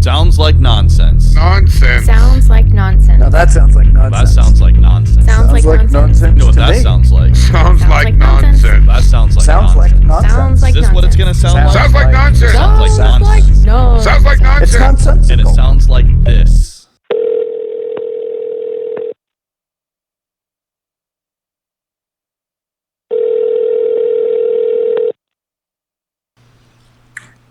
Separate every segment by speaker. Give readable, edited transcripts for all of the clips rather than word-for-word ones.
Speaker 1: Sounds like nonsense.
Speaker 2: Nonsense.
Speaker 3: Sounds like nonsense.
Speaker 4: No, that sounds like nonsense.
Speaker 1: That sounds like nonsense.
Speaker 3: Sounds like nonsense.
Speaker 1: You know what that sounds like?
Speaker 2: Sounds like nonsense.
Speaker 1: That sounds like
Speaker 4: Sounds like
Speaker 1: nonsense.
Speaker 4: nonsense.
Speaker 3: Sounds like
Speaker 1: Is this what it's gonna sound like?
Speaker 2: Sounds like nonsense.
Speaker 1: Sounds like nonsense.
Speaker 3: No.
Speaker 2: Sounds like
Speaker 4: It's
Speaker 2: nonsense.
Speaker 4: nonsensical.
Speaker 1: And it sounds like this.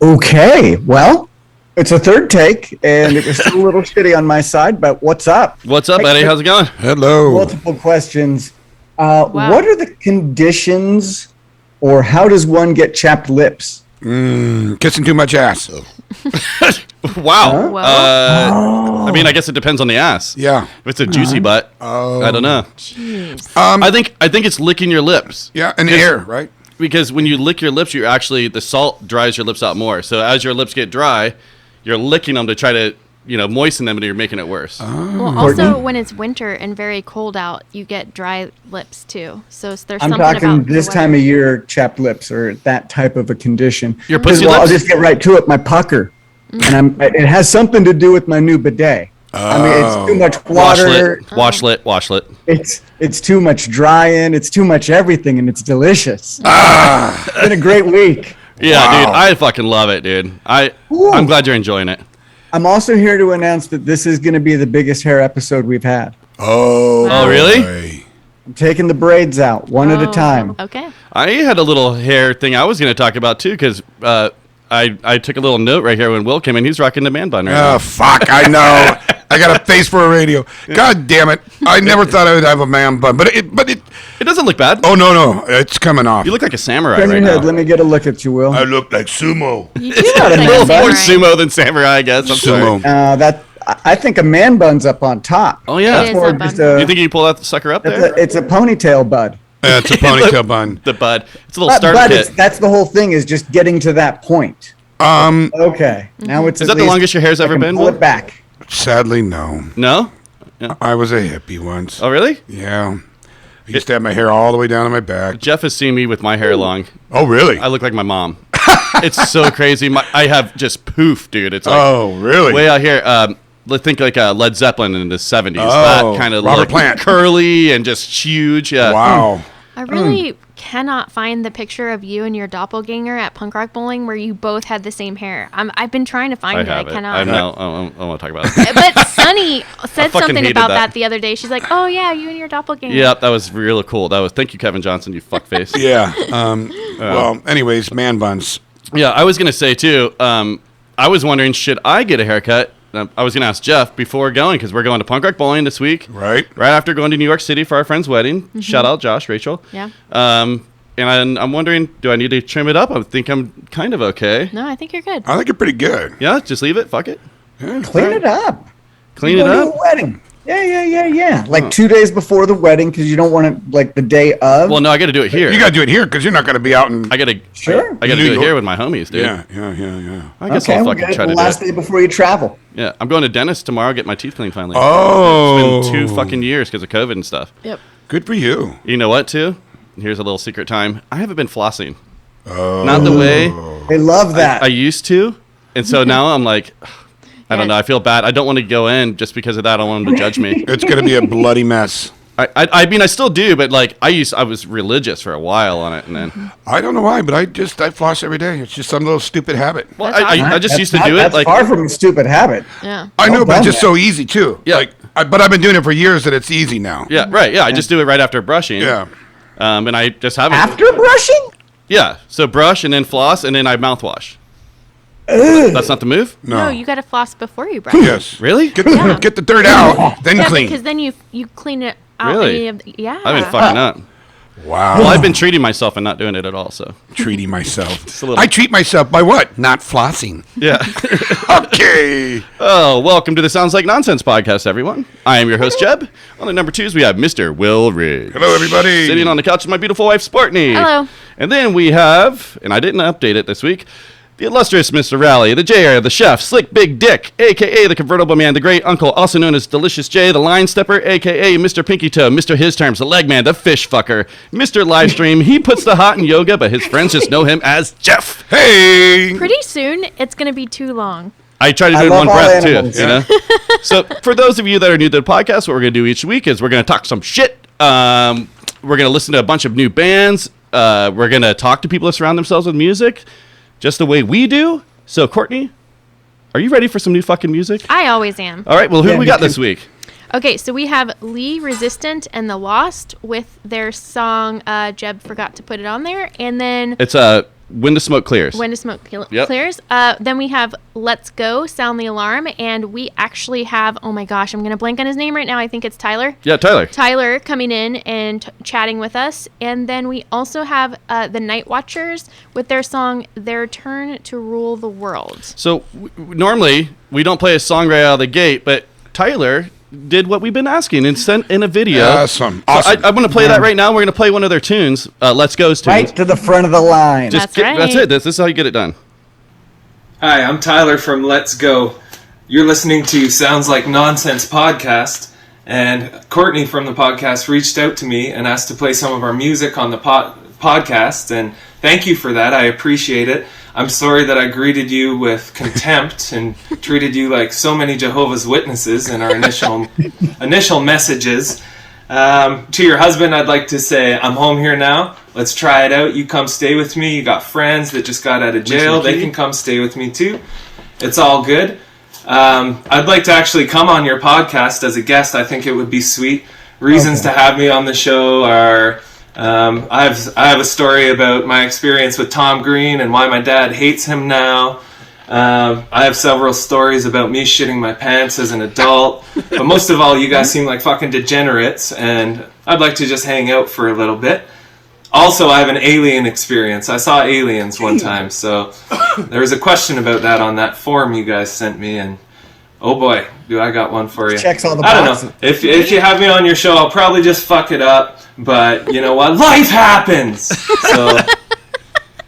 Speaker 4: Okay, well, it's a third take, and it was still a little shitty on my side, but what's up?
Speaker 1: What's up, Eddie? How's it going?
Speaker 2: Hello.
Speaker 4: Multiple questions. What are the conditions, or how does one get chapped lips?
Speaker 2: Kissing too much ass.
Speaker 1: Wow.
Speaker 3: Whoa.
Speaker 1: I mean, I guess it depends on the ass.
Speaker 2: Yeah.
Speaker 1: If it's a juicy butt, I don't know.
Speaker 3: Jeez.
Speaker 1: I think it's licking your lips.
Speaker 2: Yeah, and air, right?
Speaker 1: Because when you lick your lips, you actually, the salt dries your lips out more. So as your lips get dry, you're licking them to try to, moisten them, and you're making it worse.
Speaker 3: Well, also when it's winter and very cold out, you get dry lips too. So there's
Speaker 4: I'm
Speaker 3: something
Speaker 4: talking
Speaker 3: about
Speaker 4: this
Speaker 3: the
Speaker 4: time
Speaker 3: weather.
Speaker 4: of year, chapped lips, or that type of a condition.
Speaker 1: Your
Speaker 4: 'Cause,
Speaker 1: pussy
Speaker 4: well, I'll
Speaker 1: lips?
Speaker 4: just get right to it. My pucker, and it has something to do with my new bidet. I mean, it's too much water.
Speaker 1: Washlet.
Speaker 4: It's too much drying. It's too much everything, and it's delicious. It's been a great week.
Speaker 1: Yeah,
Speaker 2: Wow.
Speaker 1: dude, I fucking love it, dude. I'm glad you're enjoying it.
Speaker 4: I'm also here to announce that this is going to be the biggest hair episode we've had.
Speaker 1: Oh, really?
Speaker 2: boy.
Speaker 4: I'm taking the braids out one at a time.
Speaker 3: Okay.
Speaker 1: I had a little hair thing I was going to talk about, too, because I took a little note right here when Will came in. He's rocking the man bun right now.
Speaker 2: Oh, fuck, I know. I got a face for a radio. God damn it. I never thought I would have a man bun, but it
Speaker 1: It doesn't look bad.
Speaker 2: oh, no, it's coming off.
Speaker 1: You look like a samurai
Speaker 4: Turn
Speaker 1: right
Speaker 4: your head.
Speaker 1: now.
Speaker 4: Let me get a look at you, Will.
Speaker 2: I look like sumo.
Speaker 3: You do
Speaker 4: got
Speaker 3: look
Speaker 4: a
Speaker 3: like
Speaker 4: little
Speaker 3: a
Speaker 1: More
Speaker 3: samurai.
Speaker 1: sumo than samurai, I guess. I'm sorry.
Speaker 2: Sumo.
Speaker 4: I think a man bun's up on top.
Speaker 1: Oh, yeah.
Speaker 3: It is
Speaker 4: Or
Speaker 3: a bun.
Speaker 4: just a-
Speaker 1: You think you can pull that sucker up there?
Speaker 4: it's a ponytail bud.
Speaker 2: It's a ponytail bun.
Speaker 1: The bud. It's a little starter
Speaker 4: But
Speaker 1: kit.
Speaker 4: that's the whole thing, is just getting to that point. Okay. Now it's
Speaker 1: Is
Speaker 4: at
Speaker 1: that the
Speaker 4: least-
Speaker 1: longest your hair's
Speaker 4: I
Speaker 1: ever
Speaker 4: can
Speaker 1: been,
Speaker 4: pull
Speaker 1: Will?
Speaker 4: it back.
Speaker 2: Sadly, no.
Speaker 1: No?
Speaker 2: I was a hippie once.
Speaker 1: Oh, really?
Speaker 2: Yeah. I used to have my hair all the way down to my back.
Speaker 1: Jeff has seen me with my hair long.
Speaker 2: Oh, really?
Speaker 1: I look like my mom. It's so crazy. I have just poof, dude. It's like
Speaker 2: Oh, really?
Speaker 1: way out here. Think like Led Zeppelin in the 70s.
Speaker 2: Oh,
Speaker 1: That kind of
Speaker 2: Robert
Speaker 1: look.
Speaker 2: Plant.
Speaker 1: Curly and just huge. Yeah.
Speaker 2: Wow.
Speaker 3: I really cannot find the picture of you and your doppelganger at punk rock bowling where you both had the same hair. I've been trying to find
Speaker 1: I
Speaker 3: it.
Speaker 1: have
Speaker 3: I
Speaker 1: it.
Speaker 3: cannot.
Speaker 1: I know. I don't want to talk about it.
Speaker 3: But Sunny said
Speaker 1: fucking
Speaker 3: something
Speaker 1: hated
Speaker 3: about
Speaker 1: that.
Speaker 3: that the other day. She's like, "Oh yeah, you and your doppelganger."
Speaker 1: Yep, that was really cool. Thank you, Kevin Johnson, you fuckface.
Speaker 2: Yeah. Well, anyways, man buns.
Speaker 1: Yeah, I was going to say, too, I was wondering, should I get a haircut? I was going to ask Jeff before going, because we're going to punk rock bowling this week.
Speaker 2: Right.
Speaker 1: Right after going to New York City for our friend's wedding. Shout out, Josh, Rachel.
Speaker 3: Yeah.
Speaker 1: And I'm wondering, do I need to trim it up? I think I'm kind of okay.
Speaker 3: No, I think you're good.
Speaker 2: I think you're pretty good.
Speaker 1: Yeah, just leave it. Fuck it.
Speaker 2: Yeah.
Speaker 4: Clean it up.
Speaker 1: Clean
Speaker 4: Go
Speaker 1: it
Speaker 4: to
Speaker 1: up.
Speaker 4: a wedding. Yeah. Like 2 days before the wedding, because you don't want it like the day of.
Speaker 1: Well, no, I got to do it here.
Speaker 2: You got to do it here because you're not going to be out in.
Speaker 1: I got to.
Speaker 4: Sure.
Speaker 1: I got to
Speaker 2: New
Speaker 1: do it
Speaker 2: York.
Speaker 1: here with my homies, dude.
Speaker 2: Yeah.
Speaker 1: I guess
Speaker 4: Okay,
Speaker 1: I'll
Speaker 4: we'll
Speaker 1: fucking
Speaker 4: get it
Speaker 1: try
Speaker 4: the
Speaker 1: to do
Speaker 4: last
Speaker 1: it.
Speaker 4: day before you travel.
Speaker 1: Yeah, I'm going to dentist tomorrow. Get my teeth cleaned finally.
Speaker 2: Oh.
Speaker 1: It's been 2 fucking years because of COVID and stuff.
Speaker 3: Yep.
Speaker 2: Good for you.
Speaker 1: You know what, too? Here's a little secret time. I haven't been flossing.
Speaker 2: Oh.
Speaker 1: Not the way
Speaker 4: They love that.
Speaker 1: I used to. And so now I'm like, I don't
Speaker 3: Yeah.
Speaker 1: know. I feel bad. I don't want to go in just because of that. I don't want them to judge me.
Speaker 2: It's going to be a bloody mess.
Speaker 1: I mean, I still do, but like I was religious for a while on it, and then
Speaker 2: I don't know why, but I floss every day. It's just some little stupid habit.
Speaker 1: well,
Speaker 3: That's
Speaker 1: I just
Speaker 4: That's
Speaker 1: used to
Speaker 4: not-
Speaker 1: do it
Speaker 4: That's
Speaker 1: like
Speaker 4: far from a stupid habit.
Speaker 3: Yeah.
Speaker 2: I know,
Speaker 4: Well
Speaker 2: but it's
Speaker 4: done,
Speaker 2: just so easy too.
Speaker 1: Yeah.
Speaker 2: But I've been doing it for years that it's easy now.
Speaker 1: yeah, right, yeah. I just do it right after brushing.
Speaker 2: Yeah.
Speaker 1: And I just haven't.
Speaker 4: After brushing?
Speaker 1: Yeah, so brush and then floss and then I mouthwash. That's not the move.
Speaker 3: No, you got to floss before you brush.
Speaker 2: Yes.
Speaker 1: Really?
Speaker 2: Get the,
Speaker 3: Yeah.
Speaker 2: get the dirt out, then
Speaker 3: Yeah,
Speaker 2: clean.
Speaker 3: because then you clean it out.
Speaker 1: Really?
Speaker 3: Yeah.
Speaker 1: I've been fucking up.
Speaker 2: Wow.
Speaker 1: Well, I've been treating myself and not doing it at all. So
Speaker 2: treating myself.
Speaker 1: a little-
Speaker 2: I treat myself by what? Not flossing.
Speaker 1: yeah.
Speaker 2: Okay.
Speaker 1: Oh, welcome to the Sounds Like Nonsense podcast, everyone. I am your host, Jeb. On the number 2s, we have Mr. Will Ridge.
Speaker 2: Hello, everybody.
Speaker 1: Sitting on the couch with my beautiful wife, Spartney.
Speaker 3: Hello.
Speaker 1: And then we have, and I didn't update it this week, the illustrious Mr. Rally, the JR, the chef, Slick Big Dick, a.k.a. the Convertible Man, the Great Uncle, also known as Delicious J, the Line Stepper, a.k.a. Mr. Pinky Toe, Mr. His Terms, the Leg Man, the Fish Fucker, Mr. Livestream. He puts the hot in yoga, but his friends just know him as Jeff.
Speaker 2: Hey.
Speaker 3: Pretty soon, it's going to be too long.
Speaker 1: I try to do
Speaker 4: I
Speaker 1: it in
Speaker 4: love
Speaker 1: one
Speaker 4: all
Speaker 1: breath
Speaker 4: animals.
Speaker 1: too. You know. So for those of you that are new to the podcast, what we're gonna do each week is we're gonna talk some shit. We're gonna listen to a bunch of new bands. We're gonna talk to people that surround themselves with music, just the way we do. So Courtney, are you ready for some new fucking music?
Speaker 3: I always am.
Speaker 1: All right. Well, who
Speaker 4: Yeah,
Speaker 1: do we
Speaker 4: me
Speaker 1: got
Speaker 4: too.
Speaker 1: this week?
Speaker 3: Okay, so we have Lee Resistant and The Lost with their song Jeb Forgot to Put It On There. And then
Speaker 1: It's When the Smoke Clears.
Speaker 3: When the Smoke
Speaker 1: Yep.
Speaker 3: Clears. Then we have Let's Go, Sound the Alarm. And we actually have, oh my gosh, I'm going to blank on his name right now. I think it's Tyler.
Speaker 1: Yeah, Tyler.
Speaker 3: Tyler coming in and chatting with us. And then we also have the Nightwatchers with their song Their Turn to Rule the World.
Speaker 1: So normally we don't play a song right out of the gate, but Tyler did what we've been asking and sent in a video.
Speaker 2: Awesome.
Speaker 1: So
Speaker 2: Awesome.
Speaker 1: I'm going to play that right now. We're going to play one of their tunes. Let's Go's tunes.
Speaker 4: Right to the front of the line.
Speaker 3: That's right.
Speaker 1: That's it. This is how you get it done.
Speaker 5: Hi, I'm Tyler from Let's Go. You're listening to Sounds Like Nonsense podcast, and Courtney from the podcast reached out to me and asked to play some of our music on the podcast, and thank you for that. I appreciate it. I'm sorry that I greeted you with contempt and treated you like so many Jehovah's Witnesses in our initial messages. To your husband, I'd like to say, I'm home here now. Let's try it out. You come stay with me. You got friends that just got out of jail. They can come stay with me too. It's all good. I'd like to actually come on your podcast as a guest. I think it would be sweet. Reasons to have me on the show are... I have a story about my experience with Tom Green and why my dad hates him now. I have several stories about me shitting my pants as an adult. But most of all, you guys seem like fucking degenerates, and I'd like to just hang out for a little bit. Also, I have an alien experience. I saw aliens one time, so there was a question about that on that form you guys sent me, and oh boy, do I got one for you.
Speaker 4: Checks all the
Speaker 5: I don't
Speaker 4: boxes.
Speaker 5: know. If you have me on your show, I'll probably just fuck it up. But you know what? Life happens. So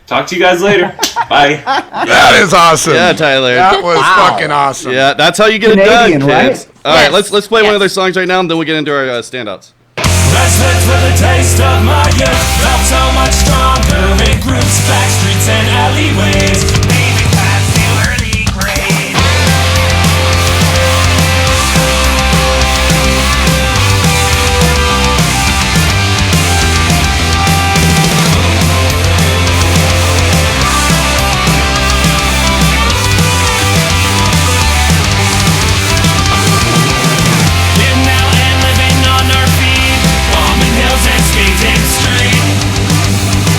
Speaker 5: talk to you guys later. Bye.
Speaker 2: That is awesome.
Speaker 1: Yeah, Tyler.
Speaker 2: That was fucking awesome.
Speaker 1: Yeah, that's how you get
Speaker 4: Canadian,
Speaker 1: it done, kids.
Speaker 4: right?
Speaker 1: All right,
Speaker 3: Yes.
Speaker 1: let's play one of their
Speaker 3: Yes.
Speaker 1: songs right now, and then we'll get into our standouts.
Speaker 6: Restless with a taste of my youth. Felt so much stronger in groups, back streets and alleyways. Leaving past the early grade. Getting out and living on our feet, bombing hills and skating street.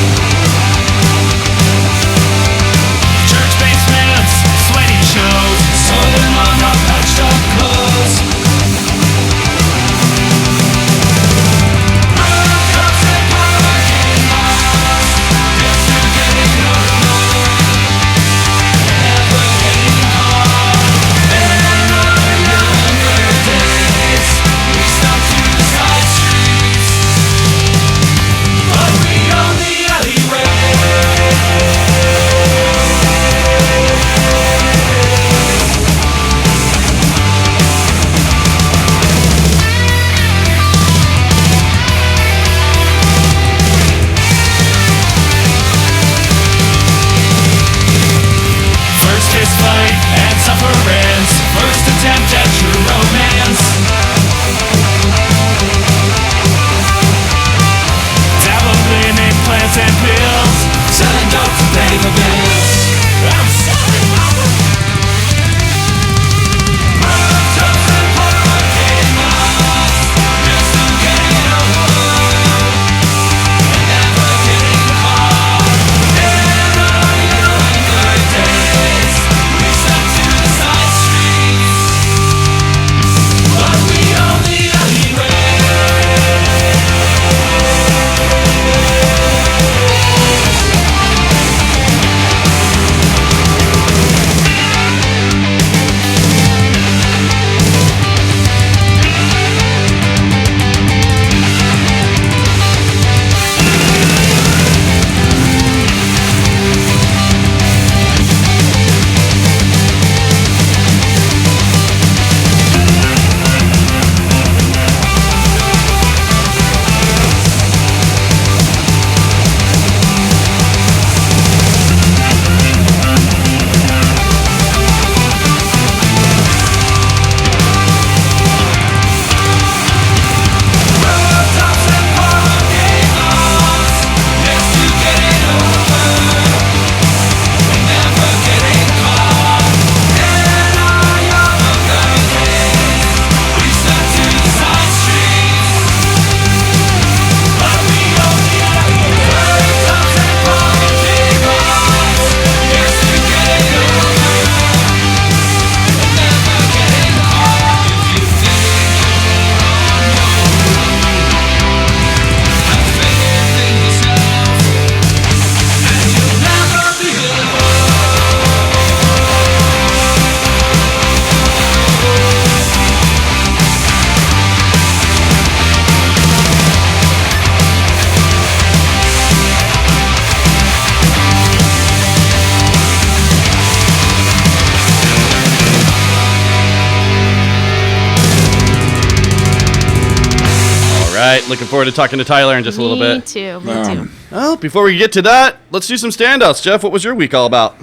Speaker 1: right. Looking forward to talking to Tyler in just a little
Speaker 3: Me
Speaker 1: bit.
Speaker 3: too. Me too.
Speaker 1: Well, before we get to that, let's do some standouts. Jeff, what was your week all about?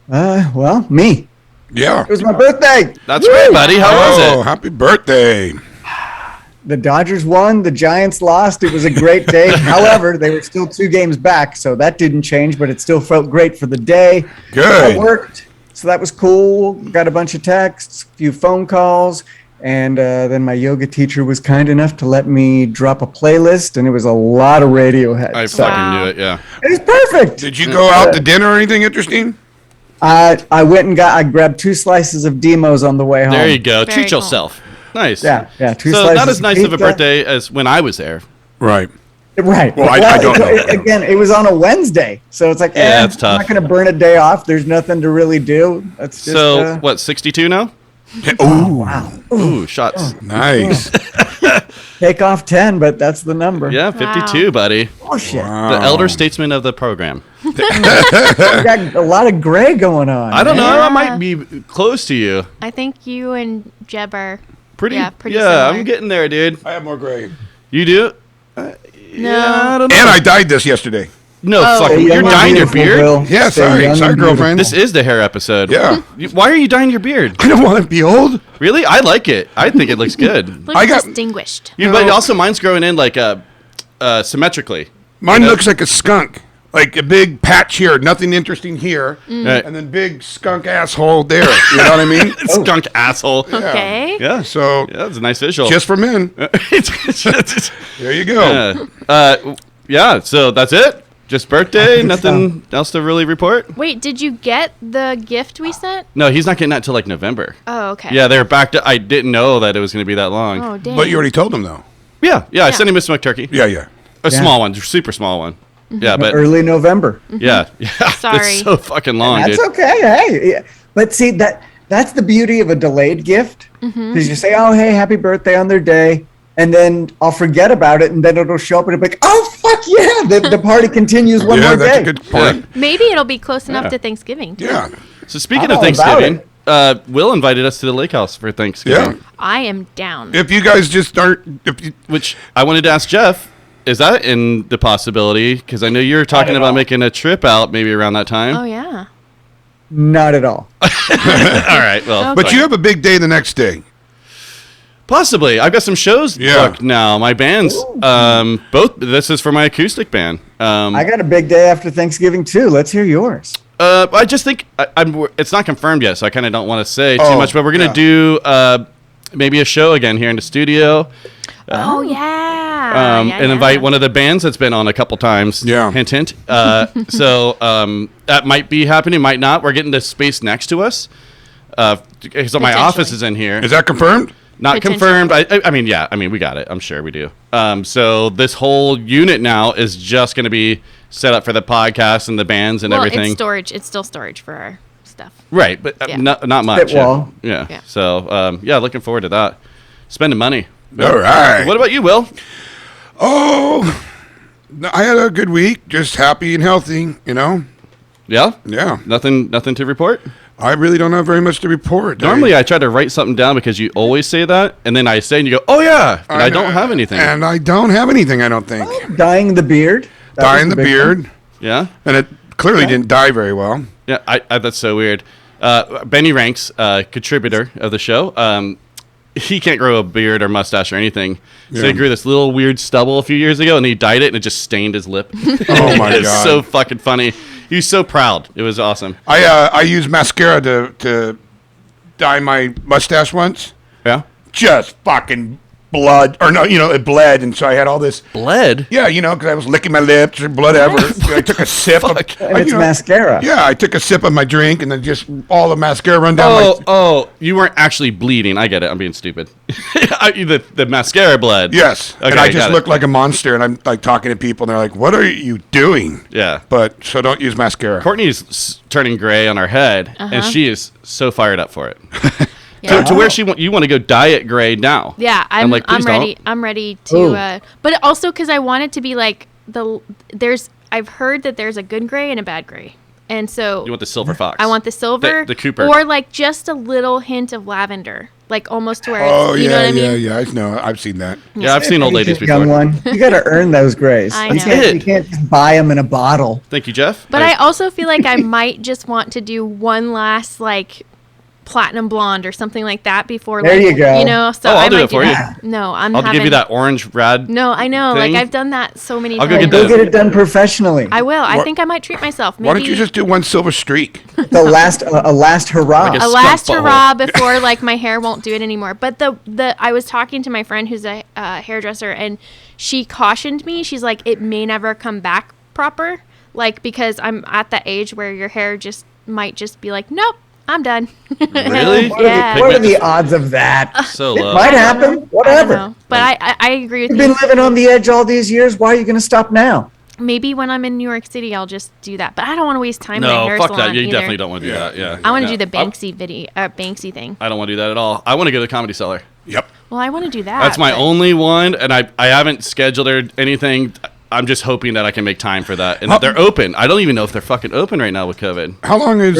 Speaker 4: Well, me.
Speaker 2: Yeah.
Speaker 4: It was my birthday.
Speaker 1: That's right, buddy. How was it?
Speaker 2: Happy birthday.
Speaker 4: The Dodgers won. The Giants lost. It was a great day. However, they were still 2 games back, so that didn't change, but it still felt great for the day.
Speaker 2: Good.
Speaker 4: It worked, so that was cool. Got a bunch of texts, a few phone calls, and then my yoga teacher was kind enough to let me drop a playlist, and it was a lot of Radiohead.
Speaker 1: I
Speaker 4: So
Speaker 1: fucking knew it, yeah.
Speaker 4: it was perfect.
Speaker 2: Did you go out to dinner or anything interesting?
Speaker 4: I went and I grabbed 2 slices of Demos on the way home.
Speaker 1: There you go.
Speaker 3: Very
Speaker 1: Treat
Speaker 3: cool.
Speaker 1: yourself. Nice.
Speaker 4: Yeah, 2
Speaker 1: So
Speaker 4: slices.
Speaker 1: not as nice of a
Speaker 4: pizza.
Speaker 1: birthday as when I was there.
Speaker 2: Right.
Speaker 4: Right.
Speaker 2: Well, I don't know.
Speaker 4: Again, it was on a Wednesday, so it's like,
Speaker 1: Yeah, that's tough.
Speaker 4: I'm not going to burn a day off. There's nothing to really do. That's just.
Speaker 1: So, what, 62 now?
Speaker 2: Ooh,
Speaker 1: Ooh, shots.
Speaker 2: nice.
Speaker 4: Take off 10, but that's the number.
Speaker 1: Yeah, 52, buddy.
Speaker 4: Oh shit!
Speaker 1: The elder statesman of the program.
Speaker 4: We got a lot of gray going on.
Speaker 1: I don't know.
Speaker 3: Yeah.
Speaker 1: I might be close to you.
Speaker 3: I think you and Jeb are
Speaker 1: Pretty.
Speaker 3: Yeah, pretty
Speaker 1: Yeah,
Speaker 3: similar.
Speaker 1: I'm getting there, dude.
Speaker 2: I have more gray.
Speaker 1: You do?
Speaker 3: No.
Speaker 1: Yeah, I don't know.
Speaker 2: And I dyed this yesterday.
Speaker 1: No,
Speaker 3: Oh.
Speaker 1: fucking.
Speaker 4: Stay
Speaker 1: You're
Speaker 4: young and
Speaker 1: dyeing your
Speaker 4: beautiful,
Speaker 1: beard?
Speaker 4: Will.
Speaker 2: Yeah,
Speaker 4: Stay
Speaker 2: sorry.
Speaker 4: young
Speaker 2: Sorry,
Speaker 4: and
Speaker 2: girlfriend.
Speaker 1: This is the hair episode.
Speaker 2: Yeah.
Speaker 1: Why are you dyeing your beard?
Speaker 2: I don't want to be old.
Speaker 1: Really? I like it. I think it looks good.
Speaker 3: Looks
Speaker 2: I got-
Speaker 3: distinguished.
Speaker 1: But also, mine's growing in like symmetrically.
Speaker 2: Mine
Speaker 1: You know?
Speaker 2: looks like a skunk. Like a big patch here, nothing interesting here,
Speaker 1: Right.
Speaker 2: and then big skunk asshole there. You know what I mean?
Speaker 1: Skunk asshole.
Speaker 3: Okay.
Speaker 1: Yeah.
Speaker 2: So
Speaker 1: Yeah, that's a nice visual.
Speaker 2: just for men.
Speaker 1: It's-
Speaker 2: There you go.
Speaker 1: yeah, so that's it. Just birthday,
Speaker 4: Good
Speaker 1: nothing else to really report.
Speaker 3: Wait, did you get the gift we sent?
Speaker 1: No, he's not getting that till like November.
Speaker 3: Oh, okay.
Speaker 1: Yeah, they're back to. I didn't know that it was going to be that long.
Speaker 3: Oh, dang.
Speaker 2: But you already told them though.
Speaker 1: Yeah. I sent him a smoked turkey.
Speaker 2: Yeah, yeah.
Speaker 1: A
Speaker 4: Yeah.
Speaker 1: small one, super small one. Yeah, but
Speaker 4: Early November.
Speaker 1: yeah.
Speaker 3: Sorry.
Speaker 1: It's so fucking long,
Speaker 4: That's
Speaker 1: dude.
Speaker 4: okay. Hey, yeah. But see that's the beauty of a delayed gift, because you say, "Oh, hey, happy birthday" on their day, and then I'll forget about it, and then it'll show up, and it'll be like, "Oh, fuck yeah!" The party continues one
Speaker 2: Yeah,
Speaker 4: more
Speaker 2: that's
Speaker 4: day.
Speaker 2: a good point.
Speaker 3: Maybe it'll be close enough
Speaker 1: Yeah.
Speaker 3: to Thanksgiving. Too.
Speaker 2: Yeah.
Speaker 1: So speaking
Speaker 4: I'm
Speaker 1: of
Speaker 4: all about
Speaker 1: Thanksgiving, Will invited us to the lake house for Thanksgiving.
Speaker 2: Yeah.
Speaker 3: I am down.
Speaker 2: If you guys just aren't, if you,
Speaker 1: Which I wanted to ask Jeff, is that in the possibility? Because I know you were talking
Speaker 4: at
Speaker 1: about
Speaker 4: all.
Speaker 1: making a trip out maybe around that time.
Speaker 3: Oh, yeah.
Speaker 4: Not at all.
Speaker 1: All right, well.
Speaker 2: but you have a big day the next day.
Speaker 1: Possibly. I've got some shows
Speaker 2: Yeah.
Speaker 1: booked now. My bands, both. This is for my acoustic band.
Speaker 4: I got a big day after Thanksgiving too. Let's hear yours.
Speaker 1: I just think it's not confirmed yet, so I kind of don't want to say too
Speaker 2: Oh,
Speaker 1: much. But we're gonna
Speaker 2: yeah.
Speaker 1: do maybe a show again here in the studio,
Speaker 3: Oh, yeah.
Speaker 1: and
Speaker 3: Yeah.
Speaker 1: invite one of the bands that's been on a couple times.
Speaker 2: Yeah.
Speaker 1: Hint, hint. So that might be happening, might not. We're getting this space next to us. So my office
Speaker 3: Potentially.
Speaker 1: is in here.
Speaker 2: Is that confirmed?
Speaker 1: Not
Speaker 3: Potentially.
Speaker 1: confirmed. I mean, yeah. I mean, we got it. I'm sure we do. So this whole unit now is just going to be set up for the podcast and the bands and
Speaker 3: Well,
Speaker 1: everything.
Speaker 3: it's storage. It's still storage for our stuff.
Speaker 1: Right, but
Speaker 3: Yeah.
Speaker 1: not much.
Speaker 4: Spit wall.
Speaker 1: Yeah.
Speaker 3: Yeah.
Speaker 1: So yeah, looking forward to that. Spending money.
Speaker 2: All right.
Speaker 1: What about you, Will?
Speaker 2: Oh, no, I had a good week. Just happy and healthy. You know.
Speaker 1: Yeah.
Speaker 2: Yeah.
Speaker 1: Nothing to report.
Speaker 2: I really don't have very much to report.
Speaker 1: Normally, I try to write something down because you always say that, and then I say, and you go, "Oh yeah," and I don't have anything.
Speaker 2: And I don't have anything. I don't think.
Speaker 4: Dyeing the beard. That was
Speaker 2: Dyeing the
Speaker 4: big
Speaker 2: beard,
Speaker 4: one.
Speaker 1: Yeah.
Speaker 2: and it clearly didn't dye very well.
Speaker 1: Yeah. I that's so weird. Benny Ranks, contributor of the show. He can't grow a beard or mustache or anything. So
Speaker 2: Yeah.
Speaker 1: he grew this little weird stubble a few years ago, and he dyed it, and it just stained his lip.
Speaker 2: Oh my
Speaker 1: It's
Speaker 2: god!
Speaker 1: so fucking funny. He was so proud. It was awesome.
Speaker 2: I used mascara to dye my mustache once.
Speaker 1: Yeah.
Speaker 2: Just fucking blood, or no, it bled, and so I had all this.
Speaker 1: Bled.
Speaker 2: Yeah, because I was licking my lips or whatever. I took a sip of.
Speaker 4: And it's mascara.
Speaker 2: Yeah, I took a sip of my drink, and then just all the mascara run down my.
Speaker 1: Oh, you weren't actually bleeding. I get it. I'm being stupid. The mascara bled.
Speaker 2: Yes,
Speaker 1: Okay,
Speaker 2: and I
Speaker 1: got
Speaker 2: just
Speaker 1: it.
Speaker 2: look like a monster, and I'm like talking to people, and they're like, "What are you doing?"
Speaker 1: Yeah.
Speaker 2: But so don't use mascara.
Speaker 1: Courtney's turning gray on our head, and she is so fired up for it.
Speaker 3: Yeah.
Speaker 1: To where you want to go dye it gray now.
Speaker 3: Yeah, I'm
Speaker 1: like, please
Speaker 3: ready.
Speaker 1: don't.
Speaker 3: I'm ready to.
Speaker 4: Ooh.
Speaker 3: But also because I want it to be like I've heard that there's a good gray and a bad gray, and so
Speaker 1: You want the silver fox.
Speaker 3: I want the silver,
Speaker 1: The Cooper.
Speaker 3: or like just a little hint of lavender. like almost to where
Speaker 2: Oh,
Speaker 3: it's, you
Speaker 2: yeah,
Speaker 3: know what I mean?
Speaker 2: yeah. I know. I've seen that.
Speaker 1: Yeah, I've seen old ladies before.
Speaker 4: Young one, you got to earn those grays.
Speaker 3: I
Speaker 4: You
Speaker 3: know.
Speaker 4: can't, you can't just buy them in a bottle.
Speaker 1: Thank you, Jeff.
Speaker 3: But I also feel like I might just want to do one last like platinum blonde or something like that before.
Speaker 4: There
Speaker 3: like,
Speaker 4: you go.
Speaker 3: You know, so
Speaker 1: Oh, I'll
Speaker 3: I
Speaker 1: do
Speaker 3: might
Speaker 1: it for
Speaker 3: that. No, I'm
Speaker 1: I'll
Speaker 3: having,
Speaker 1: give you that orange rad.
Speaker 3: No, I know.
Speaker 1: thing.
Speaker 3: Like I've done that so many
Speaker 1: I'll go
Speaker 3: times.
Speaker 1: get
Speaker 4: Go
Speaker 1: that.
Speaker 4: get it done professionally.
Speaker 3: I will. I
Speaker 2: Why-
Speaker 3: think I might treat myself. Maybe
Speaker 2: Why don't you just do one silver streak?
Speaker 4: The last, a last hurrah.
Speaker 1: Like
Speaker 3: a last
Speaker 1: skunk
Speaker 3: hurrah before like my hair won't do it anymore. But the I was talking to my friend who's a hairdresser, and she cautioned me. She's like, it may never come back proper, like because I'm at the age where your hair just might just be like, nope, I'm done.
Speaker 1: Really?
Speaker 3: Yeah.
Speaker 4: What are the odds of that?
Speaker 1: So
Speaker 4: It
Speaker 1: low.
Speaker 4: might
Speaker 3: I don't
Speaker 4: happen.
Speaker 3: know.
Speaker 4: Whatever.
Speaker 3: I don't know. But I agree with
Speaker 4: You've
Speaker 3: you.
Speaker 4: been living on the edge all these years. Why are you going to stop now?
Speaker 3: Maybe when I'm in New York City, I'll just do that. But I don't want to waste time in a
Speaker 1: No,
Speaker 3: hair
Speaker 1: fuck
Speaker 3: salon
Speaker 1: that. You
Speaker 3: either.
Speaker 1: definitely don't want to do that. Yeah.
Speaker 3: I want to
Speaker 1: Yeah.
Speaker 3: do the Banksy Banksy thing.
Speaker 1: I don't want to do that at all. I want to go to the Comedy Cellar.
Speaker 2: Yep.
Speaker 3: Well, I want to do that.
Speaker 1: That's my
Speaker 3: but-
Speaker 1: only one, and I haven't scheduled or anything. I'm just hoping that I can make time for that. And that they're open. I don't even know if they're fucking open right now with COVID.
Speaker 2: How long is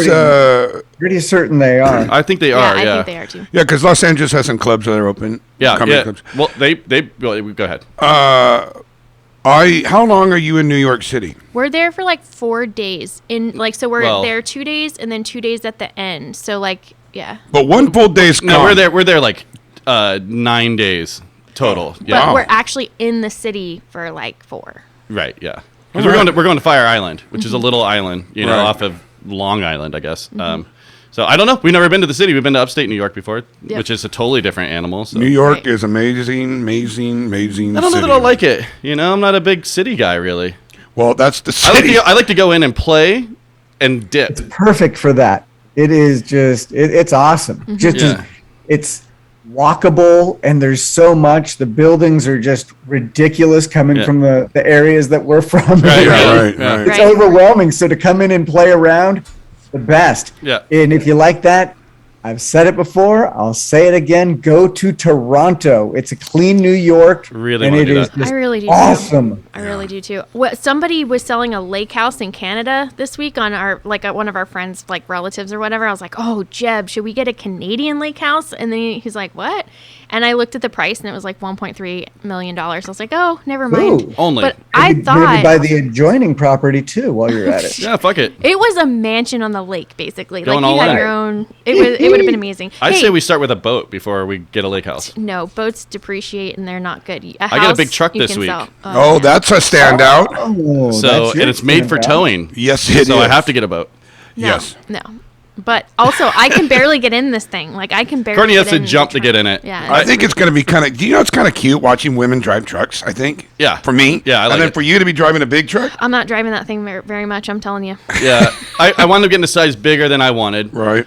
Speaker 4: Pretty certain they are.
Speaker 1: I think they
Speaker 3: Yeah,
Speaker 1: are.
Speaker 3: I
Speaker 1: Yeah.
Speaker 3: think they are too.
Speaker 2: yeah, because Los Angeles has some clubs that are open.
Speaker 1: Yeah.
Speaker 2: comedy
Speaker 1: Yeah.
Speaker 2: clubs.
Speaker 1: Well, they go ahead.
Speaker 2: How long are you in New York City?
Speaker 3: We're there for like 4 days. So we're
Speaker 1: Well-
Speaker 3: there 2 days and then 2 days at the end. So like, yeah.
Speaker 2: But one full day's
Speaker 1: No, we're there like 9 days total.
Speaker 3: But
Speaker 1: Yeah.
Speaker 3: we're actually in the city for like 4.
Speaker 1: Right. Yeah. Because we're going to Fire Island, which is a little island,
Speaker 2: Right.
Speaker 1: off of Long Island, I guess. So I don't know. We've never been to the city. We've been to upstate New York before,
Speaker 3: Yep.
Speaker 1: which is a totally different animal. So.
Speaker 2: New York
Speaker 3: Right.
Speaker 2: is amazing, amazing, amazing.
Speaker 1: I don't know
Speaker 2: city.
Speaker 1: that I'll like it. I'm not a big city guy, really.
Speaker 2: Well, that's the
Speaker 1: I like,
Speaker 2: city.
Speaker 1: I like to go in and play and dip.
Speaker 4: Perfect for that. It is just, it's awesome. Just,
Speaker 1: Yeah.
Speaker 4: it's walkable, and there's so much. The buildings are just ridiculous coming
Speaker 1: Yeah.
Speaker 4: from the areas that we're from.
Speaker 1: Right,
Speaker 2: right,
Speaker 1: Yeah.
Speaker 2: right.
Speaker 4: It's
Speaker 3: Right.
Speaker 4: overwhelming. So to come in and play around, the best.
Speaker 1: Yeah.
Speaker 4: And if you like that, I've said it before, I'll say it again. Go to Toronto. It's a clean New York.
Speaker 1: Really
Speaker 4: and
Speaker 1: wanna
Speaker 4: it
Speaker 1: do
Speaker 4: is
Speaker 1: that.
Speaker 4: just
Speaker 3: I really do too.
Speaker 4: awesome.
Speaker 3: I really do too. Somebody was selling a lake house in Canada this week on our one of our friends like relatives or whatever. I was like, "Oh, Jeb, should we get a Canadian lake house?" And then he's like, "What?" And I looked at the price and it was like $1.3 million. I was like, "Oh, never mind."
Speaker 4: Ooh.
Speaker 1: Only.
Speaker 3: But I
Speaker 4: Maybe
Speaker 3: thought
Speaker 4: buy the adjoining property too while you're at it.
Speaker 1: Yeah, fuck it.
Speaker 3: it was a mansion on the lake, basically.
Speaker 1: Going
Speaker 3: like you
Speaker 1: all
Speaker 3: had
Speaker 1: in.
Speaker 3: your own. It would have been amazing.
Speaker 1: I'd
Speaker 3: Hey,
Speaker 1: say we start with a boat before we get a lake house.
Speaker 3: no boats depreciate and they're not good.
Speaker 1: I got a big
Speaker 3: house
Speaker 1: truck
Speaker 3: you
Speaker 1: this
Speaker 3: can
Speaker 1: week.
Speaker 3: sell.
Speaker 2: Oh,
Speaker 3: yeah.
Speaker 2: that's a standout.
Speaker 4: Oh,
Speaker 1: So,
Speaker 4: that's your
Speaker 1: and it's made for
Speaker 4: standout.
Speaker 1: towing.
Speaker 2: Yes, it
Speaker 1: So I
Speaker 2: is.
Speaker 1: have to get a boat.
Speaker 3: No,
Speaker 2: Yes.
Speaker 3: No. But also, I can barely get in this thing. Like, I can barely
Speaker 1: Courtney has
Speaker 3: get
Speaker 1: to
Speaker 3: in
Speaker 1: jump
Speaker 3: the
Speaker 1: to get
Speaker 3: truck.
Speaker 1: in it.
Speaker 3: Yeah.
Speaker 2: I think it's going to be kind of. Do you know it's kind of cute watching women drive trucks? I think.
Speaker 1: Yeah.
Speaker 2: For me.
Speaker 1: Yeah, I like
Speaker 2: and then
Speaker 1: it.
Speaker 2: for you to be driving a big truck.
Speaker 3: I'm not driving that thing very much, I'm telling you.
Speaker 1: Yeah. I wound up getting a size bigger than I wanted.
Speaker 2: Right.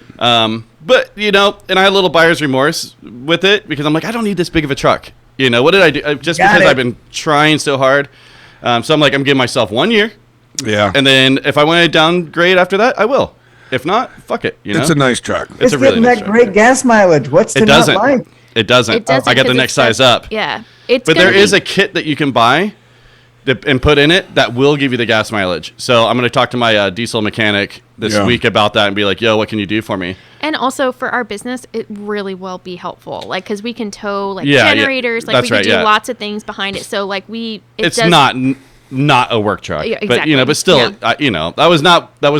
Speaker 1: But, and I had a little buyer's remorse with it because I'm like, I don't need this big of a truck. What did I do? Just
Speaker 4: Got
Speaker 1: because
Speaker 4: it.
Speaker 1: I've been trying so hard. So I'm like, I'm giving myself 1 year.
Speaker 2: Yeah.
Speaker 1: And then if I want to downgrade after that, I will. If not, fuck it.
Speaker 2: it's a nice truck.
Speaker 1: It's a really
Speaker 4: getting
Speaker 1: nice
Speaker 4: that
Speaker 1: truck.
Speaker 4: great gas mileage. What's to
Speaker 1: It doesn't.
Speaker 4: not like?
Speaker 1: It doesn't.
Speaker 3: It doesn't.
Speaker 1: I got the
Speaker 3: 'cause
Speaker 1: next
Speaker 3: it's
Speaker 1: size up.
Speaker 3: Yeah. It's
Speaker 1: But
Speaker 3: gonna
Speaker 1: there is
Speaker 3: be-
Speaker 1: a kit that you can buy and put in it that will give you the gas mileage. So I'm going to talk to my diesel mechanic this
Speaker 2: Yeah.
Speaker 1: week about that and be like, yo, what can you do for me?
Speaker 3: And also for our business, it really will be helpful. Like, because we can tow like
Speaker 1: Yeah, yeah.
Speaker 3: generators. Like,
Speaker 1: That's
Speaker 3: we can
Speaker 1: right,
Speaker 3: do
Speaker 1: yeah.
Speaker 3: lots of things behind it. So, like,
Speaker 1: It's
Speaker 3: does-
Speaker 1: not a work truck.
Speaker 3: Yeah,
Speaker 1: But,
Speaker 3: exactly.
Speaker 1: but still,
Speaker 3: Yeah.
Speaker 1: that was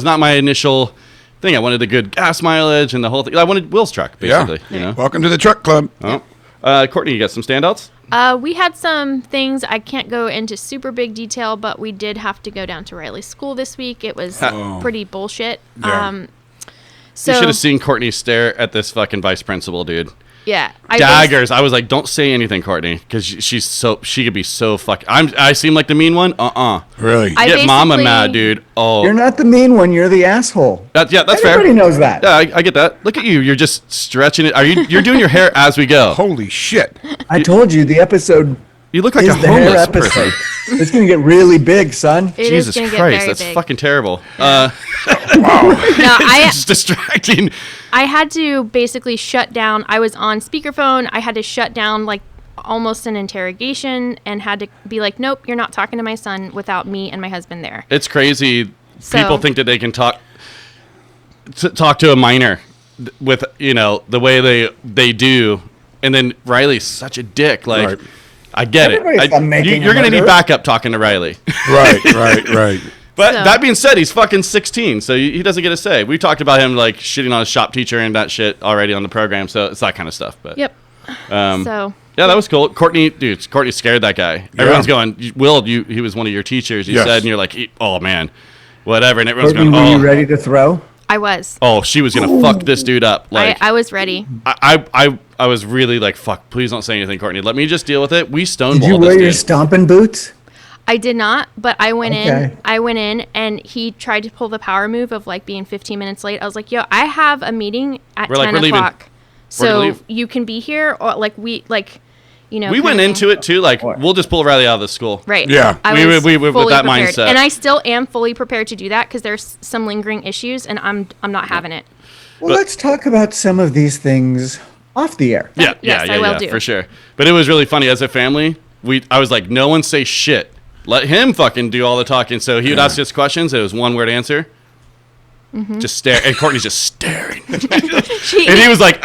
Speaker 1: not my initial thing. I wanted a good gas mileage and the whole thing. I wanted Will's truck, basically.
Speaker 2: Yeah. Welcome to the truck club.
Speaker 1: Courtney, you got some standouts?
Speaker 3: We had some things. I can't go into super big detail, but we did have to go down to Riley's school this week. It was pretty bullshit.
Speaker 2: Yeah.
Speaker 3: So
Speaker 1: You should have seen Courtney stare at this fucking vice principal, dude.
Speaker 3: yeah,
Speaker 1: Daggers. I was like, don't say anything, Courtney, because she could be so fucking. I seem like the mean one.
Speaker 2: Really.
Speaker 3: I
Speaker 1: Get mama
Speaker 3: basically-
Speaker 1: mad, dude. Oh,
Speaker 4: You're not the mean one. You're the asshole.
Speaker 1: that's
Speaker 4: Everybody
Speaker 1: fair.
Speaker 4: knows that.
Speaker 1: Yeah, I get that. Look at you. You're just stretching it. You're doing your hair as we go.
Speaker 2: Holy shit.
Speaker 4: I told you the episode
Speaker 1: You look like
Speaker 4: is
Speaker 1: a
Speaker 4: the hair
Speaker 1: homeless
Speaker 4: episode.
Speaker 1: person.
Speaker 4: It's gonna get really big, son.
Speaker 3: It is
Speaker 1: Jesus
Speaker 3: gonna get
Speaker 1: Christ,
Speaker 3: very
Speaker 1: that's
Speaker 3: big.
Speaker 1: fucking terrible.
Speaker 3: No,
Speaker 1: It's distracting.
Speaker 3: I had to basically shut down. I was on speakerphone. I had to shut down like almost an interrogation and had to be like, nope, you're not talking to my son without me and my husband there.
Speaker 1: It's crazy.
Speaker 3: So-
Speaker 1: People think that they can talk to a minor with the way they do, and then Riley's such a dick. Like,
Speaker 2: Right.
Speaker 1: I get
Speaker 4: Everybody's fun
Speaker 1: it.
Speaker 4: making
Speaker 1: You're gonna
Speaker 4: him
Speaker 1: need
Speaker 4: do it.
Speaker 1: backup talking to Riley.
Speaker 2: Right.
Speaker 1: But
Speaker 3: So-
Speaker 1: that being said, he's fucking 16, so he doesn't get a say. We talked about him like shitting on his shop teacher and that shit already on the program, so it's that kind of stuff. But
Speaker 3: Yep. So
Speaker 1: yeah, that was cool. Courtney scared that guy. Everyone's going, Will, he was one of your teachers, you
Speaker 2: Yes.
Speaker 1: said, and you're like, oh man, whatever. And everyone's
Speaker 4: Courtney,
Speaker 1: going,
Speaker 4: were
Speaker 1: oh,
Speaker 4: you ready to throw?
Speaker 3: I was.
Speaker 1: oh, she was gonna fuck this dude up. Like,
Speaker 3: I was ready.
Speaker 1: I was really like, fuck, please don't say anything, Courtney. Let me just deal with it. We stonewalled
Speaker 4: Did you
Speaker 1: this
Speaker 4: wear your
Speaker 1: dude.
Speaker 4: stomping boots?
Speaker 3: I did not, but I went
Speaker 4: Okay.
Speaker 3: in, and he tried to pull the power move of like being 15 minutes late. I was like, yo, I have a meeting at
Speaker 1: We're like,
Speaker 3: 10
Speaker 1: we're leaving.
Speaker 3: o'clock.
Speaker 1: We're gonna
Speaker 3: So
Speaker 1: leave.
Speaker 3: you can be here, or like
Speaker 1: we
Speaker 3: kind
Speaker 1: went
Speaker 3: of
Speaker 1: into it too, like, we'll just pull Riley out of the school.
Speaker 3: Right.
Speaker 2: Yeah.
Speaker 3: I
Speaker 1: We
Speaker 3: was
Speaker 1: were with
Speaker 3: fully
Speaker 1: that
Speaker 3: prepared.
Speaker 1: mindset.
Speaker 3: And I still am fully prepared to do that because there's some lingering issues, and I'm not having it.
Speaker 4: Well, let's talk about some of these things off the air.
Speaker 1: Yeah,
Speaker 3: Yes,
Speaker 1: yeah,
Speaker 3: I will
Speaker 1: yeah,
Speaker 3: do.
Speaker 1: for sure. But it was really funny as a family. I was like, no one say shit. Let him fucking do all the talking. So he would ask us questions. It was one word answer.
Speaker 3: Mm-hmm.
Speaker 1: Just stare, and Courtney's just staring.
Speaker 3: She-
Speaker 1: And he was like,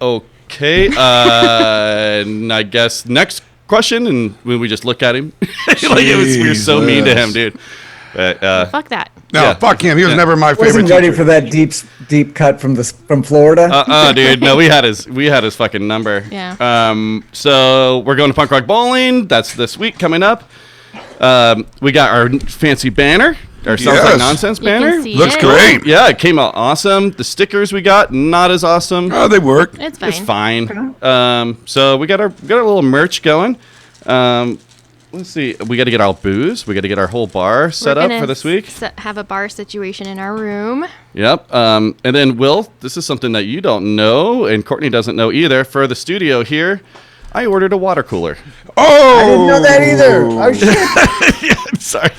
Speaker 1: okay, and I guess next question. And we just look at him, like we were so mean to him, dude. But
Speaker 3: Fuck that.
Speaker 2: No,
Speaker 1: Yeah.
Speaker 2: fuck him. He was never my favorite
Speaker 4: Wasn't ready
Speaker 2: teacher.
Speaker 4: for that deep cut from Florida.
Speaker 1: dude, no, we had his fucking number.
Speaker 3: Yeah.
Speaker 1: So we're going to punk rock bowling. That's this week coming up. We got our fancy banner. Our Sounds Like
Speaker 2: Yes.
Speaker 1: Nonsense
Speaker 3: You can
Speaker 1: banner.
Speaker 3: see
Speaker 2: Looks
Speaker 3: it.
Speaker 2: great.
Speaker 1: Yeah, it came out awesome. The stickers we got, not as awesome.
Speaker 2: Oh, they work.
Speaker 3: It's fine.
Speaker 1: It's fine. So we got our little merch going. Let's see. We got to get our booze. We got to get our whole bar set
Speaker 3: We're
Speaker 1: up
Speaker 3: gonna
Speaker 1: for this week.
Speaker 3: have a bar situation in our room.
Speaker 1: Yep. And then Will, this is something that you don't know, and Courtney doesn't know either. For the studio here, I ordered a water cooler.
Speaker 2: Oh,
Speaker 4: I didn't know that either. Oh shit!
Speaker 1: Sorry.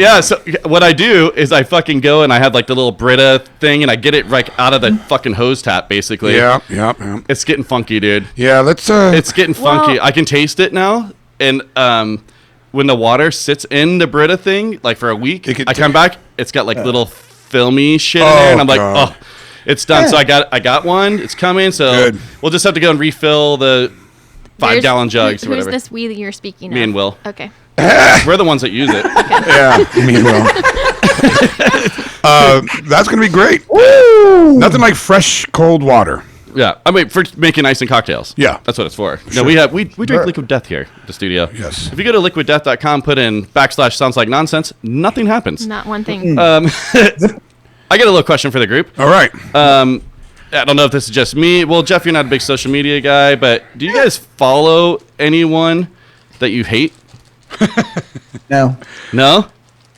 Speaker 1: Yeah. So what I do is I fucking go and I have like the little Brita thing, and I get it like out of the fucking hose tap, basically.
Speaker 2: Yeah.
Speaker 1: It's getting funky, dude.
Speaker 2: Yeah, let's.
Speaker 1: It's getting funky.
Speaker 3: Well-
Speaker 1: I can taste it now, and when the water sits in the Brita thing, like for a week,
Speaker 2: It could
Speaker 1: I come back, it's got like little filmy shit in
Speaker 2: Oh,
Speaker 1: there, and I'm like,
Speaker 2: God.
Speaker 1: oh, it's done. So I got one. It's coming. So
Speaker 2: Good.
Speaker 1: we'll just have to go and refill the 5-gallon jugs or
Speaker 3: Who's
Speaker 1: whatever.
Speaker 3: this we that you're speaking of?
Speaker 1: Me and Will.
Speaker 3: Okay.
Speaker 1: We're the ones that use it.
Speaker 2: Yeah, me and Will. That's gonna be great. Nothing like fresh cold water.
Speaker 1: Yeah, I mean for making ice and cocktails.
Speaker 2: Yeah.
Speaker 1: that's what it's for.
Speaker 2: Sure.
Speaker 1: No, we drink Liquid Death here at the studio.
Speaker 2: Yes.
Speaker 1: If you go to liquiddeath.com, put in / sounds like nonsense, nothing happens.
Speaker 3: Not one thing.
Speaker 1: I got a little question for the group.
Speaker 2: All right.
Speaker 1: I don't know if this is just me. Well, Jeff, you're not a big social media guy, but do you guys follow anyone that you hate?
Speaker 4: No.
Speaker 1: No?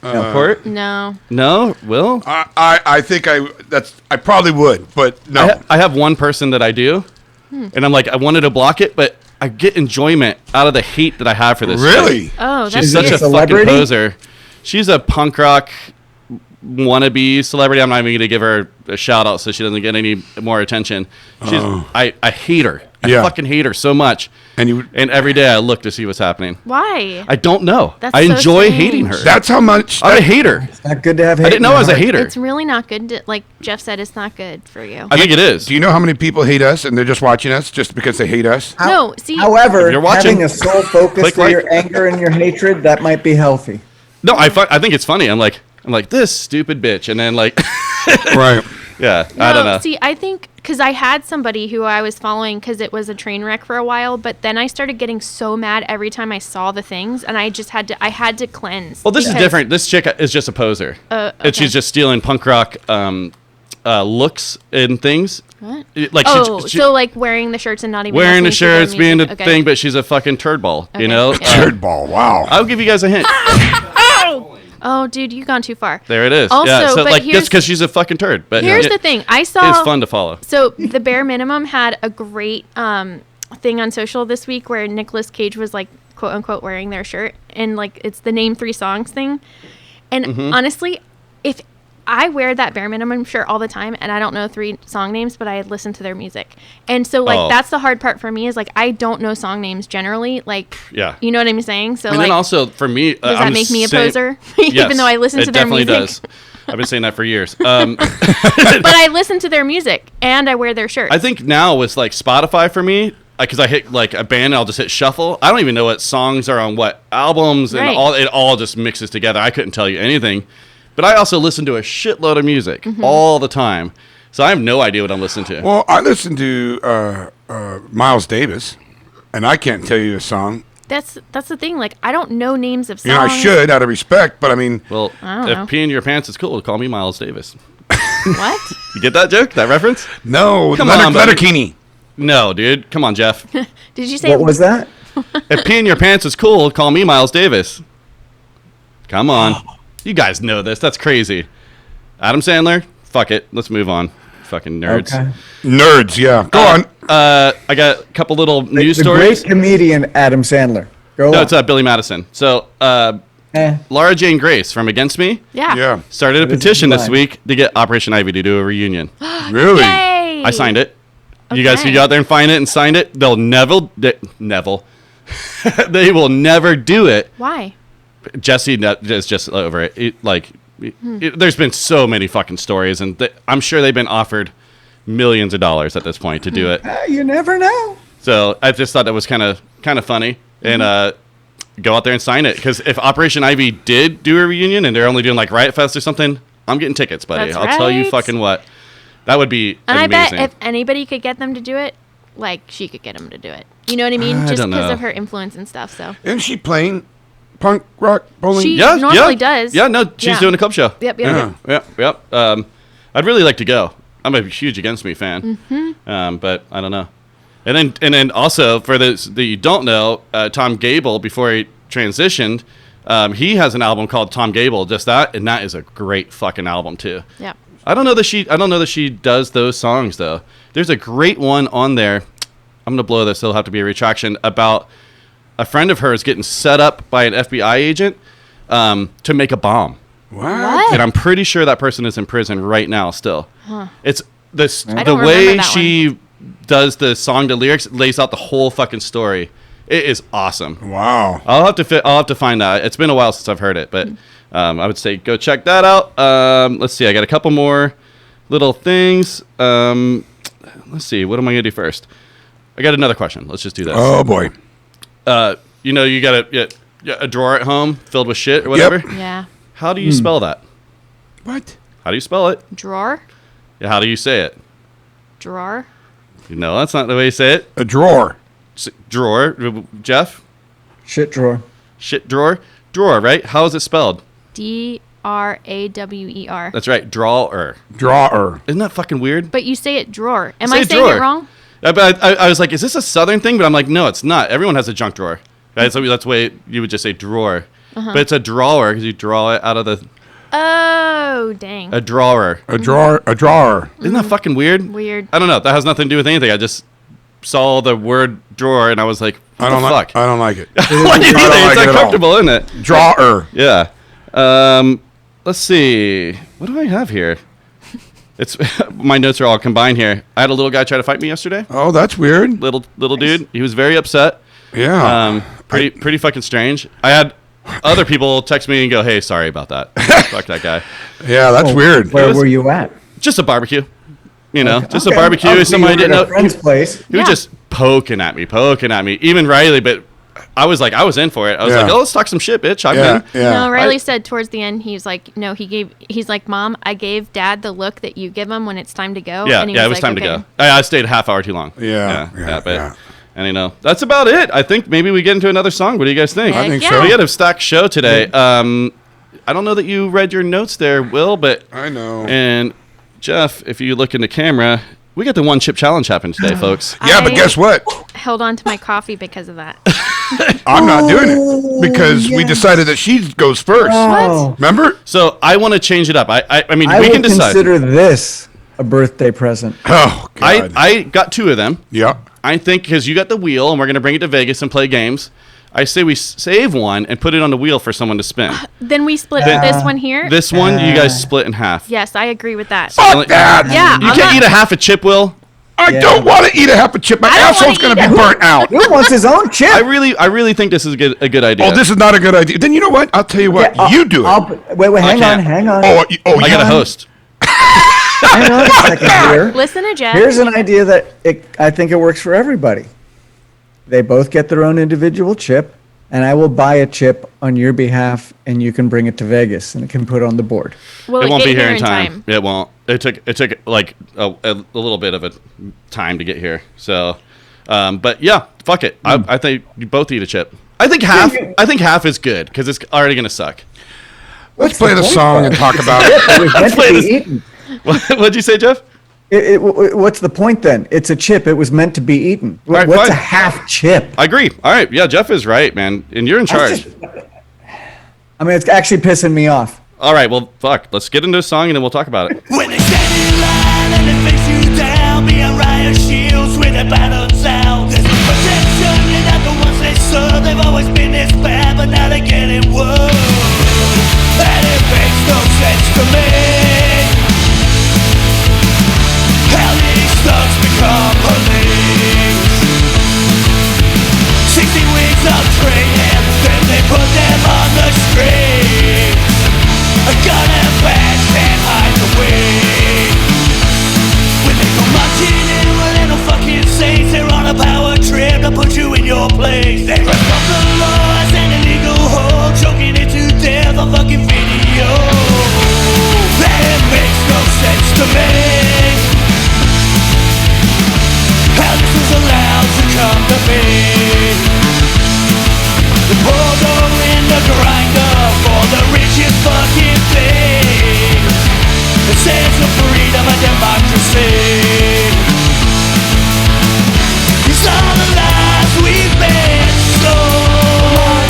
Speaker 1: Court?
Speaker 3: No.
Speaker 1: No? Will?
Speaker 2: I think I probably would, but no.
Speaker 1: I have one person that I do, and I'm like, I wanted to block it, but I get enjoyment out of the hate that I have for this.
Speaker 2: Really?
Speaker 1: chick.
Speaker 3: Oh, that's
Speaker 1: She's
Speaker 4: Is
Speaker 1: such
Speaker 4: it
Speaker 1: a
Speaker 4: a celebrity?
Speaker 1: fucking poser. She's a punk rock wannabe celebrity. I'm not even going to give her a shout out so she doesn't get any more attention. She's, I hate her. I
Speaker 2: Yeah.
Speaker 1: fucking hate her so much.
Speaker 2: And
Speaker 1: every day I look to see what's happening.
Speaker 3: Why?
Speaker 1: I don't know.
Speaker 3: That's
Speaker 1: I
Speaker 3: so
Speaker 1: enjoy
Speaker 3: strange.
Speaker 1: hating her.
Speaker 2: that's how much.
Speaker 1: I'm a hater.
Speaker 4: It's not good to have hate.
Speaker 1: I didn't know I was a hater.
Speaker 3: It's really not good. Like Jeff said, it's not good for you.
Speaker 1: I think it is.
Speaker 2: Do you know how many people hate us and they're just watching us just because they hate us?
Speaker 3: No, see,
Speaker 4: However,
Speaker 1: If you're watching,
Speaker 4: having a sole focus
Speaker 1: click
Speaker 4: for
Speaker 1: like.
Speaker 4: your anger and your hatred, that might be healthy.
Speaker 1: No, I think it's funny. I'm like this stupid bitch, and then like,
Speaker 2: Right.
Speaker 1: yeah, I don't know.
Speaker 3: See, I think because I had somebody who I was following because it was a train wreck for a while, but then I started getting so mad every time I saw the things, and I just had to cleanse.
Speaker 1: Well, this is
Speaker 3: because-
Speaker 1: different. This chick is just a poser, and
Speaker 3: okay.
Speaker 1: she's just stealing punk rock looks and things.
Speaker 3: What?
Speaker 1: Like
Speaker 3: Oh,
Speaker 1: she
Speaker 3: so like wearing the shirts and not even
Speaker 1: wearing the
Speaker 3: listening to their
Speaker 1: shirts, being the
Speaker 3: music. Okay.
Speaker 1: thing, but she's a fucking turd ball. You
Speaker 3: Okay.
Speaker 1: know.
Speaker 3: Yeah.
Speaker 2: Turd ball. Wow.
Speaker 1: I'll give you guys a hint.
Speaker 3: Oh, dude, you've gone too far.
Speaker 1: There it is.
Speaker 3: Also,
Speaker 1: yeah. So
Speaker 3: but
Speaker 1: like
Speaker 3: here's-
Speaker 1: just because she's a fucking turd, but
Speaker 3: Here's
Speaker 1: it-
Speaker 3: the thing. I saw.
Speaker 1: It's fun to follow.
Speaker 3: So the bare minimum had a great thing on social this week where Nicolas Cage was like quote unquote wearing their shirt, and like it's the name 3 songs thing. And
Speaker 1: Mm-hmm.
Speaker 3: honestly, if I wear that bare minimum shirt all the time and I don't know 3 song names, but I listen to their music. And so like
Speaker 1: Oh.
Speaker 3: that's the hard part for me is like I don't know song names generally. Like
Speaker 1: Yeah.
Speaker 3: you know what I'm saying? So
Speaker 1: And
Speaker 3: like
Speaker 1: then also for me,
Speaker 3: does
Speaker 1: I'm
Speaker 3: that make me a
Speaker 1: saying-
Speaker 3: poser?
Speaker 1: Yes,
Speaker 3: Even though I listen to their
Speaker 1: it definitely
Speaker 3: music?
Speaker 1: does. I've been saying that for years.
Speaker 3: But I listen to their music and I wear their shirts.
Speaker 1: I think now with like Spotify for me, because I hit like a band and I'll just hit shuffle. I don't even know what songs are on what albums and
Speaker 3: Right.
Speaker 1: it all just mixes together. I couldn't tell you anything. But I also listen to a shitload of music all the time. So I have no idea what I'm listening to.
Speaker 2: Well, I listen to Miles Davis, and I can't tell you a song.
Speaker 3: That's the thing. Like, I don't know names of songs.
Speaker 2: You know, I should out of respect, but I mean,
Speaker 1: Well,
Speaker 3: I don't
Speaker 1: if
Speaker 3: know.
Speaker 1: peeing your pants is cool, call me Miles Davis.
Speaker 3: What?
Speaker 1: You get that joke? That reference?
Speaker 2: no,
Speaker 1: Come on, buddy.
Speaker 2: Letterkenny.
Speaker 1: No, dude. Come on, Jeff.
Speaker 3: Did you say
Speaker 4: What was that?
Speaker 1: If peeing your pants is cool, call me Miles Davis. Come on. You guys know this. That's crazy. Adam Sandler? Fuck it. Let's move on. Fucking nerds.
Speaker 4: Okay.
Speaker 2: Nerds, yeah. Go on.
Speaker 1: I got a couple little news
Speaker 4: The
Speaker 1: stories.
Speaker 4: great comedian Adam Sandler. Go
Speaker 1: No,
Speaker 4: on.
Speaker 1: it's Billy Madison. So, Laura Jane Grace from Against Me
Speaker 3: Yeah.
Speaker 2: Yeah.
Speaker 1: started a
Speaker 4: What is
Speaker 1: petition
Speaker 4: the
Speaker 1: this
Speaker 4: line?
Speaker 1: week to get Operation Ivy to do a reunion.
Speaker 2: Really?
Speaker 3: Yay!
Speaker 1: I signed it. You guys
Speaker 3: Okay.
Speaker 1: can go out there and find it and sign it. They'll never, Neville. They will never do it.
Speaker 3: Why?
Speaker 1: Jesse is just over it. There's been so many fucking stories, and I'm sure they've been offered millions of dollars at this point to do it.
Speaker 4: You never know.
Speaker 1: So I just thought that was kind of funny, and go out there and sign it. Because if Operation Ivy did do a reunion and they're only doing like Riot Fest or something, I'm getting tickets, buddy.
Speaker 3: That's
Speaker 1: I'll tell you
Speaker 3: right.
Speaker 1: fucking what. That would be
Speaker 3: And
Speaker 1: amazing.
Speaker 3: I bet if anybody could get them to do it, like, she could get them to do it. You know what I mean?
Speaker 1: I
Speaker 3: Just
Speaker 1: don't
Speaker 3: because
Speaker 1: know.
Speaker 3: of her influence and stuff. So
Speaker 2: Isn't she playing punk rock bowling?
Speaker 3: She-
Speaker 1: yeah,
Speaker 3: normally
Speaker 1: yeah.
Speaker 3: does.
Speaker 1: Yeah, no, she's
Speaker 3: Yeah.
Speaker 1: doing a club show.
Speaker 3: Yep.
Speaker 2: Yeah.
Speaker 1: Yep. I'd really like to go. I'm a huge Against Me fan, but I don't know. And then also for those that you don't know, Tom Gable, before he transitioned, he has an album called Tom Gable, just that, and that is a great fucking album too.
Speaker 3: Yeah.
Speaker 1: I don't know that she does those songs though. There's a great one on there. I'm gonna blow this. There'll have to be a retraction about a friend of hers getting set up by an FBI agent to make a bomb.
Speaker 2: What?
Speaker 1: And I'm pretty sure that person is in prison right now still. It's this
Speaker 3: I
Speaker 1: the
Speaker 3: don't
Speaker 1: way
Speaker 3: remember that
Speaker 1: she does the song, the lyrics, lays out the whole fucking story. It is awesome.
Speaker 2: Wow.
Speaker 1: I'll have to find that. It's been a while since I've heard it, but I would say go check that out. Let's see. I got a couple more little things. Let's see. What am I gonna do first? I got another question. Let's just do this.
Speaker 2: Oh boy.
Speaker 1: You got a drawer at home filled with shit or whatever.
Speaker 3: Yeah.
Speaker 1: How do you spell that?
Speaker 2: What?
Speaker 1: How do you spell it?
Speaker 3: Drawer.
Speaker 1: Yeah, how do you say it?
Speaker 3: Drawer.
Speaker 1: No, that's not the way you say it.
Speaker 2: A drawer.
Speaker 1: Drawer. Jeff?
Speaker 4: Shit drawer.
Speaker 1: Shit drawer? Drawer, right? How is it spelled?
Speaker 3: Drawer.
Speaker 1: That's right. Drawer.
Speaker 2: Drawer.
Speaker 1: Isn't that fucking weird?
Speaker 3: But you say it drawer. Am
Speaker 1: Say
Speaker 3: I
Speaker 1: it
Speaker 3: saying
Speaker 1: drawer.
Speaker 3: it wrong?
Speaker 1: But I was like, is this a southern thing? But I'm like, no, it's not. Everyone has a junk drawer. Right? So that's the way you would just say drawer. But it's a drawer because you draw it out of the...
Speaker 3: Oh, dang.
Speaker 1: A drawer.
Speaker 2: A drawer. A drawer.
Speaker 1: Isn't that fucking weird?
Speaker 3: Weird.
Speaker 1: I don't know. That has nothing to do with anything. I just saw the word drawer and I was like, what
Speaker 2: I don't
Speaker 1: the
Speaker 2: like.
Speaker 1: fuck?
Speaker 2: I don't like it.
Speaker 1: What do you
Speaker 2: I don't
Speaker 1: think?
Speaker 2: like
Speaker 1: It's
Speaker 2: it at all.
Speaker 1: uncomfortable, isn't it?
Speaker 2: Drawer.
Speaker 1: Yeah. Let's see. What do I have here? It's my notes are all combined here. I had a little guy try to fight me yesterday.
Speaker 2: Oh, that's weird.
Speaker 1: Little dude. He was very upset.
Speaker 2: Yeah.
Speaker 1: Pretty fucking strange. I had other people text me and go, "Hey, sorry about that. Fuck that guy."
Speaker 2: Yeah, that's weird.
Speaker 4: Where
Speaker 1: was-
Speaker 4: were you at?
Speaker 1: Just a barbecue. You know, just
Speaker 4: Okay.
Speaker 1: a barbecue.
Speaker 4: Obviously,
Speaker 1: Somebody
Speaker 4: you were
Speaker 1: didn't
Speaker 4: at a
Speaker 1: know.
Speaker 4: friend's place.
Speaker 1: He was
Speaker 3: Yeah.
Speaker 1: just poking at me. Even Riley, but I was in for it. I was
Speaker 2: Yeah.
Speaker 1: like, "Oh, let's talk some shit, bitch." I'm
Speaker 2: Yeah.
Speaker 1: in.
Speaker 2: Yeah.
Speaker 3: No, Riley said towards the end, he was like, no, he's like, Mom, I gave Dad the look that you give him when it's time to go.
Speaker 1: Yeah,
Speaker 3: and he
Speaker 1: it was
Speaker 3: like,
Speaker 1: time
Speaker 3: okay.
Speaker 1: to go. I stayed a half hour too long.
Speaker 2: Yeah,
Speaker 1: but
Speaker 2: yeah.
Speaker 1: and that's about it. I think maybe we get into another song. What do you guys think?
Speaker 2: I think
Speaker 3: Heck
Speaker 2: so.
Speaker 1: We had a stacked show today. I don't know that you read your notes there, Will, but
Speaker 2: I know.
Speaker 1: and Jeff, if you look in the camera, we got the one chip challenge happening today, folks.
Speaker 2: Yeah, but
Speaker 3: I-
Speaker 2: guess what?
Speaker 3: Held on to my coffee because of that.
Speaker 2: I'm not doing it because we decided that she goes first.
Speaker 4: Oh,
Speaker 2: Remember?
Speaker 1: So I want to change it up. I mean,
Speaker 4: I
Speaker 1: we
Speaker 4: would
Speaker 1: can decide.
Speaker 4: consider this a birthday present.
Speaker 2: Oh, God.
Speaker 1: I got two of them.
Speaker 2: yeah.
Speaker 1: I think because you got the wheel and we're going to bring it to Vegas and play games. I say we save one and put it on the wheel for someone to spin.
Speaker 3: Then we split this one here.
Speaker 1: This one, you guys split in half.
Speaker 3: Yes, I agree with that.
Speaker 2: Fuck that.
Speaker 3: Yeah,
Speaker 1: You
Speaker 3: I'm
Speaker 1: can't
Speaker 3: not-
Speaker 1: eat a half a chip, Will.
Speaker 2: I don't want to eat a half a chip. My
Speaker 3: I don't
Speaker 2: asshole's
Speaker 3: wanna
Speaker 2: going to
Speaker 3: eat
Speaker 2: be
Speaker 3: it.
Speaker 2: burnt out.
Speaker 4: Who wants his own chip?
Speaker 1: I really think this is a good idea.
Speaker 2: Oh, this is not a good idea. Then you know what? I'll tell you what.
Speaker 4: Yeah,
Speaker 2: you do it.
Speaker 4: Wait, hang on,
Speaker 1: can't.
Speaker 4: hang on.
Speaker 2: Oh,
Speaker 1: I got a host.
Speaker 4: Hang on a second here.
Speaker 3: Listen to Jeff.
Speaker 4: Here's an idea that I think it works for everybody. They both get their own individual chip, and I will buy a chip on your behalf, and you can bring it to Vegas, and it can put on the board.
Speaker 3: Will
Speaker 1: It won't
Speaker 3: get
Speaker 1: be here in time. It won't. It took like a little bit of a time to get here. So, but yeah, fuck it. I think you both eat a chip. I think half is good because it's already gonna suck.
Speaker 2: Let's play the song and talk about
Speaker 4: Chip,
Speaker 2: it.
Speaker 4: it was meant to
Speaker 1: play
Speaker 4: be
Speaker 1: this.
Speaker 4: eaten.
Speaker 1: What'd you say, Jeff?
Speaker 4: What's the point then? It's a chip. It was meant to be eaten.
Speaker 1: right,
Speaker 4: What's
Speaker 1: fine.
Speaker 4: a half chip?
Speaker 1: I agree. All right, yeah, Jeff is right, man, and you're in charge.
Speaker 4: I mean, it's actually pissing me off.
Speaker 1: All right, well, fuck. Let's get into a song and then we'll talk about it.
Speaker 6: When they stand in line and they face you down, being riot shields with their batons out. There's no protection, you're not the ones they serve. They've always been this bad, but now they're getting worse. And it makes no sense to me how these thugs become police. 60 weeks of training, then they put them on the street. A gun and badge can't hide the way. When they go marching in with little fucking saints, they're on a power trip to put you in your place. They rip up the laws and illegal hold, choking it to death on fucking video. That makes no sense to me. How this was allowed to come to be. The border in the grinder for the richest fucking thing. It stands for freedom and democracy. It's all the lies we've been sold.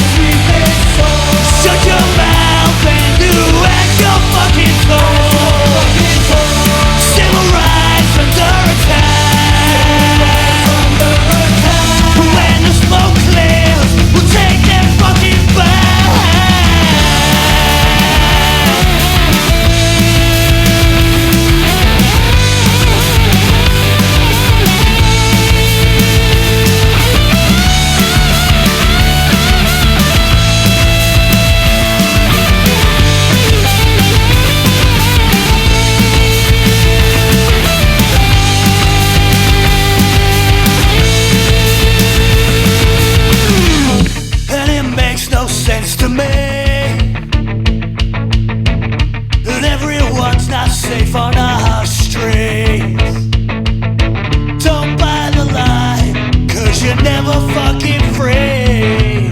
Speaker 6: Shut your mouth and do as you're fucking told. Civil rights under attack. When the smoke clears, we'll take them fucking back. And it makes no sense to me that everyone's not safe on our streets. Don't buy the lie, 'cause you're never fucking free.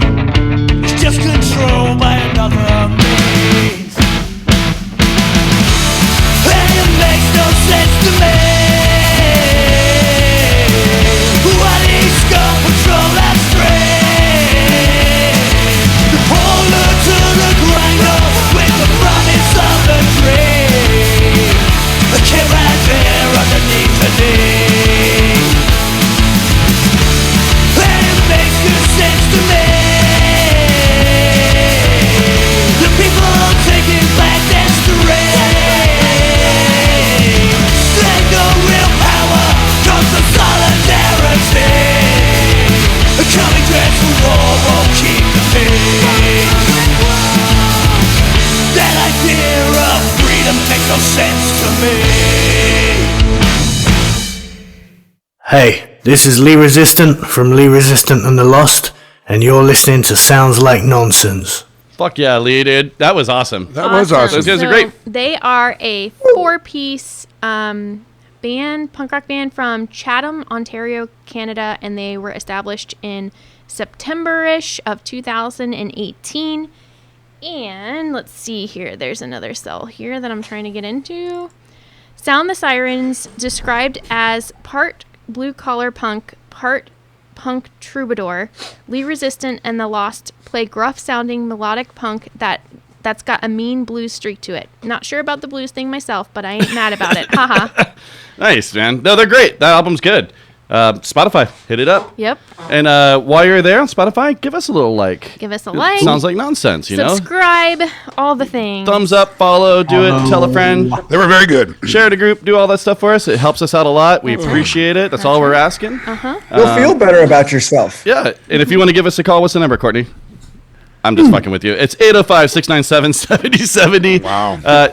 Speaker 6: It's just controlled by another means. And it makes no sense to me why these scum patrol our streets. The puller to the grinder with the promise of a dream. A kid right there underneath the knee. And it makes good sense to me. The people taking back their strength. They know real power comes from solidarity. A coming dread for war won't keep the peace. That idea of freedom makes no sense to me.
Speaker 7: Hey, this is Lee Resistant from Lee Resistant and the Lost, and you're listening to Sounds Like Nonsense.
Speaker 1: Fuck yeah, Lee, dude. That was awesome.
Speaker 2: That was awesome.
Speaker 1: Those guys are great.
Speaker 3: They are a 4-piece band, punk rock band from Chatham, Ontario, Canada, and they were established in September-ish of 2018. And let's see here. There's another cell here that I'm trying to get into. Sound the Sirens, described as part blue-collar punk, part punk troubadour. Lee Resistant and the Lost play gruff-sounding melodic punk that's got a mean blues streak to it. Not sure about the blues thing myself, but I ain't mad about it. Haha.
Speaker 1: Nice, man. No, they're great. That album's good. Spotify, hit it up.
Speaker 3: Yep.
Speaker 1: And while you're there on Spotify, give us a little like.
Speaker 3: Give us a
Speaker 1: It
Speaker 3: like.
Speaker 1: Sounds like nonsense, you know?
Speaker 3: Subscribe, all the things.
Speaker 1: Thumbs up, follow, do it, tell a friend,
Speaker 2: They were very good.
Speaker 1: share the group, do all that stuff for us. It helps us out a lot. We appreciate it. That's all we're asking.
Speaker 4: You'll feel better about yourself.
Speaker 1: Yeah. And if you want to give us a call, what's the number, Courtney? I'm just fucking with you. It's 805-697-7070.
Speaker 2: Wow.
Speaker 3: I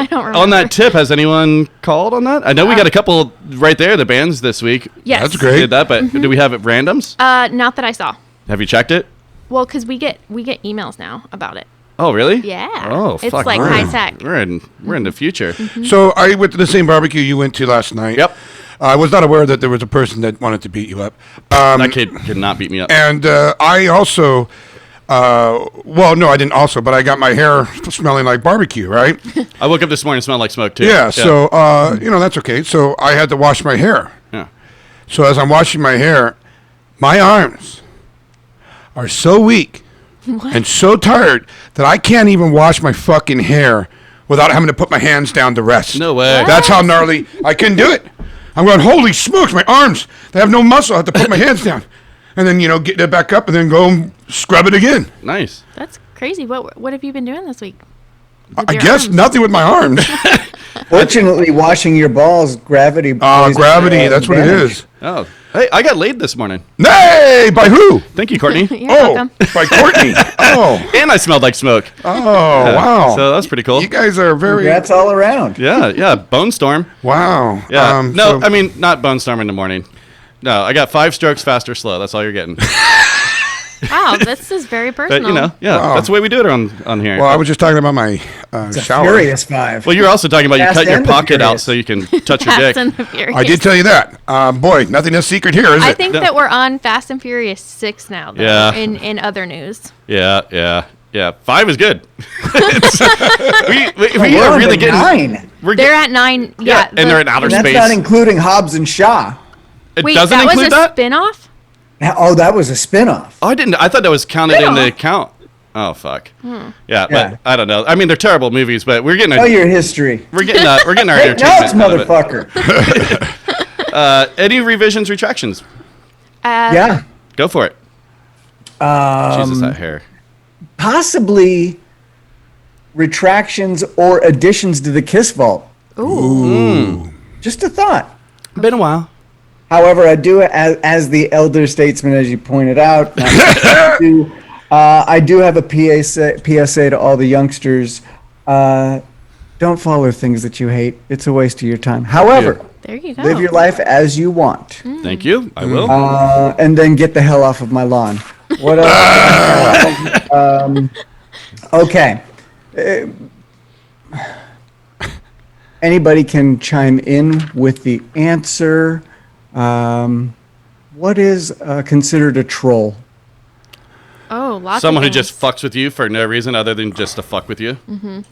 Speaker 3: don't remember.
Speaker 1: On that tip, has anyone called on that? I know we got a couple right there, the bands this week.
Speaker 3: Yes.
Speaker 2: That's great.
Speaker 1: Did that, but do we have it randoms?
Speaker 3: Not that I saw.
Speaker 1: Have you checked it?
Speaker 3: Well, because we get emails now about it.
Speaker 1: Oh, really?
Speaker 3: Yeah.
Speaker 1: Oh,
Speaker 3: It's
Speaker 1: fuck.
Speaker 3: like
Speaker 1: We're
Speaker 3: high
Speaker 1: in-
Speaker 3: tech.
Speaker 1: We're in the future.
Speaker 2: So I went to the same barbecue you went to last night.
Speaker 1: Yep.
Speaker 2: I was not aware that there was a person that wanted to beat you up.
Speaker 1: That kid could not beat me up.
Speaker 2: And I also, well, no, I didn't also, but I got my hair smelling like barbecue, right?
Speaker 1: I woke up this morning and smelled like smoke too.
Speaker 2: Yeah, so, that's okay. So I had to wash my hair.
Speaker 1: Yeah.
Speaker 2: So as I'm washing my hair, my arms are so weak and so tired that I can't even wash my fucking hair without having to put my hands down to rest.
Speaker 1: No way.
Speaker 2: That's how gnarly I can do it. I'm going, holy smokes, my arms, they have no muscle. I have to put my hands down. And then, get it back up and then go and scrub it again.
Speaker 1: Nice.
Speaker 3: That's crazy. What have you been doing this week?
Speaker 2: I guess nothing with my arms.
Speaker 4: Fortunately, washing your balls, gravity.
Speaker 2: Gravity, that's what it is.
Speaker 1: Oh, hey, I got laid this morning.
Speaker 2: Hey, by who?
Speaker 1: Thank you, Courtney.
Speaker 3: You're
Speaker 2: Oh,
Speaker 3: welcome.
Speaker 2: by Courtney. Oh,
Speaker 1: And I smelled like smoke.
Speaker 2: wow.
Speaker 1: So that's pretty cool.
Speaker 2: You guys are very,
Speaker 4: That's all around.
Speaker 1: Yeah. Bone storm.
Speaker 2: wow.
Speaker 1: Yeah. No,
Speaker 2: so-
Speaker 1: I mean, not bone storm in the morning. No, I got 5 strokes fast or slow. That's all you're getting.
Speaker 3: Wow, this is very
Speaker 1: But,
Speaker 3: personal.
Speaker 2: Wow.
Speaker 1: that's the way we do it on here.
Speaker 2: Well, I was just talking about my
Speaker 4: It's a
Speaker 2: shower.
Speaker 4: furious 5.
Speaker 1: Well, you're also talking about you
Speaker 4: Fast
Speaker 1: cut your
Speaker 4: and the
Speaker 1: pocket out
Speaker 4: Furious.
Speaker 1: so you can touch your
Speaker 3: Fast
Speaker 1: dick.
Speaker 3: and the Furious.
Speaker 2: I did tell you that. Boy, nothing is secret here, is it?
Speaker 3: I think that we're on Fast and Furious 6 now, though,
Speaker 1: Yeah.
Speaker 3: in other news.
Speaker 1: Yeah. 5 is good. we
Speaker 4: We're
Speaker 1: are
Speaker 4: on
Speaker 1: really
Speaker 4: to
Speaker 1: getting.
Speaker 4: 9.
Speaker 1: We're
Speaker 3: They're
Speaker 1: getting.
Speaker 3: at 9.
Speaker 1: Yeah, and they're in outer
Speaker 4: And that's
Speaker 1: space.
Speaker 4: not including Hobbs and Shaw.
Speaker 1: It
Speaker 3: Wait,
Speaker 1: doesn't
Speaker 3: that was
Speaker 1: include
Speaker 3: a
Speaker 1: that.
Speaker 3: spin-off?
Speaker 4: Oh, that was a spinoff.
Speaker 1: Oh, I didn't. I thought that was counted in the
Speaker 3: Spin-off?
Speaker 1: count. Oh fuck. Yeah,
Speaker 4: Yeah.
Speaker 1: but I don't know. I mean, they're terrible movies, but we're getting
Speaker 4: Know your history.
Speaker 1: we're getting our
Speaker 4: Take notes,
Speaker 1: entertainment out of it.
Speaker 4: motherfucker.
Speaker 1: Any revisions, retractions?
Speaker 4: Yeah.
Speaker 1: Go for it. Jesus, that hair.
Speaker 4: Possibly retractions or additions to the Kiss Vault.
Speaker 3: Ooh.
Speaker 4: Just a thought.
Speaker 1: Been a while.
Speaker 4: However, I do, as the elder statesman, as you pointed out, I do have a PSA to all the youngsters. Don't follow things that you hate. It's a waste of your time. However,
Speaker 3: There you go.
Speaker 4: live your life as you want.
Speaker 1: Thank you. I will.
Speaker 4: And then get the hell off of my lawn. What else? Okay. Anybody can chime in with the answer. What is considered a troll?
Speaker 3: Oh, lots
Speaker 1: Someone
Speaker 3: of
Speaker 1: who just
Speaker 3: things.
Speaker 1: fucks with you for no reason other than just to fuck with you.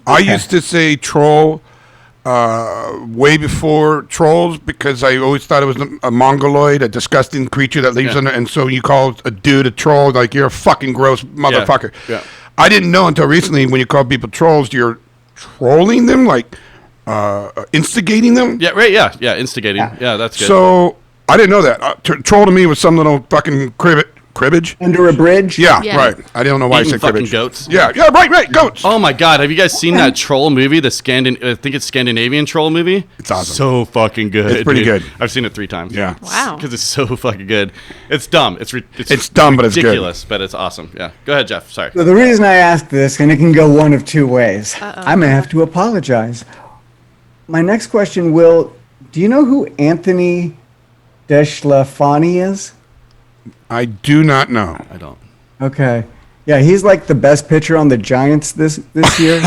Speaker 2: I used to say troll way before trolls because I always thought it was a mongoloid, a disgusting creature that lives
Speaker 1: Yeah.
Speaker 2: under. And so you call a dude a troll, like you're a fucking gross motherfucker.
Speaker 1: Yeah.
Speaker 2: I didn't know until recently when you call people trolls, you're trolling them, like instigating them.
Speaker 1: Yeah. Right. Yeah. Yeah. Instigating. Yeah. That's good.
Speaker 2: So I didn't know that. Troll to me was some little fucking cribbage.
Speaker 4: Under a bridge?
Speaker 2: Yeah,
Speaker 3: Yeah.
Speaker 2: right. I don't know why I
Speaker 1: Eating
Speaker 2: said
Speaker 1: fucking
Speaker 2: cribbage.
Speaker 1: goats.
Speaker 2: Yeah, right, goats.
Speaker 1: Oh my God! Have you guys seen that troll movie? I think it's Scandinavian troll movie.
Speaker 2: It's awesome.
Speaker 1: So fucking good.
Speaker 2: It's pretty
Speaker 1: dude.
Speaker 2: good.
Speaker 1: I've seen it 3 times.
Speaker 2: Yeah.
Speaker 3: Wow.
Speaker 1: Because it's so fucking good. It's dumb. It's
Speaker 2: dumb, but it's good.
Speaker 1: ridiculous, but it's awesome. Yeah. Go ahead, Jeff. Sorry.
Speaker 4: So the reason I asked this, and it can go one of 2 ways, I may have to apologize. My next question, Will, do you know who Anthony Deschlafani is?
Speaker 2: I do not know.
Speaker 1: I don't.
Speaker 4: Okay. Yeah, he's like the best pitcher on the Giants this year.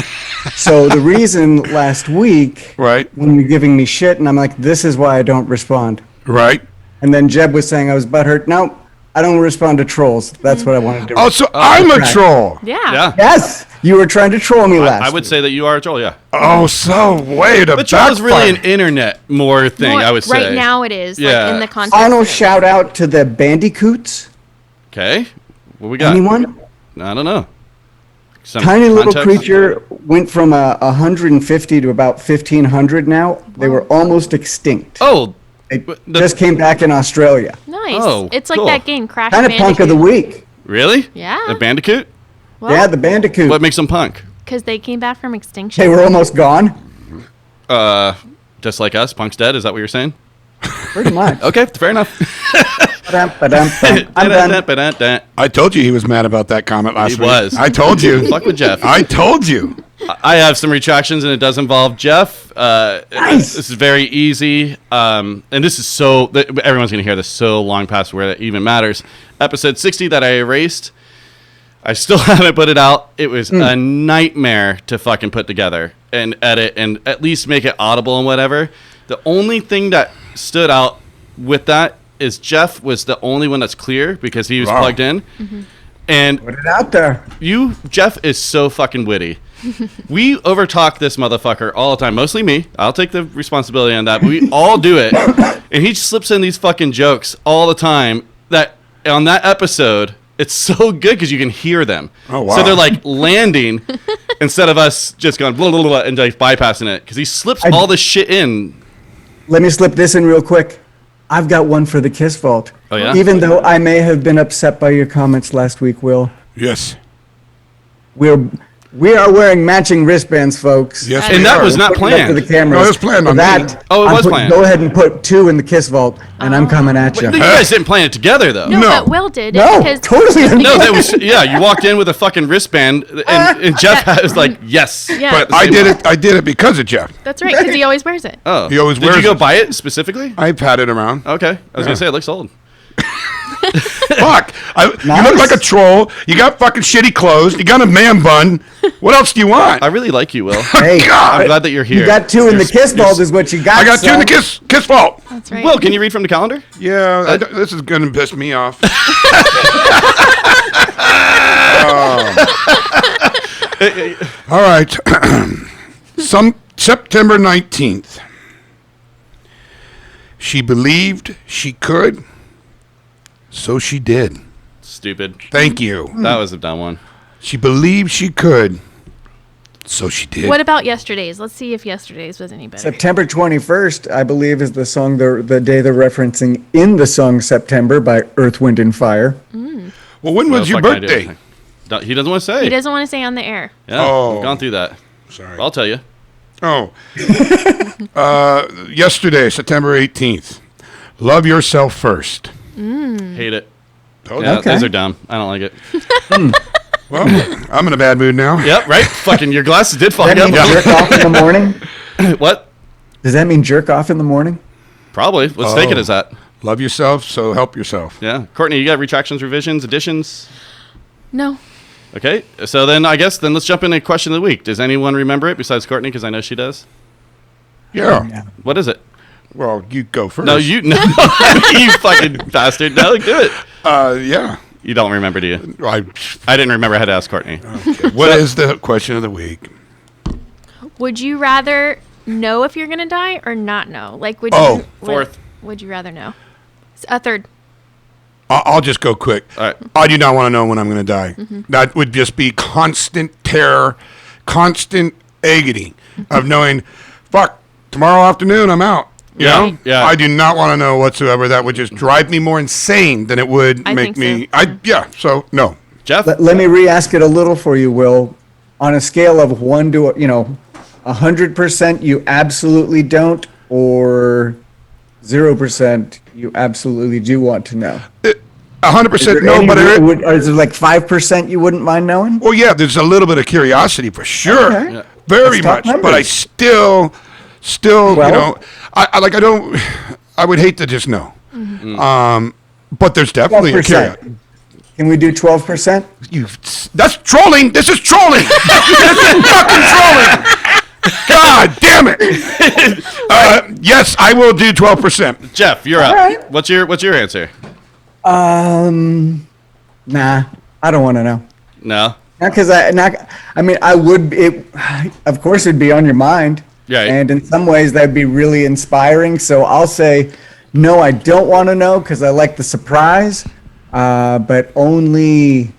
Speaker 4: So the reason last week,
Speaker 2: Right,
Speaker 4: when you're giving me shit, and I'm like, this is why I don't respond.
Speaker 2: right.
Speaker 4: And then Jeb was saying I was butthurt. No, I don't respond to trolls. That's what I wanted to.
Speaker 2: Oh, so I'm a
Speaker 4: right.
Speaker 2: troll.
Speaker 3: Yeah.
Speaker 1: Yeah.
Speaker 4: Yes, you were trying to troll me last.
Speaker 1: I would say that you are a troll. Yeah.
Speaker 2: Oh, so wait a
Speaker 1: But troll is really
Speaker 2: backfire.
Speaker 1: an internet more thing.
Speaker 3: More-
Speaker 1: I would say.
Speaker 3: Right now it is.
Speaker 1: Yeah.
Speaker 3: Like in the context.
Speaker 4: Final
Speaker 3: of it.
Speaker 4: shout out to the Bandicoots.
Speaker 1: Okay. What we got?
Speaker 4: Anyone?
Speaker 1: I don't know. Some
Speaker 4: Tiny little
Speaker 1: context?
Speaker 4: creature went from 150 to about 1,500 now. They were almost extinct.
Speaker 1: Oh,
Speaker 4: It
Speaker 1: The-
Speaker 4: just came back in Australia.
Speaker 3: Nice.
Speaker 1: Oh,
Speaker 3: It's like
Speaker 1: cool.
Speaker 3: that game, Crash
Speaker 4: Kind of punk of the week.
Speaker 1: Really?
Speaker 3: Yeah.
Speaker 1: The Bandicoot?
Speaker 4: Yeah, the Bandicoot.
Speaker 1: What makes them punk?
Speaker 3: Because they came back from extinction.
Speaker 4: They were almost gone.
Speaker 1: Just like us, punk's dead. Is that what you're saying?
Speaker 4: Pretty much.
Speaker 1: Okay, fair enough.
Speaker 4: I'm done.
Speaker 2: I told you he was mad about that comment last
Speaker 1: He
Speaker 2: week.
Speaker 1: was.
Speaker 2: I told you.
Speaker 1: Fuck with Jeff.
Speaker 2: I told you.
Speaker 1: I have some retractions, and it does involve Jeff.
Speaker 4: Nice.
Speaker 1: This is very easy, and this is so everyone's gonna hear this so long past where it even matters. Episode 60 that I erased. I still haven't put it out. It was a nightmare to fucking put together and edit and at least make it audible and whatever. The only thing that stood out with that is Jeff was the only one that's clear because he was
Speaker 2: Wow.
Speaker 1: plugged in. And
Speaker 4: Put it out there.
Speaker 1: Jeff is so fucking witty. We overtalk this motherfucker all the time. Mostly me. I'll take the responsibility on that. But we all do it. And he slips in these fucking jokes all the time that on that episode, it's so good because you can hear them.
Speaker 2: Oh, wow.
Speaker 1: So they're like landing instead of us just going blah, blah, blah, and like bypassing it. Because he slips all this shit in.
Speaker 4: Let me slip this in real quick. I've got one for the Kiss Vault.
Speaker 1: Oh, yeah?
Speaker 4: Even though I may have been upset by your comments last week, Will,
Speaker 2: Yes.
Speaker 4: we are wearing matching wristbands, folks.
Speaker 2: Yes.
Speaker 1: And
Speaker 2: we
Speaker 1: that
Speaker 2: are.
Speaker 1: was not
Speaker 4: Putting it up
Speaker 1: planned.
Speaker 4: For the cameras.
Speaker 2: No, it was planned
Speaker 4: For
Speaker 2: on me.
Speaker 4: that.
Speaker 1: Oh, it was planned.
Speaker 4: Go ahead and put 2 in the Kiss Vault, and I'm coming at you.
Speaker 1: You guys didn't plan it together, though.
Speaker 3: No,
Speaker 2: No.
Speaker 3: but Will did.
Speaker 4: No,
Speaker 3: because
Speaker 4: totally
Speaker 1: No, that was yeah. You walked in with a fucking wristband, and Jeff was like, "Yes."
Speaker 3: Yeah.
Speaker 2: But I did it. I did it because of Jeff.
Speaker 3: That's right, because he always wears it.
Speaker 1: Oh,
Speaker 2: He always
Speaker 1: did
Speaker 2: wears
Speaker 1: you go
Speaker 2: it.
Speaker 1: buy it specifically?
Speaker 2: I've had it around.
Speaker 1: Okay, I was gonna say it looks old.
Speaker 2: Fuck. You look like a troll. You got fucking shitty clothes. You got a man bun. What else do you want?
Speaker 1: I really like you, Will.
Speaker 4: Hey,
Speaker 2: God.
Speaker 1: I'm glad that you're here.
Speaker 4: you got 2 in the Kiss Vault is what you got.
Speaker 2: I got 2 in the
Speaker 4: son.
Speaker 2: kiss vault.
Speaker 3: That's right.
Speaker 1: Will, can you read from the calendar?
Speaker 2: Yeah, this is gonna piss me off. All right. September 19th. She believed she could, so she did.
Speaker 1: Stupid.
Speaker 2: Thank you.
Speaker 1: That was a dumb one.
Speaker 2: She believed she could, so she did.
Speaker 3: What about yesterday's? Let's see if yesterday's was any better.
Speaker 4: September 21st, I believe, is the song, the day they're referencing in the song September by Earth, Wind, and Fire.
Speaker 2: Well, when was your
Speaker 1: What the fuck can I do?
Speaker 2: birthday?
Speaker 1: He doesn't want to say.
Speaker 3: He doesn't want to say on the air.
Speaker 1: Yeah,
Speaker 2: Oh.
Speaker 1: we've gone through that.
Speaker 2: Sorry.
Speaker 1: I'll tell you.
Speaker 2: Oh. Yesterday, September 18th. Love yourself first.
Speaker 1: Hate it.
Speaker 2: Told
Speaker 1: Yeah,
Speaker 2: you.
Speaker 4: Okay.
Speaker 1: those are dumb. I don't like it.
Speaker 2: Well, I'm in a bad mood now.
Speaker 1: Yep, right. Fucking your glasses did fuck
Speaker 4: Does that mean
Speaker 1: up.
Speaker 4: jerk off in the morning?
Speaker 1: What?
Speaker 4: Does that mean jerk off in the morning?
Speaker 1: Probably. Let's take it as that.
Speaker 2: Love yourself, so help yourself.
Speaker 1: Yeah, Courtney, you got retractions, revisions, additions.
Speaker 3: No.
Speaker 1: Okay, so then I guess let's jump into question of the week. Does anyone remember it besides Courtney? Because I know she does.
Speaker 2: Yeah.
Speaker 1: What is it?
Speaker 2: Well, you go first.
Speaker 1: No, you no, you fucking bastard. No, do it.
Speaker 2: Yeah.
Speaker 1: You don't remember, do you?
Speaker 2: I,
Speaker 1: I didn't remember how to ask Courtney.
Speaker 2: what is the question of the week?
Speaker 3: Would you rather know if you're gonna die or not know? Like, would
Speaker 2: Oh,
Speaker 3: you?
Speaker 1: fourth.
Speaker 3: Would you rather know? A third.
Speaker 2: I'll just go quick.
Speaker 1: All right.
Speaker 2: I do not want to know when I'm going to die. That would just be constant terror, constant agony of knowing, fuck, tomorrow afternoon I'm out. You
Speaker 1: Yeah,
Speaker 2: know?
Speaker 1: yeah.
Speaker 2: I do not want to know whatsoever. That would just drive me more insane than it would
Speaker 3: I
Speaker 2: make
Speaker 3: think
Speaker 2: me.
Speaker 3: so.
Speaker 2: Yeah, so no.
Speaker 1: Jeff?
Speaker 4: Let me re-ask it a little for you, Will. On a scale of 1 to 100%, you absolutely don't, or 0%, you absolutely do want to know.
Speaker 2: 100% no, but
Speaker 4: is there like 5% you wouldn't mind knowing?
Speaker 2: well, yeah, there's a little bit of curiosity for sure.
Speaker 4: Okay.
Speaker 1: Yeah.
Speaker 2: Very
Speaker 4: Let's talk
Speaker 2: much. But I
Speaker 4: numbers.
Speaker 2: still,
Speaker 4: Well-
Speaker 2: you know, I would hate to just know. But there's definitely a
Speaker 4: 12%.
Speaker 2: curiosity.
Speaker 4: Can we do 12%?
Speaker 2: That's trolling. This is trolling. This is fucking trolling. God damn it. Yes, I will do 12%.
Speaker 1: Jeff, you're up.
Speaker 4: All right.
Speaker 1: What's your answer?
Speaker 4: Nah, I don't want to know.
Speaker 1: No.
Speaker 4: Not because I mean, I would. Of course, it'd be on your mind.
Speaker 1: Right.
Speaker 4: And in some ways, that'd be really inspiring. So I'll say, no, I don't want to know because I like the surprise. But only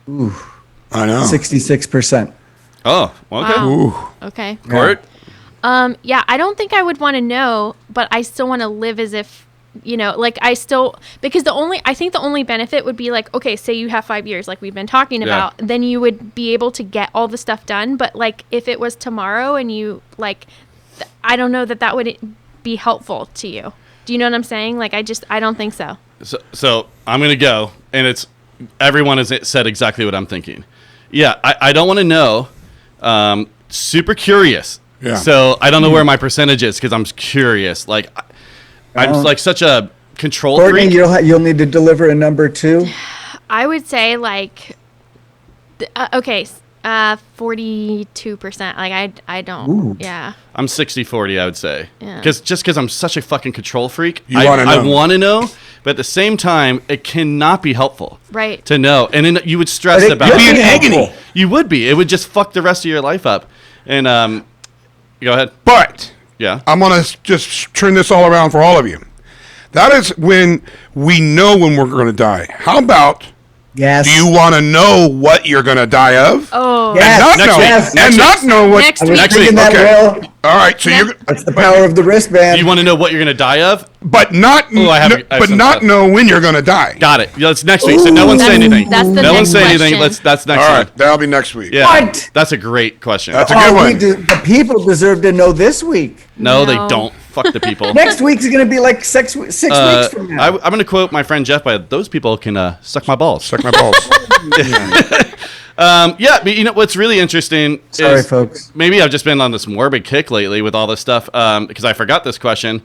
Speaker 2: I know.
Speaker 4: 66%.
Speaker 1: Oh, okay.
Speaker 3: Wow.
Speaker 2: Ooh.
Speaker 3: Okay.
Speaker 1: Court?
Speaker 3: Yeah, I don't think I would want to know, but I still want to live as if, like because I think the only benefit would be like, okay, say you have 5 years, like we've been talking about, then you would be able to get all the stuff done. But like, if it was tomorrow and you like, I don't know that would be helpful to you. Do you know what I'm saying? Like, I don't think so.
Speaker 1: So I'm going to go, and everyone has said exactly what I'm thinking. Yeah, I don't want to know. Super curious.
Speaker 2: Yeah.
Speaker 1: So I don't know where my percentage is because I'm curious. Like, I'm like such a control
Speaker 4: Courtney,
Speaker 1: freak.
Speaker 4: you'll need to deliver a number 2.
Speaker 3: I would say like, 42%. Like I don't.
Speaker 4: Ooh.
Speaker 3: Yeah.
Speaker 1: I'm 60-40, I would say.
Speaker 3: Yeah.
Speaker 1: Because I'm such a fucking control freak.
Speaker 2: You wanna know.
Speaker 1: I want to know, but at the same time, it cannot be helpful.
Speaker 3: Right.
Speaker 1: To know. And then you would stress
Speaker 4: But it
Speaker 1: about
Speaker 4: could be
Speaker 1: it.
Speaker 4: an agony.
Speaker 1: You would be. It would just fuck the rest of your life up. And go ahead.
Speaker 2: But
Speaker 1: Yeah.
Speaker 2: I'm going to just turn this all around for all of you. That is when we know when we're going to die. How about,
Speaker 4: Yes.
Speaker 2: do you want to know what you're going to die of?
Speaker 3: Oh.
Speaker 4: Yes.
Speaker 2: Not
Speaker 1: Next
Speaker 2: know.
Speaker 1: week.
Speaker 4: Yes.
Speaker 2: And not know what.
Speaker 3: Next
Speaker 4: I was
Speaker 3: week.
Speaker 1: Next
Speaker 4: thinking
Speaker 1: week,
Speaker 4: that,
Speaker 2: okay.
Speaker 4: Will.
Speaker 2: All right, so
Speaker 3: Yeah.
Speaker 2: you're.
Speaker 4: That's the power of the wristband.
Speaker 1: Do you want to know what you're going to die of?
Speaker 2: But not.
Speaker 1: Ooh, I have some stuff.
Speaker 2: know when you're going to die.
Speaker 1: Got it. Yeah, it's next week, so no one say anything.
Speaker 3: That's the
Speaker 1: no one
Speaker 3: next
Speaker 1: say anything.
Speaker 3: question.
Speaker 1: That's next
Speaker 2: All
Speaker 1: one.
Speaker 2: right, that'll be next week.
Speaker 1: Yeah.
Speaker 4: What?
Speaker 1: That's a great question.
Speaker 2: That's a good one.
Speaker 4: The people deserve to know this week.
Speaker 1: No, they
Speaker 3: No.
Speaker 1: don't. Fuck the people.
Speaker 4: Next week's going to be like 6 weeks from now.
Speaker 1: I'm going to quote my friend Jeff by those people can suck my balls.
Speaker 2: Suck my balls.
Speaker 1: Yeah, but you know what's really interesting
Speaker 4: Sorry,
Speaker 1: is
Speaker 4: folks.
Speaker 1: maybe I've just been on this morbid kick lately with all this stuff because I forgot this question.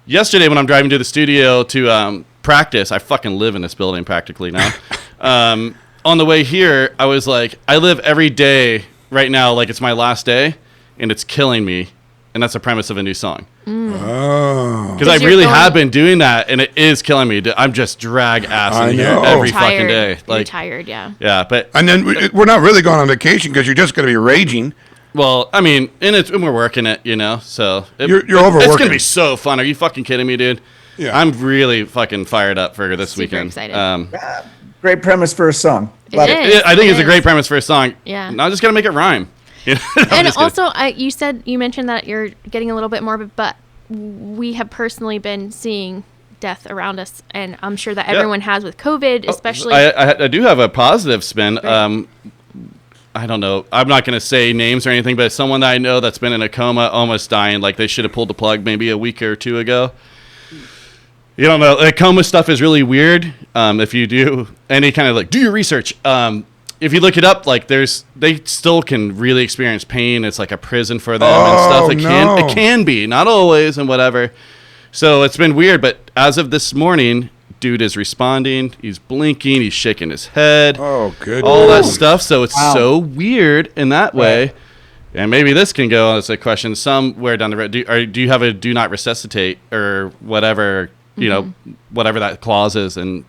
Speaker 1: Yesterday when I'm driving to the studio to practice, I fucking live in this building practically now. On the way here, I was like, I live every day right now like it's my last day, and it's killing me. And that's the premise of a new song.
Speaker 2: Oh.
Speaker 1: Because I
Speaker 3: you're
Speaker 1: really
Speaker 3: going-
Speaker 1: have been doing that, and it is killing me. I'm just drag ass
Speaker 2: I
Speaker 1: in here
Speaker 2: know.
Speaker 1: every
Speaker 3: You're
Speaker 1: fucking
Speaker 3: tired.
Speaker 1: day.
Speaker 3: You're
Speaker 1: Like,
Speaker 3: tired, yeah.
Speaker 1: yeah, but
Speaker 2: And then we're not really going on vacation because you're just going to be raging.
Speaker 1: well, I mean, and we're working it, So
Speaker 2: You're
Speaker 1: It's
Speaker 2: overworking.
Speaker 1: gonna be so fun. Are you fucking kidding me, dude?
Speaker 2: Yeah.
Speaker 1: I'm really fucking fired up for this
Speaker 3: Super
Speaker 1: weekend.
Speaker 3: excited.
Speaker 4: Great premise for a song.
Speaker 3: It
Speaker 4: Love
Speaker 3: is.
Speaker 1: I think it's a
Speaker 3: It
Speaker 1: great
Speaker 3: is.
Speaker 1: premise for a song.
Speaker 3: Yeah.
Speaker 1: Now I'm just gonna make it rhyme. You know? I'm
Speaker 3: And
Speaker 1: just kidding.
Speaker 3: also, you mentioned that you're getting a little bit morbid, but we have personally been seeing death around us, and I'm sure that everyone has with COVID, especially.
Speaker 1: I do have a positive spin. I don't know. I'm not going to say names or anything, but someone that I know that's been in a coma, almost dying. Like they should have pulled the plug maybe a week or two ago. You don't know. The coma stuff is really weird. If you do any kind of do your research. If you look it up, they still can really experience pain. It's like a prison for them and stuff. It can be, not always and whatever. So it's been weird, but as of this morning, dude is responding. He's blinking. He's shaking his head.
Speaker 2: Oh, good.
Speaker 1: All that stuff. So it's
Speaker 4: Wow.
Speaker 1: so weird in that way. And maybe this can go as a question somewhere down the road. Do you have a do not resuscitate or whatever, whatever that clause is, and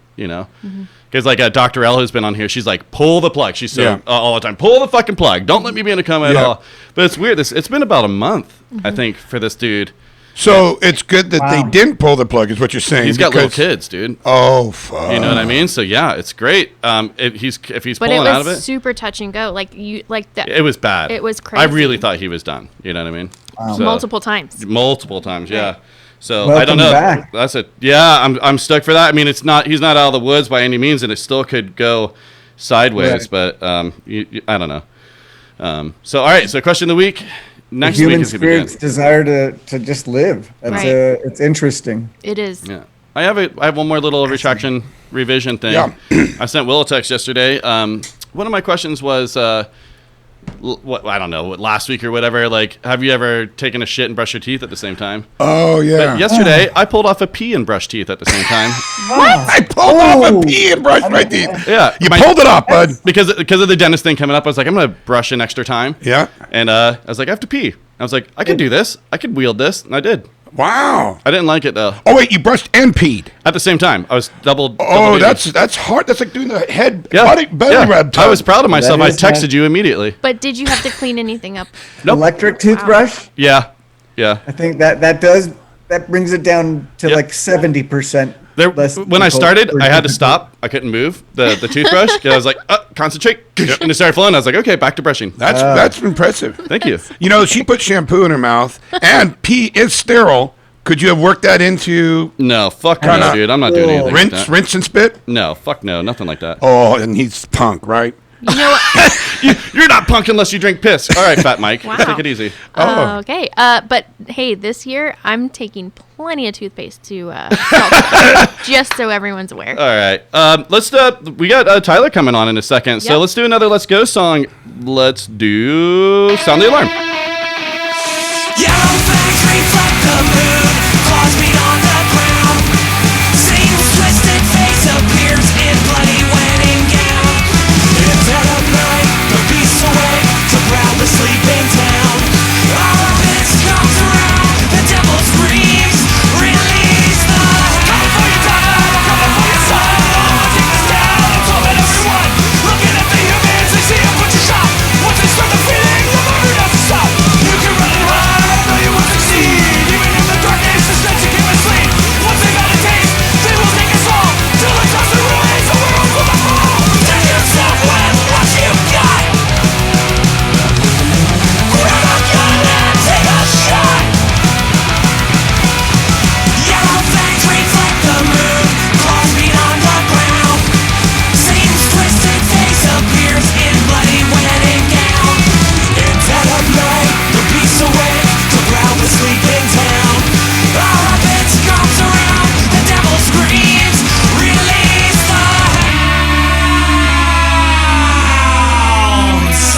Speaker 1: because Dr. L who's been on here, she's like, pull the plug. She's so all the time, pull the fucking plug. Don't let me be in a coma at all. But it's weird. It's been about a month, I think, for this dude.
Speaker 2: So it's good that they
Speaker 4: Wow.
Speaker 2: didn't pull the plug, is what you're saying.
Speaker 1: He's got little
Speaker 2: because-
Speaker 1: kids, dude.
Speaker 2: Oh, fuck.
Speaker 1: You know what I mean? So yeah, it's great. If he's
Speaker 3: but
Speaker 1: pulling
Speaker 3: it
Speaker 1: out of
Speaker 3: was
Speaker 1: it,
Speaker 3: super touch and go.
Speaker 1: it was bad.
Speaker 3: It was
Speaker 1: I
Speaker 3: crazy.
Speaker 1: really thought he was done. You know what I mean? So-
Speaker 3: multiple times.
Speaker 1: multiple times. Yeah.
Speaker 3: Right.
Speaker 1: So I
Speaker 4: Welcome
Speaker 1: don't know.
Speaker 4: back.
Speaker 1: That's it. Yeah, I'm stuck for that. I mean, he's not out of the woods by any means, and it still could go sideways.
Speaker 4: Right.
Speaker 1: But I don't know. So all right. So question of the week. Next week
Speaker 4: Human
Speaker 1: is gonna be good.
Speaker 4: spirit's desire to just live. That's
Speaker 3: Right.
Speaker 4: it's interesting.
Speaker 3: It is.
Speaker 1: Yeah. I have one more little retraction revision thing.
Speaker 2: Yeah.
Speaker 1: I sent Will a text yesterday. One of my questions was, I don't know, last week or whatever. Like, have you ever taken a shit and brushed your teeth at the same time?
Speaker 2: Oh, yeah.
Speaker 1: But yesterday, I pulled off a pee and brushed teeth at the same time.
Speaker 2: I pulled off
Speaker 4: Oh.
Speaker 2: a pee and brushed my teeth.
Speaker 1: Yeah,
Speaker 2: You pulled it off, bud.
Speaker 1: because of the dentist thing coming up. I was like, I'm gonna brush an extra time.
Speaker 2: Yeah.
Speaker 1: And I was like, I have to pee. I was like, I can do this. I could wield this, and I did.
Speaker 2: Wow.
Speaker 1: I didn't like it though.
Speaker 2: Oh, wait, you brushed and peed.
Speaker 1: At the same time, I was double.
Speaker 2: Oh,
Speaker 1: duty.
Speaker 2: that's hard. That's like doing the head
Speaker 1: Yeah.
Speaker 2: belly
Speaker 1: Yeah.
Speaker 2: rub.
Speaker 1: I was proud of myself. I
Speaker 4: is
Speaker 1: texted
Speaker 4: bad.
Speaker 1: you immediately.
Speaker 3: But did you have to clean anything up?
Speaker 1: Nope.
Speaker 4: Electric toothbrush.
Speaker 1: Yeah, yeah.
Speaker 4: I think that brings it down to
Speaker 1: Yep.
Speaker 4: like 70%.
Speaker 1: When I started, I had to stop. I couldn't move the toothbrush because I was like, concentrate. And it started flowing. I was like, okay, back to brushing.
Speaker 2: That's impressive.
Speaker 1: Thank you.
Speaker 2: You know, she put shampoo in her mouth, and pee is sterile. Could you have worked that into
Speaker 1: No, fuck no, dude. I'm not doing anything like that.
Speaker 2: rinse and spit?
Speaker 1: No, fuck no, nothing like that.
Speaker 2: Oh, and he's punk, right?
Speaker 3: You know what?
Speaker 1: You're not punk unless you drink piss. All right, Fat Mike.
Speaker 3: Wow.
Speaker 1: Take it easy.
Speaker 3: Okay. But hey, this year I'm taking plenty of toothpaste to Tulsa, just so everyone's aware.
Speaker 1: All right. Let's. We got Tyler coming on in a second, so
Speaker 3: Yep.
Speaker 1: let's do another Let's Go song. Let's do Sound the Alarm.
Speaker 6: Yellow fangs reflect the moon, claws beat on the ground. Satan's twisted face appears in bloody wedding gown. In dead of night, the beast awake to proud the sleeping town. All of its comes around, the devil screams, release the hound. Coming for your time, I'm coming for your son. I'll take this down, I'm told everyone. Looking at the humans, they see a butcher shop. Once they start the feeling, the murder doesn't stop. You can run and hide, know you will succeed. Even in the darkness, the sense you keep asleep. Once they got a taste, they will take us all. Till the dust and ruins, the world will fall. Protect yourself with what you've got. Grab a gun and take a shot. Yellow fangs reflect the moon, claws beat on the ground. Satan's twisted face appears in bloody wedding gown. In dead of night, the beast awake to proud the sleeping town. All of its comes around, the devil screams, release the hounds.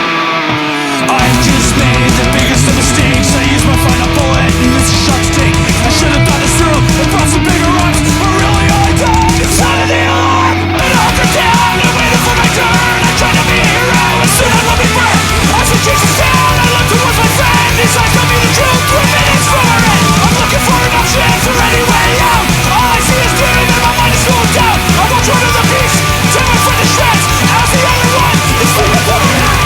Speaker 6: I've just made the biggest of mistakes. I used my final bullet and missed a shark's take. I should have thought this through and brought some bigger rocks, but really all I did sounded the alarm. An altar down and waited for my turn. I tried to be a hero and soon I will be burned. As we chase us down, I look towards my friend. These lies tell me the truth 3 minutes from our end. I'm looking for an option or any way out. All I see is doom and my mind is full of doubt. I won't run to the beast, tear my friend to shreds. As the other one is sleeping for the night.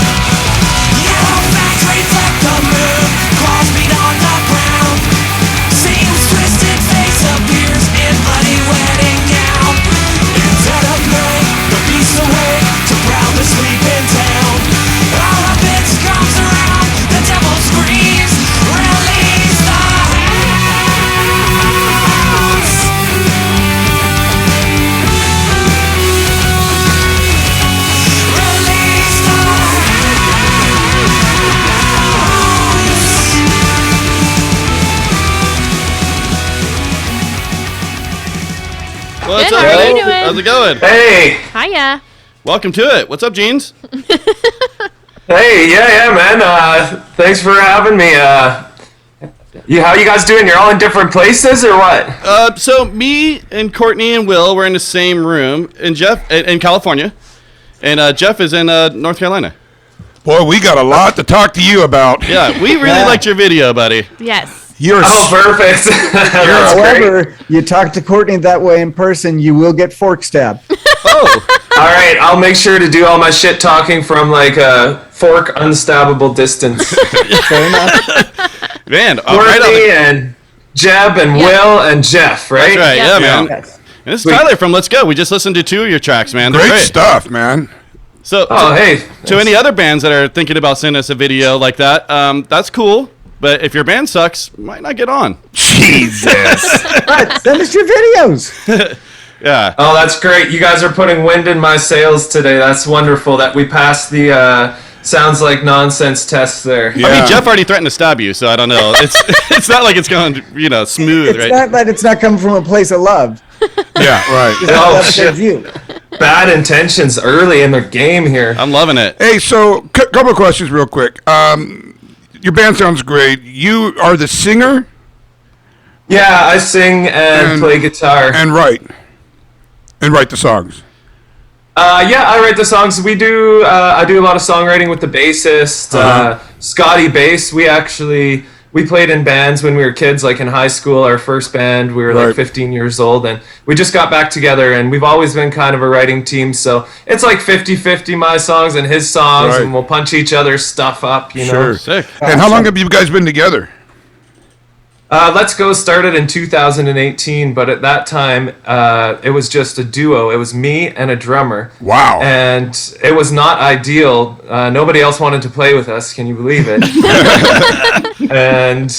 Speaker 6: Yellow fangs reflect the moon, claws beat on the ground. Satan's twisted face appears in bloody wedding gown. In dead of night, the beast awake to proud the sleeping town. All of its comes around, the devil screams, release the hounds. Release the
Speaker 1: What's
Speaker 3: Good,
Speaker 1: up,
Speaker 3: how are
Speaker 1: buddy?
Speaker 3: you doing?
Speaker 1: How's it going?
Speaker 8: Hey,
Speaker 3: Hiya.
Speaker 1: Welcome to it. What's up, Jeans?
Speaker 8: hey, yeah, man. Thanks for having me. How you guys doing? You're all in different places, or what?
Speaker 1: So me and Courtney and Will were in the same room, and Jeff in California, and Jeff is in North Carolina.
Speaker 2: Boy, we got a lot to talk to you about.
Speaker 1: Yeah, we really liked your video, buddy.
Speaker 3: Yes.
Speaker 2: You're
Speaker 8: Oh, perfect. That's great.
Speaker 4: However, you talk to Courtney that way in person, you will get fork stabbed.
Speaker 1: Oh,
Speaker 8: All right, I'll make sure to do all my shit talking from like a fork unstabbable distance.
Speaker 4: Fair enough.
Speaker 1: man. Right on
Speaker 8: Courtney
Speaker 1: the,
Speaker 8: and Jeb and Will and Jeff, right?
Speaker 1: that's right. Yeah,
Speaker 3: Yeah.
Speaker 1: man.
Speaker 4: Yes.
Speaker 1: And this is Tyler from Let's Go. We just listened to 2 of your tracks, man. They're
Speaker 2: great stuff, man.
Speaker 1: So,
Speaker 8: Oh, hey.
Speaker 1: to any other bands that are thinking about sending us a video like that, that's cool. But if your band sucks, might not get on.
Speaker 2: Jesus.
Speaker 4: Right, send us your videos.
Speaker 1: Yeah.
Speaker 8: Oh, that's great. You guys are putting wind in my sails today. That's wonderful that we passed the sounds like nonsense test there.
Speaker 2: Yeah.
Speaker 1: I mean, Jeff already threatened to stab you, so I don't know. It's not like it's going, smooth,
Speaker 4: It's
Speaker 1: right?
Speaker 4: not that it's not coming from a place of love.
Speaker 2: Yeah, right.
Speaker 8: Oh,
Speaker 4: Love
Speaker 8: shit.
Speaker 4: towards you.
Speaker 8: Bad intentions early in the game here.
Speaker 1: I'm loving it.
Speaker 2: Hey, so couple of questions real quick. Your band sounds great. You are the singer
Speaker 8: Yeah, I sing and play guitar.
Speaker 2: and write the songs.
Speaker 8: Yeah, I write the songs. We do. I do a lot of songwriting with the bassist,
Speaker 2: Uh-huh.
Speaker 8: Scotty Bass. We actually we played in bands when we were kids, like in high school. Our first band, we were like 15 years old, and we just got back together, and we've always been kind of a writing team, so it's like 50-50 my songs and his songs, and we'll punch each other's stuff up, you know.
Speaker 1: Sick.
Speaker 2: And how long have you guys been together?
Speaker 8: Let's Go started in 2018, but at that time, it was just a duo. It was me and a drummer.
Speaker 2: Wow.
Speaker 8: And it was not ideal. Nobody else wanted to play with us. Can you believe it? And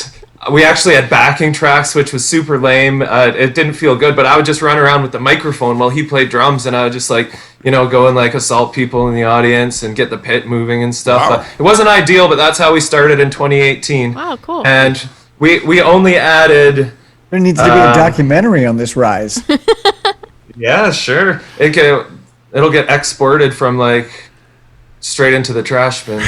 Speaker 8: we actually had backing tracks, which was super lame. It didn't feel good, but I would just run around with the microphone while he played drums, and I would just go and assault people in the audience and get the pit moving and stuff.
Speaker 2: Wow.
Speaker 8: It wasn't ideal, but that's how we started in 2018.
Speaker 3: Wow, cool.
Speaker 8: And we only added...
Speaker 4: There needs to be a documentary on this rise.
Speaker 8: Yeah, sure. It'll get exported from straight into the trash bin.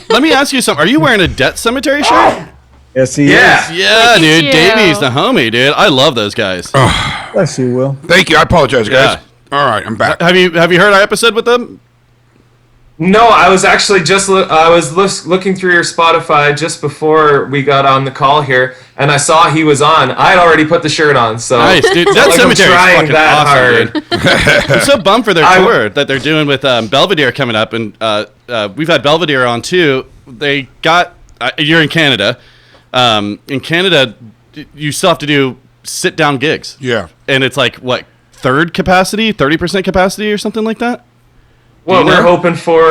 Speaker 1: Let me ask you something. Are you wearing a Debt Cemetery shirt?
Speaker 4: Yes, he
Speaker 8: Yeah.
Speaker 4: is.
Speaker 1: Yeah,
Speaker 3: Look
Speaker 1: dude.
Speaker 3: at you.
Speaker 1: Davey's the homie, dude. I love those guys.
Speaker 4: Bless you, Will.
Speaker 2: Thank you. I apologize, guys.
Speaker 1: Yeah.
Speaker 2: All right, I'm back.
Speaker 1: Have you heard our episode with them?
Speaker 8: No, I was actually just looking through your Spotify just before we got on the call here, and I saw he was on. I had already put the shirt on, so
Speaker 1: Nice, dude. That
Speaker 8: I'm
Speaker 1: Cemetery is
Speaker 8: trying
Speaker 1: fucking
Speaker 8: that
Speaker 1: awesome,
Speaker 8: hard.
Speaker 1: dude. I'm so bummed for their tour that they're doing with Belvedere coming up, and we've had Belvedere on too. They got you're in Canada. In Canada, you still have to do sit-down gigs.
Speaker 2: Yeah.
Speaker 1: And it's like, what, third capacity, 30% capacity or something like that?
Speaker 8: What we're hoping for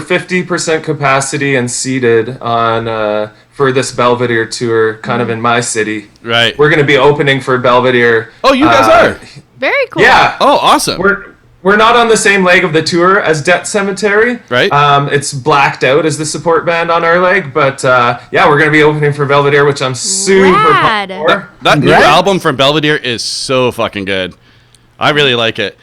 Speaker 8: 50% capacity and seated on for this Belvedere tour, kind of in my city.
Speaker 1: Right.
Speaker 8: We're going to be opening for Belvedere.
Speaker 1: Oh, you guys are?
Speaker 3: Very cool.
Speaker 8: Yeah.
Speaker 1: Oh, awesome.
Speaker 8: We're not on the same leg of the tour as Debt Cemetery.
Speaker 1: Right.
Speaker 8: It's blacked out as the support band on our leg, but yeah, we're going to be opening for Belvedere, which I'm super
Speaker 3: Rad.
Speaker 8: pumped for.
Speaker 1: That new
Speaker 4: Congrats.
Speaker 1: album from Belvedere is so fucking good. I really like it.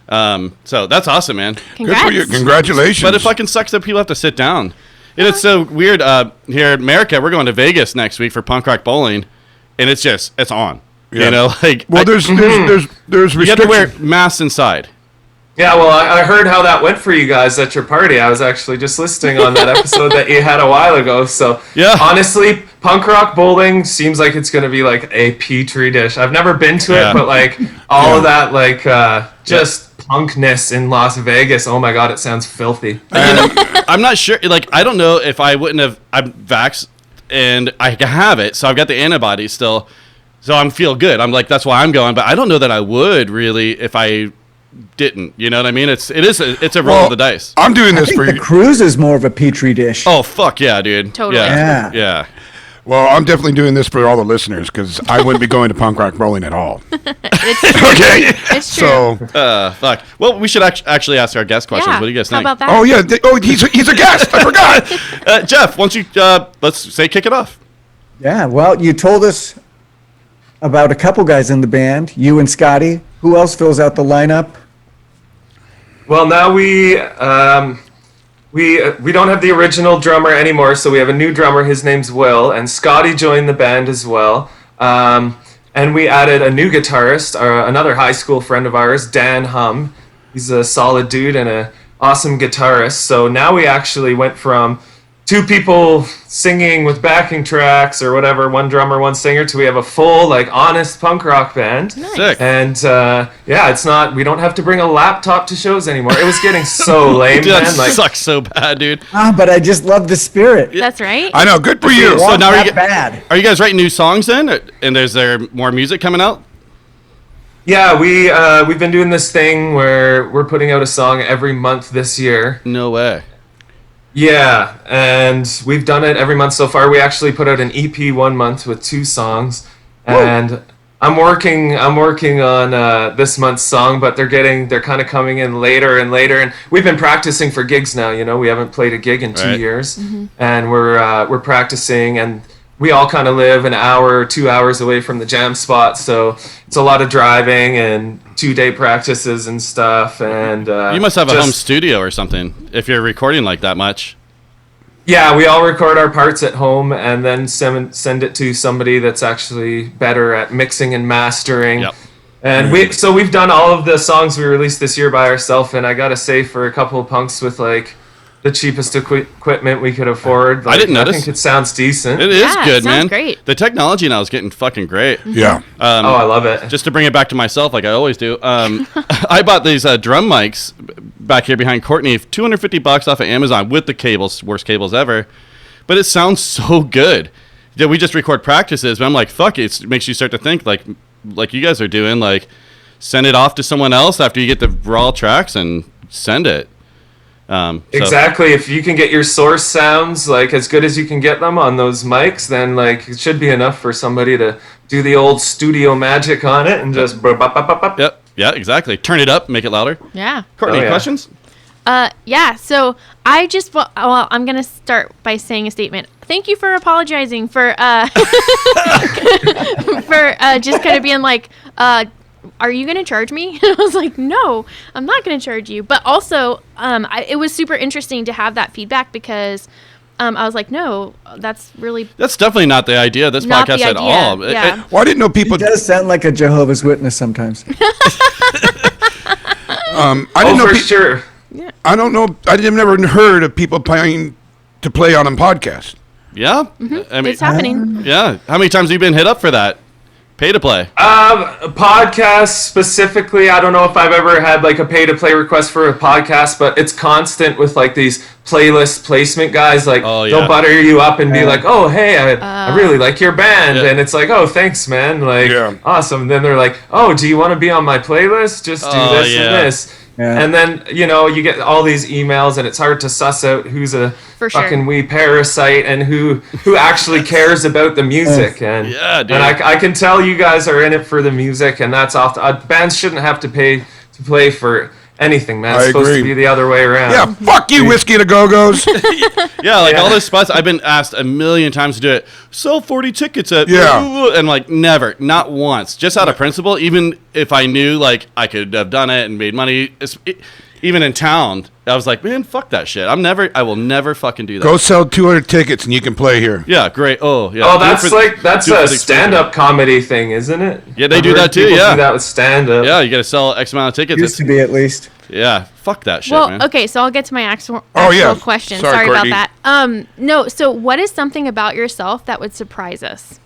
Speaker 1: So that's awesome, man.
Speaker 3: Congrats.
Speaker 2: Good for you. Congratulations.
Speaker 1: But it fucking sucks that people have to sit down. And it's so weird. Here in America, we're going to Vegas next week for punk rock bowling, and it's on.
Speaker 2: Yeah.
Speaker 1: You know,
Speaker 2: there's
Speaker 1: you have
Speaker 2: restrictions.
Speaker 1: to wear masks inside.
Speaker 8: Yeah, well, I heard how that went for you guys at your party. I was actually just listening on that episode that you had a while ago. So,
Speaker 1: Yeah.
Speaker 8: honestly, punk rock bowling seems like it's going to be like a petri dish. I've never been to
Speaker 1: Yeah.
Speaker 8: it, but all of that, just punkness in Las Vegas. Oh my God, it sounds filthy.
Speaker 1: I'm not sure. I don't know if I wouldn't have. I'm vaxxed and I have it, so I've got the antibodies still. So I'm feel good. I'm like, that's why I'm going. But I don't know that I would really if I didn't. You know what I mean? It's a roll of the dice.
Speaker 2: I'm doing
Speaker 4: I
Speaker 2: this
Speaker 4: think
Speaker 2: for
Speaker 4: the
Speaker 2: you.
Speaker 4: cruise is more of a petri dish.
Speaker 1: Oh fuck yeah, dude.
Speaker 3: Totally.
Speaker 1: Yeah.
Speaker 4: Yeah.
Speaker 1: Yeah.
Speaker 2: Well, I'm definitely doing this for all the listeners because I wouldn't be going to punk rock bowling at all.
Speaker 3: It's
Speaker 2: Okay.
Speaker 3: It's true.
Speaker 2: So,
Speaker 1: Fuck. Well, we should actually ask our guest questions.
Speaker 3: Yeah.
Speaker 1: What do you guys
Speaker 3: How
Speaker 1: think?
Speaker 3: about that?
Speaker 2: oh yeah, he's a guest. I forgot.
Speaker 1: Jeff, why don't you let's say kick it off.
Speaker 4: Yeah, well, you told us about a couple guys in the band, you and Scotty. Who else fills out the lineup?
Speaker 8: Well, now we don't have the original drummer anymore, so we have a new drummer. His name's Will, and Scotty joined the band as well. And we added a new guitarist, another high school friend of ours, Dan Hum. He's a solid dude and an awesome guitarist. So now we actually went from two people singing with backing tracks or whatever, one drummer, one singer, to we have a full, honest punk rock band.
Speaker 1: Sick.
Speaker 8: And yeah, we don't have to bring a laptop to shows anymore. It was getting so lame,
Speaker 1: Dude, that
Speaker 8: man.
Speaker 1: sucks so bad, dude.
Speaker 4: But I just love the spirit.
Speaker 3: That's right.
Speaker 2: I know. Good for you.
Speaker 1: So
Speaker 4: Wasn't
Speaker 1: now
Speaker 4: that bad.
Speaker 1: are you guys writing new songs then? And is there more music coming out?
Speaker 8: Yeah, we've been doing this thing where we're putting out a song every month this year.
Speaker 1: No way.
Speaker 8: Yeah, and we've done it every month so far. We actually put out an EP 1 month with 2 songs, and I'm working on this month's song, but they're kind of coming in later and later. And we've been practicing for gigs now. You know, we haven't played a gig in 2
Speaker 1: Right.
Speaker 8: years, and we're practicing. And we all kind of live an hour, 2 hours away from the jam spot, so it's a lot of driving and 2-day practices and stuff. And
Speaker 1: You must have a home studio or something if you're recording like that much.
Speaker 8: Yeah, we all record our parts at home and then send it to somebody that's actually better at mixing and mastering.
Speaker 1: Yep.
Speaker 8: And we've done all of the songs we released this year by ourselves, and I gotta say, for a couple of punks with the cheapest equipment we could afford. Like,
Speaker 1: I didn't notice.
Speaker 8: I think it sounds decent.
Speaker 1: It is
Speaker 3: Yeah, it
Speaker 1: good,
Speaker 3: sounds
Speaker 1: man.
Speaker 3: great.
Speaker 1: The technology now is getting fucking great.
Speaker 2: Yeah.
Speaker 8: I love it.
Speaker 1: Just to bring it back to myself, like I always do, I bought these drum mics back here behind Courtney, $250 off of Amazon with the cables, worst cables ever. But it sounds so good. Yeah, we just record practices, but I'm like, fuck it. It makes you start to think like you guys are doing, like send it off to someone else after you get the raw tracks and send it. So-
Speaker 8: Exactly. If you can get your source sounds like as good as you can get them on those mics, then like it should be enough for somebody to do the old studio magic on it and just
Speaker 1: Yep. Yeah, exactly. Turn it up, make it louder.
Speaker 3: Yeah.
Speaker 1: Courtney,
Speaker 8: Oh, yeah.
Speaker 1: questions?
Speaker 3: Yeah, so I just, well, I'm going to start by saying a statement. Thank you for apologizing for just kind of being like, are you going to charge me? And I was like, no, I'm not going to charge you. But also, it was super interesting to have that feedback because I was like, no, that's
Speaker 1: That's definitely not the idea of this
Speaker 3: not
Speaker 1: podcast
Speaker 3: the
Speaker 1: at
Speaker 3: idea.
Speaker 1: all.
Speaker 3: Yeah.
Speaker 2: Well, I didn't know people.
Speaker 4: He does sound like a Jehovah's Witness sometimes.
Speaker 2: I didn't know.
Speaker 8: for sure.
Speaker 2: I don't know. I didn't never heard of people paying to play on a podcast.
Speaker 1: Yeah. I mean,
Speaker 3: it's happening.
Speaker 1: yeah. How many times have you been hit up for that? Pay to play.
Speaker 8: Podcasts specifically, I don't know if I've ever had like a pay to play request for a podcast, but it's constant with like these playlist placement guys. Like
Speaker 1: Oh, yeah.
Speaker 8: they'll butter you up and be like, "Oh, hey, I really like your band,"
Speaker 1: Yeah.
Speaker 8: and it's like, "Oh, thanks, man! Like,
Speaker 2: Yeah.
Speaker 8: awesome." And then they're like, "Oh, do you want to be on my playlist? Just do
Speaker 1: Oh,
Speaker 8: this
Speaker 1: yeah.
Speaker 8: and this."
Speaker 4: Yeah.
Speaker 8: And then, you know, you get all these emails and it's hard to suss out who's a
Speaker 3: For sure.
Speaker 8: fucking wee parasite and who actually cares about the music. And,
Speaker 1: Yeah, dude.
Speaker 8: and I can tell you guys are in it for the music, and that's off. Bands shouldn't have to pay to play for anything, man. It's
Speaker 2: I
Speaker 8: supposed
Speaker 2: agree.
Speaker 8: to be the other way around.
Speaker 2: Yeah, fuck you, Whiskey to Go-Go's.
Speaker 1: Yeah, like
Speaker 8: Yeah.
Speaker 1: all those spots, I've been asked a million times to do it. Sell 40 tickets at and like never, not once, just out of principle. Even if I knew like I could have done it and made money, even in town, I was like, man, fuck that shit. I will never fucking do that.
Speaker 2: Go sell 200 tickets and you can play here.
Speaker 1: Yeah, great. Oh, yeah.
Speaker 8: Oh,
Speaker 1: Do it
Speaker 8: that's
Speaker 1: do it
Speaker 8: a
Speaker 1: for the exposure.
Speaker 8: stand-up comedy thing, isn't it?
Speaker 1: Yeah, they
Speaker 8: I've
Speaker 1: do
Speaker 8: heard
Speaker 1: that too,
Speaker 8: people
Speaker 1: yeah.
Speaker 8: do that with stand-up.
Speaker 1: Yeah, you got to sell X amount of tickets.
Speaker 4: Used to be at least.
Speaker 1: Yeah, fuck that shit,
Speaker 3: Well,
Speaker 1: man.
Speaker 3: okay, so I'll get to my actual
Speaker 2: yeah.
Speaker 3: question.
Speaker 2: Sorry,
Speaker 3: Sorry
Speaker 2: Courtney.
Speaker 3: about that. No, so what is something about yourself that would surprise us?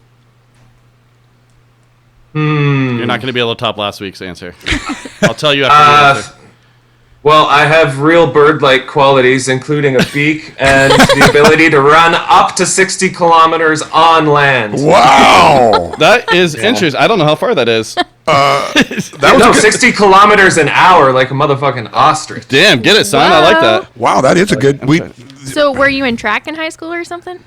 Speaker 1: You're not going to be able to top last week's answer. I'll tell you after the answer.
Speaker 8: Well, I have real bird-like qualities, including a beak and the ability to run up to 60 kilometers on land.
Speaker 2: Wow.
Speaker 1: That is interesting. I don't know how far that is.
Speaker 2: That was
Speaker 8: No,
Speaker 2: a good,
Speaker 8: 60 kilometers an hour, like a motherfucking ostrich.
Speaker 1: Damn, get it, son. I like that.
Speaker 2: wow, that is a good.
Speaker 3: So were you in track in high school or something?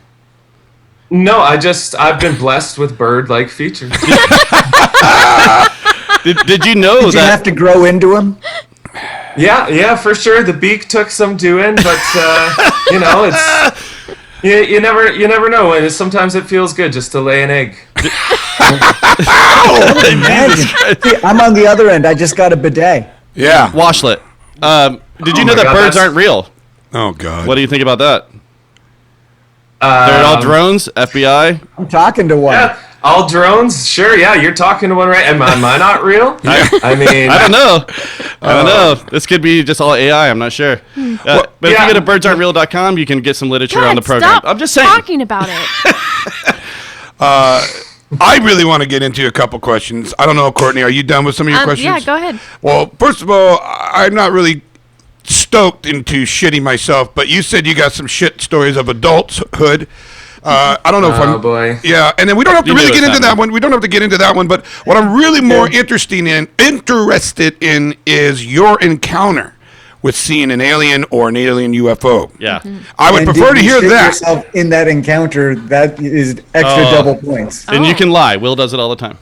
Speaker 8: No, I've been blessed with bird-like features.
Speaker 1: Did you know
Speaker 4: Did you
Speaker 1: that?
Speaker 4: have to grow into him?
Speaker 8: Yeah, for sure. The beak took some doing, but you know, it's you never know, and sometimes it feels good just to lay an egg.
Speaker 4: Imagine. See, I'm on the other end. I just got a bidet.
Speaker 2: Yeah.
Speaker 1: Washlet. Did you
Speaker 8: Oh
Speaker 1: know
Speaker 8: my
Speaker 1: that
Speaker 8: God,
Speaker 1: birds
Speaker 8: that's-
Speaker 1: aren't real?
Speaker 2: Oh God.
Speaker 1: What do you think about that? They're all drones, FBI.
Speaker 4: I'm talking to one.
Speaker 8: Yeah, all drones. Sure, yeah, you're talking to one, right? Am I not real? I mean,
Speaker 1: I don't know. I don't know. This could be just all AI. I'm not sure. But if
Speaker 8: yeah.
Speaker 1: you go to birdsarentreal.com, you can get some literature on the
Speaker 3: God,
Speaker 1: program.
Speaker 3: stop
Speaker 1: I'm just saying.
Speaker 3: talking about it.
Speaker 2: I really want to get into a couple questions. I don't know, Courtney. Are you done with some of your questions?
Speaker 3: Yeah, go ahead.
Speaker 2: Well, first of all, I'm not really stoked into shitting myself, but you said you got some shit stories of adulthood. I don't know if I'm.
Speaker 8: Oh, boy.
Speaker 2: Yeah, and then we don't have to
Speaker 1: You
Speaker 2: really
Speaker 1: knew it
Speaker 2: get
Speaker 1: was
Speaker 2: into that
Speaker 1: happening.
Speaker 2: one. We don't have to get into that one. But what I'm really more interested in is your encounter with seeing an alien or an alien UFO.
Speaker 1: Yeah.
Speaker 2: I would
Speaker 4: And
Speaker 2: prefer
Speaker 4: did
Speaker 2: to
Speaker 4: you
Speaker 2: hear
Speaker 4: shit
Speaker 2: that.
Speaker 4: yourself in that encounter. That is extra double points.
Speaker 1: And you can lie. Will does it all the time.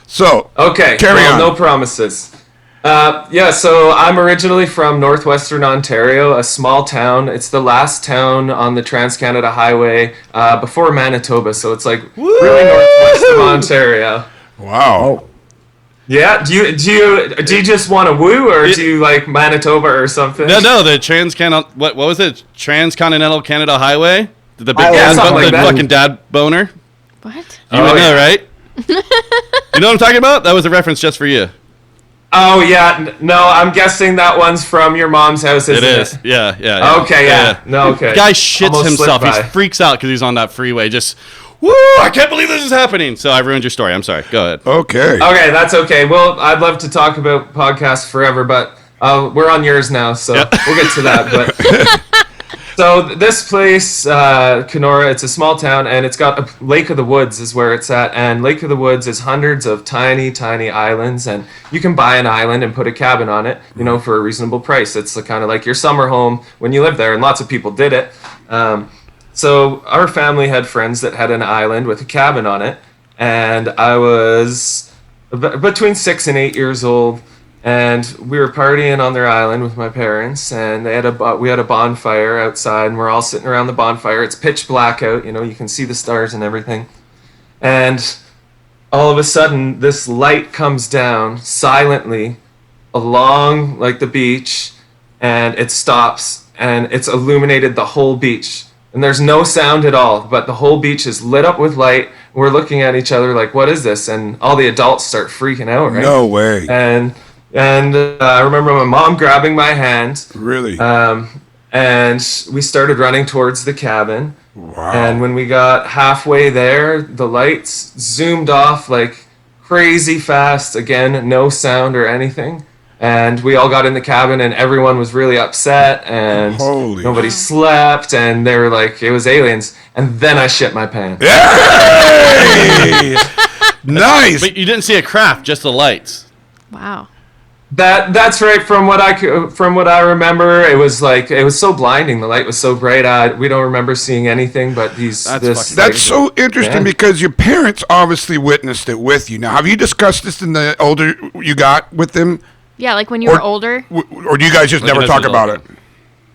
Speaker 2: So
Speaker 8: Okay,
Speaker 2: carry
Speaker 8: well,
Speaker 2: on.
Speaker 8: no promises. Yeah, so I'm originally from northwestern Ontario, a small town. It's the last town on the Trans-Canada Highway before Manitoba, so it's like really northwest of Ontario.
Speaker 2: Wow.
Speaker 8: Yeah, do you just want to woo, or do you like Manitoba or something?
Speaker 1: No, the what was it? Transcontinental Canada Highway? The big
Speaker 4: Yeah,
Speaker 8: something like
Speaker 1: the
Speaker 8: that.
Speaker 1: fucking dad boner?
Speaker 3: What?
Speaker 1: You would know,
Speaker 8: yeah.
Speaker 1: right? You know what I'm talking about? That was a reference just for you.
Speaker 8: Oh yeah, no, I'm guessing that one's from your mom's house, isn't it?
Speaker 1: It is. Yeah.
Speaker 8: Okay, yeah. No, okay.
Speaker 1: Guy shits
Speaker 8: Almost
Speaker 1: himself.
Speaker 8: slipped
Speaker 1: He
Speaker 8: by.
Speaker 1: freaks out because he's on that freeway. Just, woo! I can't believe this is happening. So I ruined your story. I'm sorry. Go ahead.
Speaker 2: Okay.
Speaker 8: Okay, that's okay. Well, I'd love to talk about podcasts forever, but we're on yours now, so we'll get to that. But so this place, Kenora, it's a small town, and it's got a Lake of the Woods is where it's at, and Lake of the Woods is hundreds of tiny, tiny islands, and you can buy an island and put a cabin on it, for a reasonable price. It's kind of like your summer home when you live there, and lots of people did it. So our family had friends that had an island with a cabin on it, and I was between 6 and 8 years old. And we were partying on their island with my parents, and we had a bonfire outside, and we're all sitting around the bonfire. It's pitch black out, you can see the stars and everything. And all of a sudden, this light comes down silently along the beach, and it stops, and it's illuminated the whole beach. And there's no sound at all, but the whole beach is lit up with light. We're looking at each other like, what is this? And all the adults start freaking out, right?
Speaker 2: No way.
Speaker 8: And I remember my mom grabbing my hand.
Speaker 2: Really?
Speaker 8: And we started running towards the cabin.
Speaker 2: Wow.
Speaker 8: And when we got halfway there, the lights zoomed off like crazy fast. Again, no sound or anything. And we all got in the cabin, and everyone was really upset, and nobody slept, and they were like, it was aliens. And then I shit my pants.
Speaker 2: Yay! Nice.
Speaker 1: But you didn't see a craft, just the lights.
Speaker 3: Wow.
Speaker 8: That's right. From what I remember, it was so blinding. The light was so bright. We don't remember seeing anything but
Speaker 2: That's so interesting because your parents obviously witnessed it with you. Now, have you discussed this in the older you got with them?
Speaker 3: Yeah, like when you were older.
Speaker 2: Or do you guys just never talk about it?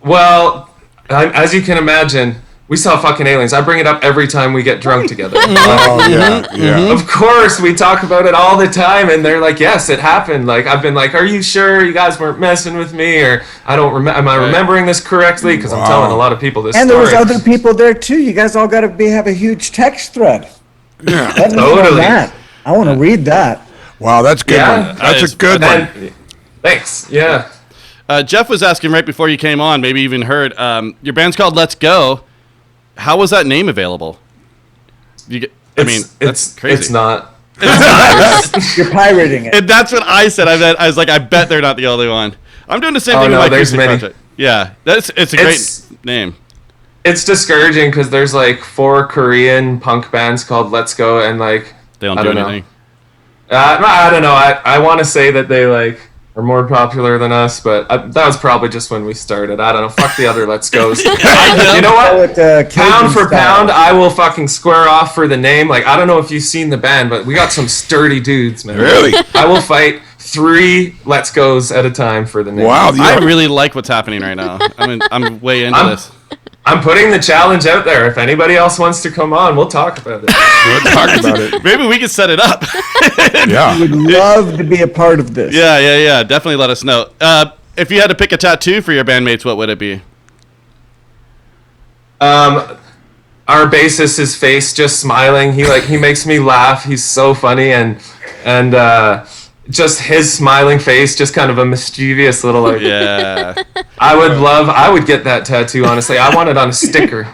Speaker 8: Well, as you can imagine, we saw fucking aliens. I bring it up every time we get drunk together.
Speaker 2: Yeah.
Speaker 8: Of course, we talk about it all the time, and they're like, "Yes, it happened." Like I've been like, "Are you sure you guys weren't messing with me?" Or I don't remember. Am I remembering this correctly? Because I'm telling a lot of people this.
Speaker 4: And
Speaker 8: story.
Speaker 4: there was other people there too. You guys all got to have a huge text thread.
Speaker 2: Yeah.
Speaker 4: Let me know that. I want to read that.
Speaker 2: Wow, that's good.
Speaker 8: Yeah,
Speaker 2: That's a good one.
Speaker 8: Thanks. Yeah.
Speaker 1: Jeff was asking right before you came on, maybe even heard, your band's called Let's Go. How was that name available? That's crazy.
Speaker 8: It's not.
Speaker 4: You're pirating it.
Speaker 1: And that's what I said. I was like, I bet they're not the only one. I'm doing the same thing with my
Speaker 8: there's
Speaker 1: acoustic
Speaker 8: many.
Speaker 1: project. Yeah, it's a great name.
Speaker 8: It's discouraging because there's 4 Korean punk bands called Let's Go, and
Speaker 1: they don't do anything.
Speaker 8: I don't know. I want to say that they are more popular than us, but that was probably just when we started. I don't know. Fuck the other Let's Go's. You know what? Pound for pound, I will fucking square off for the name. I don't know if you've seen the band, but we got some sturdy dudes, man.
Speaker 2: Really?
Speaker 8: I will fight 3 Let's Go's at a time for the name.
Speaker 2: Wow.
Speaker 1: I really like what's happening right now. I'm way into this.
Speaker 8: I'm putting the challenge out there. If anybody else wants to come on, we'll talk about it.
Speaker 2: We'll talk about it.
Speaker 1: Maybe we can set it up.
Speaker 2: Yeah.
Speaker 4: I would love to be a part of this.
Speaker 1: Yeah. Definitely let us know. If you had to pick a tattoo for your bandmates, what would it be?
Speaker 8: Our bassist, his face just smiling. He makes me laugh. He's so funny, and just his smiling face, just kind of a mischievous little
Speaker 1: Yeah.
Speaker 8: I would get that tattoo, honestly. I want it on a sticker.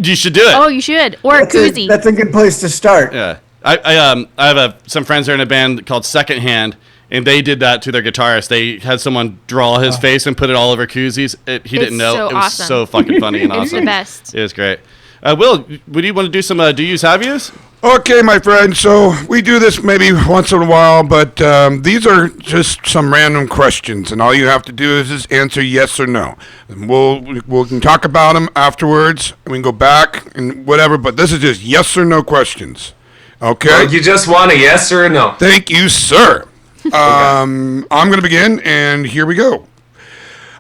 Speaker 1: You should do it.
Speaker 3: Oh, you should. Or a koozie.
Speaker 4: That's a good place to start.
Speaker 1: Yeah. I have some friends that are in a band called Second Hand, and they did that to their guitarist. They had someone draw his face and put it all over koozies. He didn't know.
Speaker 3: So
Speaker 1: it was
Speaker 3: awesome.
Speaker 1: so fucking funny and awesome.
Speaker 3: It's the best.
Speaker 1: It was great. Will, would you want to do some do yous, have yous?
Speaker 2: Okay, my friend. So we do this maybe once in a while, but these are just some random questions, and all you have to do is just answer yes or no. And we can talk about them afterwards. We can go back and whatever, but this is just yes or no questions. Okay.
Speaker 8: Well, you just want a yes or a no?
Speaker 2: Thank you, sir. I'm going to begin, and here we go.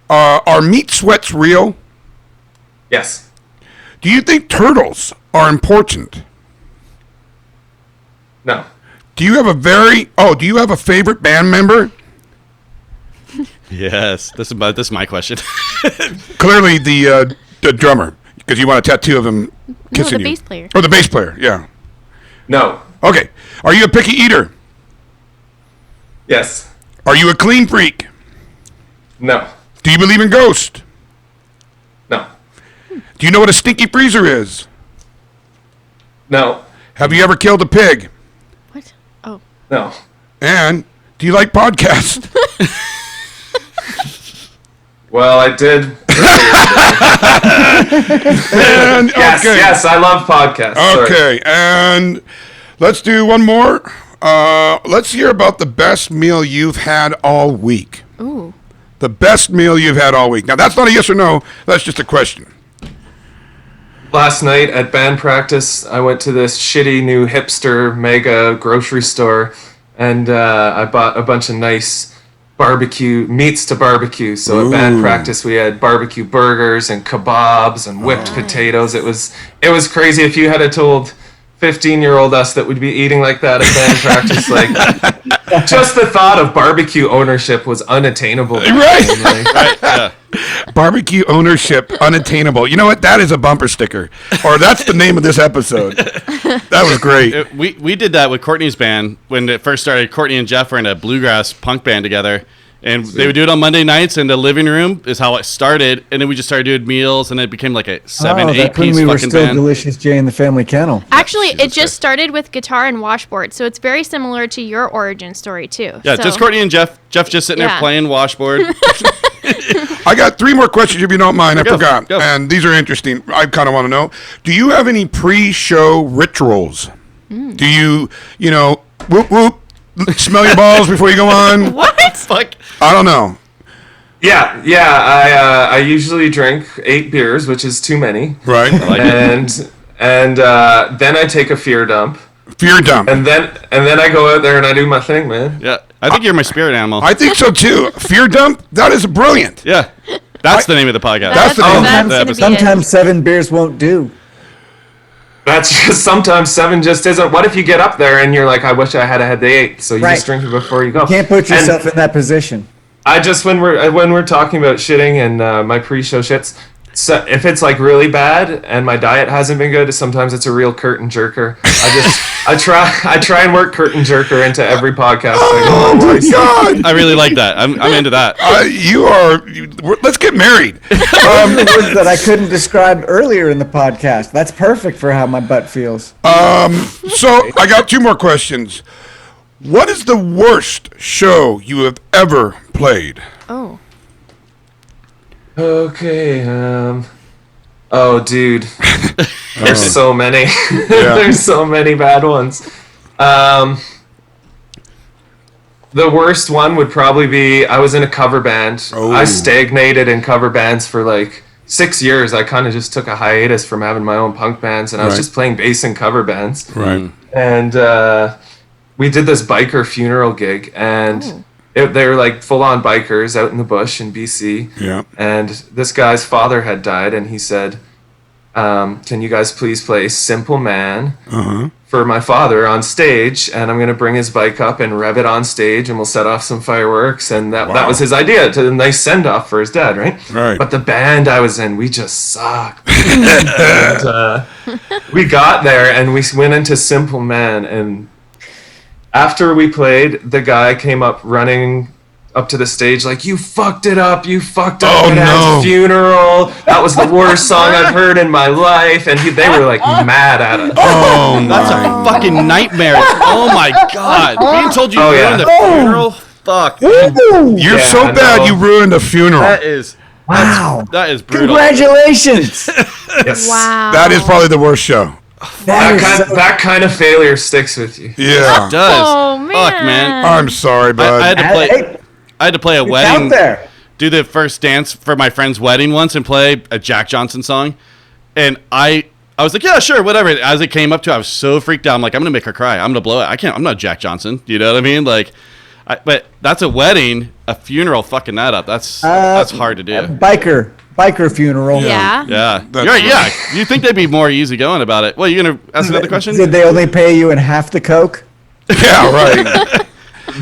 Speaker 2: Are meat sweats real?
Speaker 8: Yes.
Speaker 2: Do you think turtles are important?
Speaker 8: No.
Speaker 2: Do you have a favorite band member?
Speaker 1: Yes. This is my question.
Speaker 2: Clearly the drummer, because you want a tattoo of him kissing
Speaker 3: the
Speaker 2: you.
Speaker 3: bass player.
Speaker 2: Oh, the bass player, yeah.
Speaker 8: No.
Speaker 2: Okay. Are you a picky eater?
Speaker 8: Yes.
Speaker 2: Are you a clean freak?
Speaker 8: No.
Speaker 2: Do you believe in ghosts?
Speaker 8: No.
Speaker 2: Do you know what a stinky freezer is?
Speaker 8: No.
Speaker 2: Have you ever killed a pig?
Speaker 3: What? Oh.
Speaker 8: No.
Speaker 2: And do you like podcasts?
Speaker 8: Well, I did.
Speaker 2: And,
Speaker 8: Yes,
Speaker 2: okay.
Speaker 8: yes, I love podcasts. Sorry.
Speaker 2: Okay, and let's do one more. Let's hear about the best meal you've had all week.
Speaker 3: Ooh.
Speaker 2: The best meal you've had all week. Now, that's not a yes or no. That's just a question.
Speaker 8: Last night at band practice, I went to this shitty new hipster mega grocery store, and I bought a bunch of nice barbecue meats to barbecue. So at band practice, we had barbecue burgers and kebabs and whipped potatoes. It was crazy. If you had told 15-year-old us that we'd be eating like that at band practice, like just the thought of barbecue ownership was unattainable.
Speaker 2: Right. Barbecue ownership unattainable. You know what? That is a bumper sticker. Or that's the name of this episode. That was great.
Speaker 1: We did that with Courtney's band when it first started. Courtney and Jeff were in a bluegrass punk band together. And they would do it on Monday nights in the living room is how it started. And then we just started doing meals, and it became like a 7-8
Speaker 4: that's when
Speaker 1: piece
Speaker 4: we were
Speaker 1: fucking
Speaker 4: still
Speaker 1: band.
Speaker 4: Delicious Jay and the Family Kennel.
Speaker 3: Actually, it just started with guitar and washboard, so it's very similar to your origin story too.
Speaker 1: Yeah,
Speaker 3: so,
Speaker 1: just Courtney and Jeff. Jeff just sitting there
Speaker 3: Yeah.
Speaker 1: playing washboard.
Speaker 2: I got 3 more questions if you don't mind. I
Speaker 1: Go,
Speaker 2: forgot.
Speaker 1: go.
Speaker 2: And these are interesting. I kind of want to know. Do you have any pre-show rituals? Do you whoop, whoop, smell your balls before you go on?
Speaker 3: What?
Speaker 1: Fuck.
Speaker 2: I don't know.
Speaker 8: Yeah. I usually drink 8 beers, which is too many.
Speaker 2: Right.
Speaker 8: and then I take a fear dump,
Speaker 2: Fear dump.
Speaker 8: and then I go out there and I do my thing, man.
Speaker 1: Yeah, I think you're my spirit animal.
Speaker 2: I think so too. Fear dump? That is brilliant.
Speaker 1: Yeah, that's the name of the podcast.
Speaker 2: That's the name of
Speaker 3: that's
Speaker 2: the
Speaker 3: gonna be
Speaker 4: Sometimes
Speaker 3: it.
Speaker 4: 7 beers won't do.
Speaker 8: That's just sometimes 7 just isn't. What if you get up there and you're like, I wish I had the 8, so you
Speaker 4: Right.
Speaker 8: just drink it before you go.
Speaker 4: Can't put
Speaker 8: And
Speaker 4: yourself in that position.
Speaker 8: I just when we're talking about shitting and my pre-show shits. So if it's like really bad and my diet hasn't been good, sometimes it's a real curtain jerker. I try and work curtain jerker into every podcast.
Speaker 2: Oh my God.
Speaker 1: I really like that. I'm into that.
Speaker 2: Let's get married.
Speaker 4: The words that I couldn't describe earlier in the podcast. That's perfect for how my butt feels.
Speaker 2: So I got 2 more questions. What is the worst show you have ever played?
Speaker 3: Oh.
Speaker 8: Okay. Oh, dude. There's so many. There's so many bad ones. The worst one would probably be I was in a cover band.
Speaker 2: Oh.
Speaker 8: I stagnated in cover bands for like 6 years. I kind of just took a hiatus from having my own punk bands, and I was
Speaker 2: Right.
Speaker 8: just playing bass in cover bands.
Speaker 2: Right.
Speaker 8: And we did this biker funeral gig, and they were like full-on bikers out in the bush in BC.
Speaker 2: Yeah.
Speaker 8: And this guy's father had died, and he said, can you guys please play Simple Man for my father on stage? And I'm going to bring his bike up and rev it on stage, and we'll set off some fireworks. And that was his idea, to a nice send-off for his dad, right?
Speaker 2: Right.
Speaker 8: But the band I was in, we just sucked. And, we got there, and we went into Simple Man, and after we played, the guy came up running up to the stage like, you fucked it up
Speaker 2: Oh,
Speaker 8: at
Speaker 2: no.
Speaker 8: his funeral, that was the worst song I've heard in my life. And they were like mad at us.
Speaker 2: Oh,
Speaker 1: That's a fucking nightmare. Oh my God. Being told you
Speaker 8: Oh,
Speaker 1: ruined
Speaker 8: yeah.
Speaker 1: the funeral. Fuck.
Speaker 2: You're
Speaker 8: Yeah,
Speaker 2: so
Speaker 8: I
Speaker 2: bad
Speaker 8: know.
Speaker 2: you ruined a funeral.
Speaker 1: That is.
Speaker 4: Wow.
Speaker 1: That is brutal.
Speaker 4: Congratulations.
Speaker 8: Yes.
Speaker 3: Wow.
Speaker 2: That is probably the worst show.
Speaker 8: That kind of failure sticks with you.
Speaker 2: Yeah.
Speaker 1: It does.
Speaker 3: Oh, man.
Speaker 1: Fuck, man.
Speaker 2: I'm sorry, bud.
Speaker 1: I had to play.
Speaker 4: Hey,
Speaker 1: I had to play a
Speaker 4: it's
Speaker 1: wedding.
Speaker 4: out there.
Speaker 1: Do the first dance for my friend's wedding once and play a Jack Johnson song, and I was like, yeah, sure, whatever. As it came up to, I was so freaked out. I'm like, I'm gonna make her cry. I'm gonna blow it. I can't. I'm not Jack Johnson. You know what I mean? Like, but that's a wedding, a funeral. Fucking that up. That's hard to do.
Speaker 4: Biker funeral.
Speaker 3: Yeah.
Speaker 1: Yeah.
Speaker 2: That's
Speaker 1: You're right, yeah. You think they'd be more easygoing about it? Well, you gonna ask another question?
Speaker 4: Did they only pay you in half the coke?
Speaker 2: Yeah, right.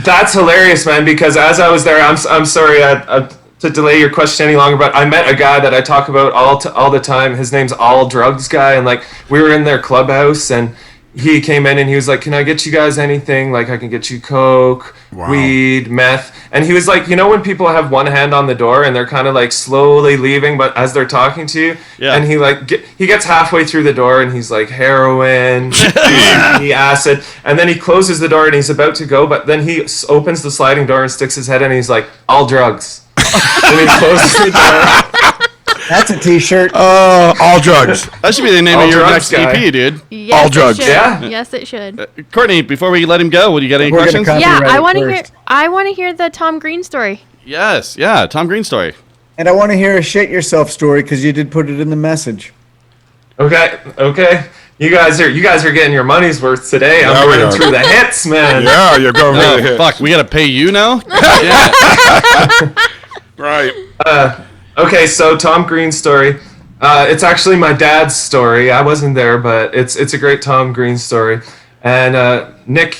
Speaker 8: That's hilarious, man, because as I was there, I'm sorry to delay your question any longer, but I met a guy that I talk about all the time. His name's All Drugs Guy, and like we were in their clubhouse, and he came in and he was like, "Can I get you guys anything? Like, I can get you Coke, weed, meth." And he was like, you know when people have one hand on the door and they're kind of like slowly leaving, but as they're talking to you, and he like he gets halfway through the door and he's like, heroin, acid, and then he closes the door and he's about to go, but then he opens the sliding door and sticks his head in and he's like, "All drugs." And he closes the door.
Speaker 4: That's a T-shirt.
Speaker 2: All drugs.
Speaker 1: That should be the name
Speaker 8: All
Speaker 1: of your
Speaker 8: drugs
Speaker 1: next
Speaker 8: guy.
Speaker 1: EP, dude.
Speaker 3: Yes,
Speaker 2: All
Speaker 3: it
Speaker 2: drugs.
Speaker 3: should.
Speaker 8: Yeah.
Speaker 3: Yes, it should.
Speaker 1: Courtney, before we let him go, would you get any
Speaker 4: We're gonna
Speaker 1: questions?
Speaker 3: Yeah,
Speaker 4: copyright
Speaker 3: I
Speaker 4: it
Speaker 3: want to hear.
Speaker 4: first.
Speaker 3: I want to hear the Tom Green story.
Speaker 1: Yes, yeah, Tom Green story.
Speaker 4: And I want to hear a shit yourself story because you did put it in the message.
Speaker 8: Okay. You guys are getting your money's worth today. I'm
Speaker 2: Yeah, we
Speaker 8: running
Speaker 2: are.
Speaker 8: through the hits, man.
Speaker 2: Yeah, you're going
Speaker 1: Oh,
Speaker 2: really hit.
Speaker 1: fuck, we gotta pay you now? Yeah.
Speaker 2: Right.
Speaker 8: Okay, so Tom Green story. It's actually my dad's story. I wasn't there, but it's a great Tom Green story. And Nick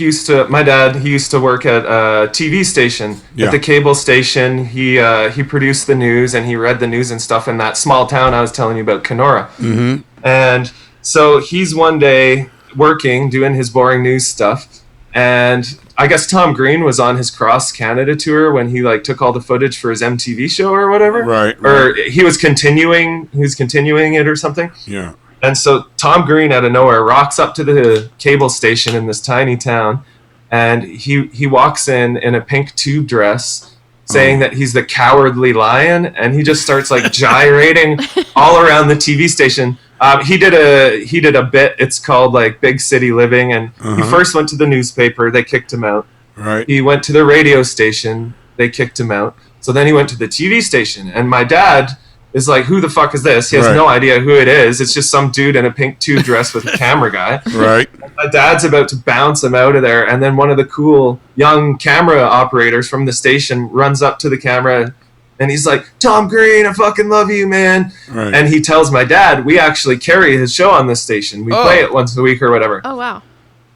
Speaker 8: my dad used to work at a TV station,
Speaker 2: Yeah.
Speaker 8: at the cable station. He produced the news and he read the news and stuff in that small town I was telling you about, Kenora. Mm-hmm. And so he's one day working, doing his boring news stuff. And I guess Tom Green was on his Cross Canada tour when he like took all the footage for his MTV show or whatever.
Speaker 2: Right.
Speaker 8: Or he was continuing it or something.
Speaker 2: Yeah.
Speaker 8: And so Tom Green out of nowhere rocks up to the cable station in this tiny town, and he walks in a pink tube dress, saying that he's the Cowardly Lion, and he just starts like gyrating all around the TV station. He did a bit. It's called like Big City Living, and he first went to the newspaper. They kicked him out.
Speaker 2: Right.
Speaker 8: He went to the radio station. They kicked him out. So then he went to the TV station, and my dad is like, "Who the fuck is this?" He has
Speaker 2: Right.
Speaker 8: no idea who it is. It's just some dude in a pink tube dress with a camera guy.
Speaker 2: Right.
Speaker 8: My dad's about to bounce him out of there, and then one of the cool young camera operators from the station runs up to the camera, and he's like, "Tom Green, I fucking love you, man."
Speaker 2: Right.
Speaker 8: And he tells my dad, we actually carry his show on this station. We play it once a week or whatever.
Speaker 3: Oh wow.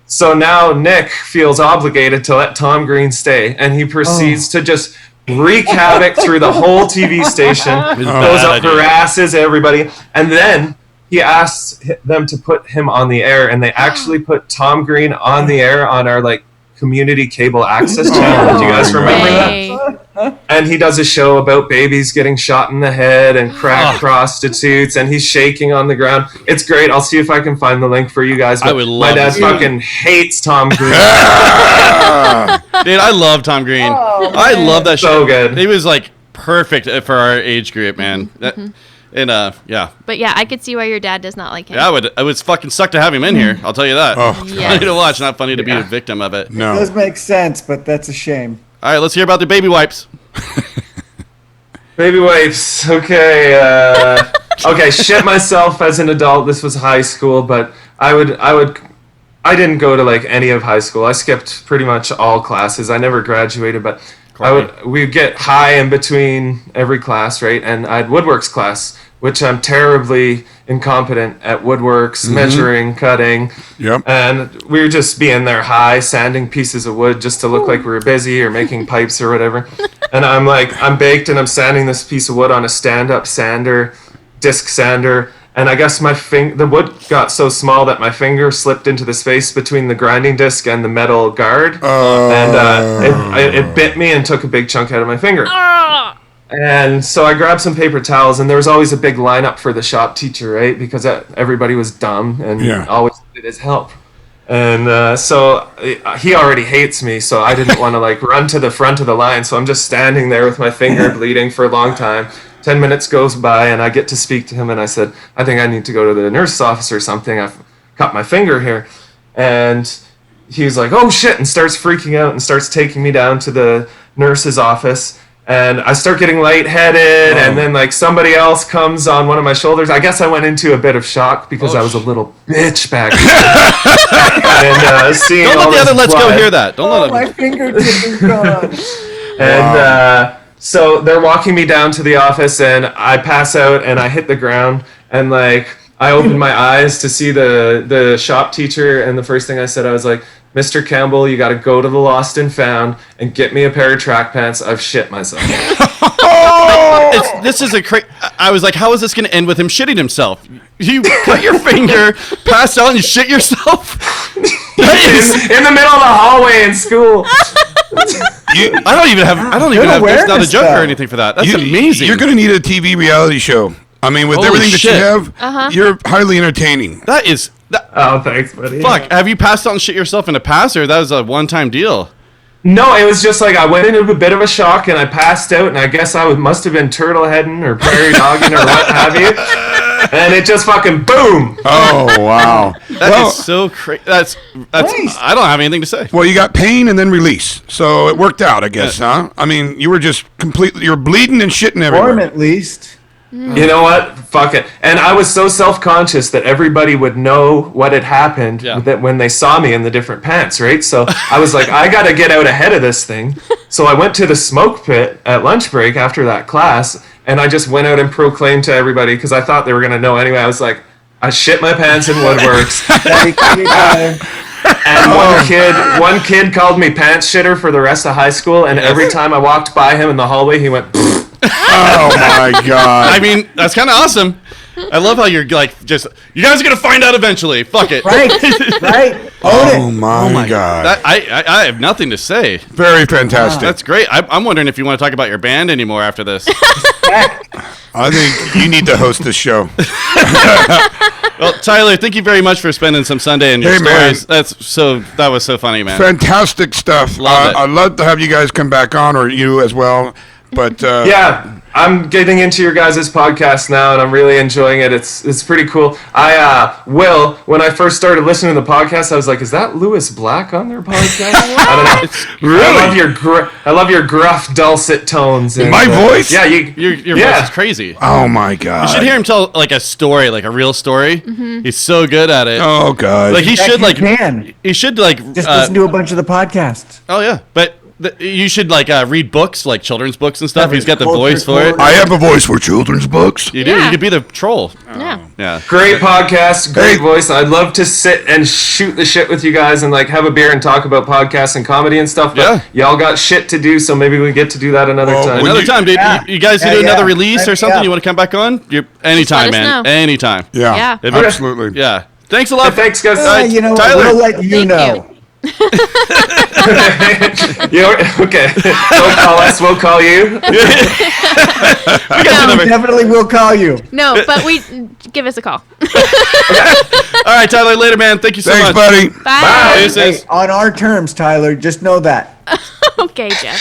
Speaker 8: So now Nick feels obligated to let Tom Green stay, and he proceeds to just wreak havoc through the whole TV station, goes up, harasses everybody, and then he asks them to put him on the air, and they actually put Tom Green on the air on our like community cable access channel. Do you guys remember that?
Speaker 3: Hey.
Speaker 8: And he does a show about babies getting shot in the head and crack prostitutes, and he's shaking on the ground. It's great. I'll see if I can find the link for you guys.
Speaker 1: I would
Speaker 8: my
Speaker 1: love
Speaker 8: dad
Speaker 1: to see
Speaker 8: fucking hates Tom Green.
Speaker 1: Dude, I love Tom Green. I love that
Speaker 8: So
Speaker 1: show.
Speaker 8: good.
Speaker 1: He was like perfect for our age group, man. That, and yeah.
Speaker 3: But yeah, I could see why your dad does not like him.
Speaker 1: Yeah, I would fucking suck to have him in here. I'll tell you that.
Speaker 2: Oh,
Speaker 3: Yes.
Speaker 1: Funny to watch, not funny to be a victim of it.
Speaker 4: It
Speaker 2: no.
Speaker 4: does make sense, but that's a shame.
Speaker 1: All right, let's hear about the baby wipes.
Speaker 8: Baby wipes. Okay. Okay. Shit myself as an adult. This was high school, but I didn't go to like any of high school. I skipped pretty much all classes. I never graduated, but we'd get high in between every class, right? And I had woodworks class, which I'm terribly incompetent at woodworks, measuring, cutting.
Speaker 2: Yep.
Speaker 8: And we were just being there high, sanding pieces of wood just to look like we were busy or making pipes or whatever. And I'm baked and I'm sanding this piece of wood on a stand-up sander, disc sander. And I guess the wood got so small that my finger slipped into the space between the grinding disc and the metal guard. And it bit me and took a big chunk out of my finger. And so I grabbed some paper towels, and there was always a big lineup for the shop teacher, right? Because everybody was dumb and always needed his help. And so he already hates me, so I didn't want to like run to the front of the line. So I'm just standing there with my finger bleeding for a long time. 10 minutes goes by, and I get to speak to him, and I said, "I think I need to go to the nurse's office or something. I've cut my finger here." And he's like, "Oh shit," and starts freaking out and starts taking me down to the nurse's office. And I start getting lightheaded, and then like somebody else comes on one of my shoulders. I guess I went into a bit of shock because I was a little bitch back then. And seeing
Speaker 1: Don't
Speaker 8: all
Speaker 1: let the other
Speaker 8: this
Speaker 1: Let's Go
Speaker 8: blood.
Speaker 1: hear that. Don't let
Speaker 4: My
Speaker 1: them.
Speaker 4: fingertip is gone.
Speaker 8: And so they're walking me down to the office, and I pass out, and I hit the ground, and like I opened my eyes to see the shop teacher, and the first thing I said, I was like, "Mr. Campbell, you got to go to the Lost and Found and get me a pair of track pants. I've shit myself."
Speaker 1: This is a I was like, how is this going to end with him shitting himself? You cut your finger, pass out, and you shit yourself.
Speaker 8: In the middle of the hallway in school.
Speaker 1: I don't even have. There's not a joke or anything for that. That's amazing.
Speaker 2: You're going to need a TV reality show. I mean, with
Speaker 1: Holy
Speaker 2: everything
Speaker 1: shit.
Speaker 2: that you have, you're highly entertaining.
Speaker 1: That is.
Speaker 8: Oh, thanks, buddy.
Speaker 1: Fuck. Have you passed out and shit yourself in the past, or that was a one-time deal?
Speaker 8: No, it was just like I went into a bit of a shock and I passed out, and I guess I must have been turtle heading or prairie dogging or what have you. And it just fucking boom.
Speaker 2: Oh, wow.
Speaker 1: That is so crazy. That's.
Speaker 4: Nice.
Speaker 1: I don't have anything to say.
Speaker 2: Well, you got pain and then release. So it worked out, I guess, huh? I mean, you were just completely, you were bleeding and shitting everywhere.
Speaker 4: Warm at least.
Speaker 8: You know what? Fuck it. And I was so self-conscious that everybody would know what had happened that when they saw me in the different pants, right? So I was like, I got to get out ahead of this thing. So I went to the smoke pit at lunch break after that class, and I just went out and proclaimed to everybody, because I thought they were going to know anyway. I was like, I shit my pants in Woodworks. And one kid called me pants shitter for the rest of high school, and every time I walked by him in the hallway, he went, pfft.
Speaker 2: Oh, my God.
Speaker 1: I mean, that's kind of awesome. I love how you're like, just, you guys are going to find out eventually. Fuck it.
Speaker 4: Right.
Speaker 2: Oh, my God.
Speaker 1: I have nothing to say.
Speaker 2: Very fantastic.
Speaker 1: That's great. I'm wondering if you want to talk about your band anymore after this.
Speaker 2: I think you need to host this show.
Speaker 1: Well, Tyler, thank you very much for spending some Sunday and your stories.
Speaker 2: Man.
Speaker 1: That was so funny, man.
Speaker 2: Fantastic stuff.
Speaker 1: Love it.
Speaker 2: I'd love to have you guys come back on, or you as well. But
Speaker 8: yeah, I'm getting into your guys' podcast now, and I'm really enjoying it. It's pretty cool. Will, when I first started listening to the podcast, I was like, is that Lewis Black on their podcast? I don't know.
Speaker 2: Really?
Speaker 8: I love your gruff, dulcet tones. And,
Speaker 2: my voice?
Speaker 8: Yeah,
Speaker 1: Your voice is crazy.
Speaker 2: Oh, my God.
Speaker 1: You should hear him tell like a story, like a real story. Mm-hmm. He's so good at it.
Speaker 2: Oh, God.
Speaker 1: Like he should
Speaker 4: Just listen to a bunch of the podcasts.
Speaker 1: Oh yeah, but you should like read books, like children's books and stuff. He's got the voice for it.
Speaker 2: I have a voice for children's books.
Speaker 1: You do.
Speaker 3: Yeah.
Speaker 1: You could be the troll.
Speaker 3: Yeah.
Speaker 8: Great podcast, great voice. I'd love to sit and shoot the shit with you guys and like have a beer and talk about podcasts and comedy and stuff. But y'all got shit to do, so maybe we get to do that another time.
Speaker 1: Another time, dude.
Speaker 4: Yeah.
Speaker 1: You guys do another release or something? You want to come back on? Anytime, man.
Speaker 3: know.
Speaker 1: Anytime.
Speaker 2: Yeah.
Speaker 1: Absolutely. Yeah. Thanks a lot.
Speaker 8: Thanks, guys.
Speaker 1: Tyler.
Speaker 4: We'll let you
Speaker 3: Thank
Speaker 4: know.
Speaker 8: Okay. Don't call us. We'll call you.
Speaker 1: We got your number.
Speaker 4: Definitely will call you.
Speaker 3: No, but give us a call.
Speaker 1: All right, Tyler. Later, man. Thank you so
Speaker 2: Thanks,
Speaker 1: much.
Speaker 2: buddy.
Speaker 3: Bye.
Speaker 1: Deuces.
Speaker 4: Hey, on our terms, Tyler. Just know that.
Speaker 3: Okay, Jeff.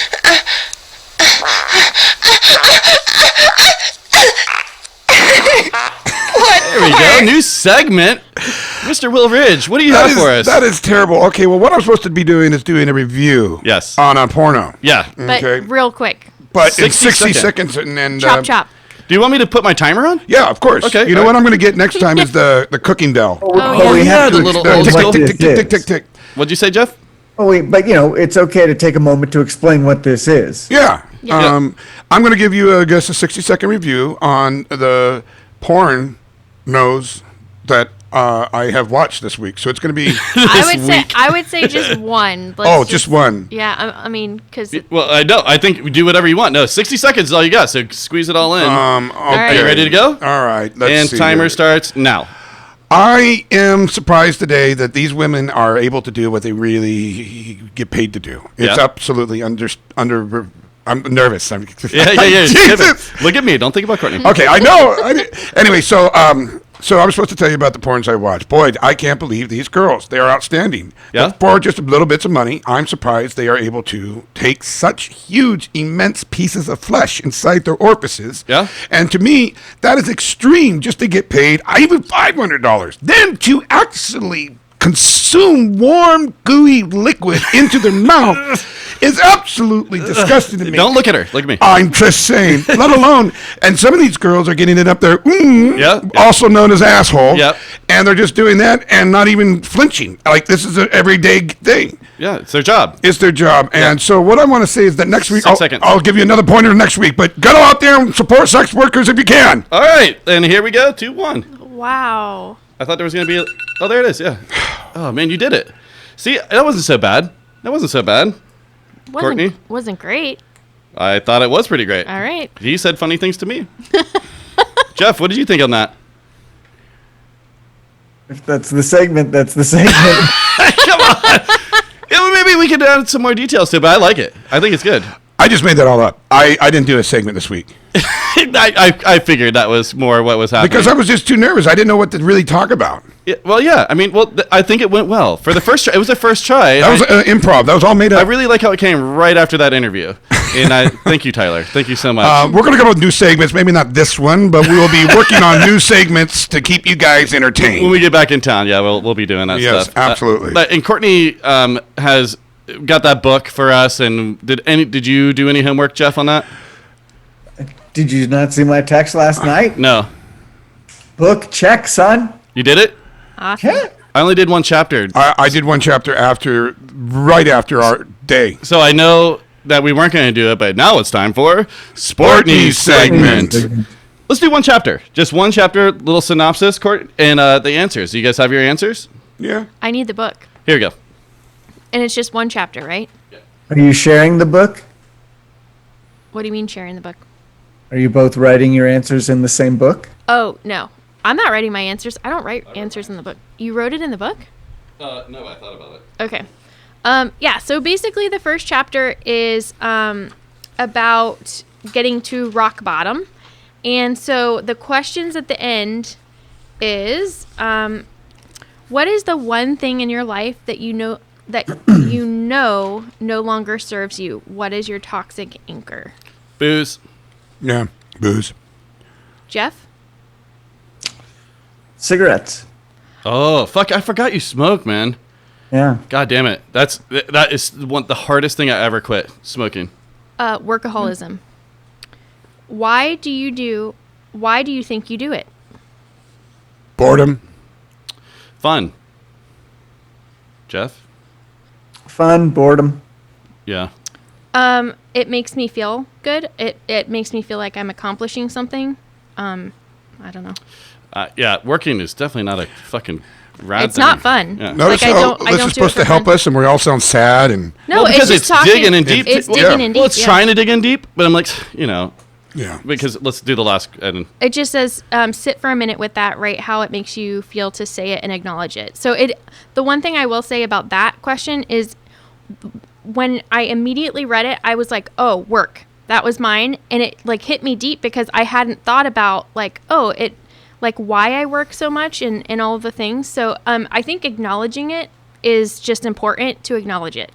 Speaker 1: There we go. New segment. Mr. Will Ridge, what do you have for us?
Speaker 2: That is terrible. Okay, well, what I'm supposed to be doing is doing a review.
Speaker 1: Yes.
Speaker 2: On a porno.
Speaker 1: Yeah.
Speaker 3: But
Speaker 2: Okay.
Speaker 3: real quick.
Speaker 2: But in
Speaker 1: 60
Speaker 2: 60 seconds and
Speaker 3: Chop.
Speaker 1: Do you want me to put my timer on?
Speaker 2: Yeah, of course.
Speaker 1: Okay,
Speaker 2: You know
Speaker 1: all
Speaker 2: what I'm going to get next time is the cooking bell.
Speaker 4: But we have
Speaker 1: the
Speaker 4: to
Speaker 1: little
Speaker 4: explain
Speaker 1: old
Speaker 4: what
Speaker 1: school.
Speaker 2: Tick,
Speaker 4: this
Speaker 2: tick, tick,
Speaker 4: is.
Speaker 2: tick, tick.
Speaker 1: What'd you say, Jeff?
Speaker 4: But it's okay to take a moment to explain what this is.
Speaker 2: Yeah.
Speaker 3: Yeah.
Speaker 2: I'm going to give you, I guess, a 60-second review on the porn nose that I have watched this week. So it's going to be
Speaker 3: I would say just one. Let's
Speaker 2: just one.
Speaker 3: Yeah, I mean, because
Speaker 1: Well, I know. I think we do whatever you want. No, 60 seconds is all you got, so squeeze it all in.
Speaker 2: Okay.
Speaker 1: Are you ready to go?
Speaker 2: All right. Let's
Speaker 1: And
Speaker 2: see
Speaker 1: timer
Speaker 2: here.
Speaker 1: starts now.
Speaker 2: I am surprised today that these women are able to do what they really get paid to do. It's
Speaker 1: Yeah.
Speaker 2: absolutely under. I'm nervous.
Speaker 1: Yeah.
Speaker 2: Jesus.
Speaker 1: Look at me. Don't think about Courtney.
Speaker 2: Okay, I know. Anyway, so I'm supposed to tell you about the porns I watch. Boy, I can't believe these girls. They are outstanding.
Speaker 1: Yeah?
Speaker 2: But for just little bits of money, I'm surprised they are able to take such huge, immense pieces of flesh inside their orifices.
Speaker 1: Yeah?
Speaker 2: And to me, that is extreme just to get paid even $500. Then to actually consume warm, gooey liquid into their mouth is absolutely disgusting to me.
Speaker 1: Don't look at her. Look at me.
Speaker 2: I'm just saying, let alone, and some of these girls are getting it up there, also known as asshole,
Speaker 1: Yep.
Speaker 2: and they're just doing that and not even flinching. Like, this is an everyday thing.
Speaker 1: Yeah, it's their job.
Speaker 2: It's their job. And so what I want to say is that next week,
Speaker 1: 6 seconds.
Speaker 2: I'll give you another pointer next week, but go out there and support sex workers if you can.
Speaker 1: All right, and here we go. 2-1.
Speaker 3: wow.
Speaker 1: I thought there was going to be oh, there it is. Yeah. Oh, man, you did it. See, that wasn't so bad. Courtney?
Speaker 3: Wasn't great.
Speaker 1: I thought it was pretty great.
Speaker 3: All right.
Speaker 1: He said funny things to me. Jeff, what did you think on that?
Speaker 4: If that's the segment, that's the segment.
Speaker 1: Come on. Yeah, well, maybe we could add some more details to it, but I like it. I think it's good.
Speaker 2: I just made that all up. I didn't do a segment this week.
Speaker 1: I figured that was more what was happening.
Speaker 2: Because I was just too nervous. I didn't know what to really talk about.
Speaker 1: Yeah, well, yeah. I mean, I think it went well. For the first try, it was the first try.
Speaker 2: That was improv. That was all made up.
Speaker 1: I really like how it came right after that interview. And I thank you, Tyler. Thank you so much.
Speaker 2: We're going to come up with new segments. Maybe not this one, but we will be working on new segments to keep you guys entertained.
Speaker 1: When we get back in town, yeah, we'll be doing that stuff.
Speaker 2: Yes, absolutely.
Speaker 1: And Courtney has got that book for us. And did you do any homework, Jeff, on that?
Speaker 4: Did you not see my text last night?
Speaker 1: No.
Speaker 4: Book check, son.
Speaker 1: You did it?
Speaker 3: Awesome.
Speaker 4: Yeah.
Speaker 1: I only did one chapter.
Speaker 2: I did one chapter right after our day.
Speaker 1: So I know that we weren't going to do it, but now it's time for Sportney segment. Let's do one chapter. Just one chapter, little synopsis, Court, and the answers. Do you guys have your answers?
Speaker 2: Yeah.
Speaker 3: I need the book.
Speaker 1: Here we go.
Speaker 3: And it's just one chapter, right?
Speaker 4: Are you sharing the book?
Speaker 3: What do you mean sharing the book?
Speaker 4: Are you both writing your answers in the same book?
Speaker 3: Oh, no. I'm not writing my answers. I don't write answers in the book. You wrote it in the book?
Speaker 1: No, I thought about it.
Speaker 3: Okay. Yeah, so basically the first chapter is about getting to rock bottom. And so the questions at the end is what is the one thing in your life that you know no longer serves you? What is your toxic anchor?
Speaker 1: Booze.
Speaker 2: Yeah. Booze.
Speaker 3: Jeff?
Speaker 4: Cigarettes.
Speaker 1: Oh, fuck. I forgot you smoke, man.
Speaker 4: Yeah.
Speaker 1: God damn it. That is the hardest thing I ever quit, smoking.
Speaker 3: Workaholism. Why do you think you do it?
Speaker 2: Boredom.
Speaker 1: Fun. Jeff?
Speaker 4: Fun, boredom.
Speaker 1: Yeah.
Speaker 3: It makes me feel good. It makes me feel like I'm accomplishing something. I don't know.
Speaker 1: Yeah, working is definitely not a fucking rad
Speaker 3: It's
Speaker 1: thing.
Speaker 3: not fun.
Speaker 1: Yeah.
Speaker 2: Notice
Speaker 3: Like, I
Speaker 2: how
Speaker 3: don't
Speaker 2: this
Speaker 3: do
Speaker 2: is
Speaker 3: it
Speaker 2: supposed
Speaker 3: for
Speaker 2: to help
Speaker 3: fun.
Speaker 2: us, and we all sound sad. And
Speaker 3: No,
Speaker 1: Well, because
Speaker 3: it's
Speaker 1: it's
Speaker 3: just talking.
Speaker 1: digging in deep.
Speaker 3: It's
Speaker 2: Yeah.
Speaker 3: digging in deep.
Speaker 1: Well, it's
Speaker 3: yeah.
Speaker 1: trying to dig in deep, but I'm like, you know,
Speaker 2: yeah.
Speaker 1: because let's do the last.
Speaker 3: It just says sit for a minute with that, right? How it makes you feel to say it and acknowledge it. So the one thing I will say about that question is when I immediately read it, I was like, oh, work. That was mine. And it like hit me deep because I hadn't thought about like, oh, it like why I work so much and all of the things. So I think acknowledging it is just important to acknowledge it.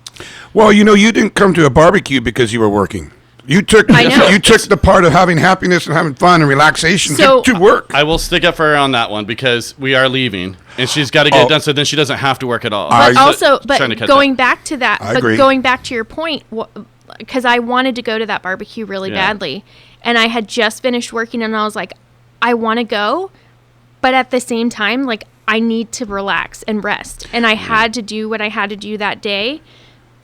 Speaker 2: Well, you didn't come to a barbecue because you were working. You took
Speaker 3: I know.
Speaker 2: you took the part of having happiness and having fun and relaxation
Speaker 3: So-
Speaker 2: to work.
Speaker 1: I will stick up for her on that one because we are leaving and she's got to get it done, so then she doesn't have to work at all.
Speaker 3: But
Speaker 2: I-
Speaker 3: also,
Speaker 1: Trying to catch
Speaker 3: going
Speaker 1: up.
Speaker 3: back to that,
Speaker 2: I
Speaker 3: but
Speaker 2: agree.
Speaker 3: going back to your point, because I wanted to go to that barbecue really
Speaker 1: Yeah.
Speaker 3: badly, and I had just finished working, and I was like, I want to go, but at the same time, like I need to relax and rest, and I had to do what I had to do that day.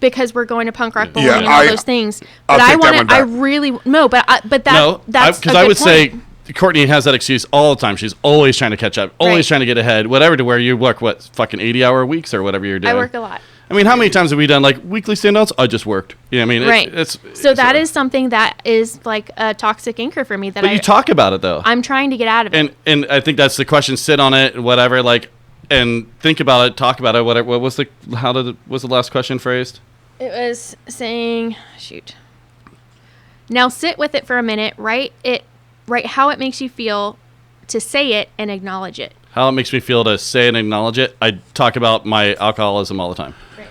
Speaker 3: Because we're going to punk rock bowling and all those things,
Speaker 2: I'll
Speaker 3: but I
Speaker 2: take that
Speaker 3: want
Speaker 2: one
Speaker 3: to. I
Speaker 2: back.
Speaker 3: really no, but that's
Speaker 1: because
Speaker 3: a
Speaker 1: I
Speaker 3: good
Speaker 1: would say
Speaker 3: point.
Speaker 1: Courtney has that excuse all the time. She's always trying to catch up, always
Speaker 3: Right.
Speaker 1: trying to get ahead, whatever. To where you work fucking 80-hour weeks or whatever you're doing.
Speaker 3: I work a lot.
Speaker 1: I mean, how many times have we done like weekly standouts? I just worked. Yeah, I mean,
Speaker 3: Right.
Speaker 1: It's
Speaker 3: So that is something that is like a toxic anchor for me that
Speaker 1: But you talk about it though.
Speaker 3: I'm trying to get out of it.
Speaker 1: And I think that's the question. Sit on it, whatever. Like, and think about it, talk about it, whatever. What was was the last question phrased?
Speaker 3: It was saying, shoot. Now sit with it for a minute. Write how it makes you feel to say it and acknowledge it.
Speaker 1: How it makes me feel to say and acknowledge it. I talk about my alcoholism all the time.
Speaker 3: Right.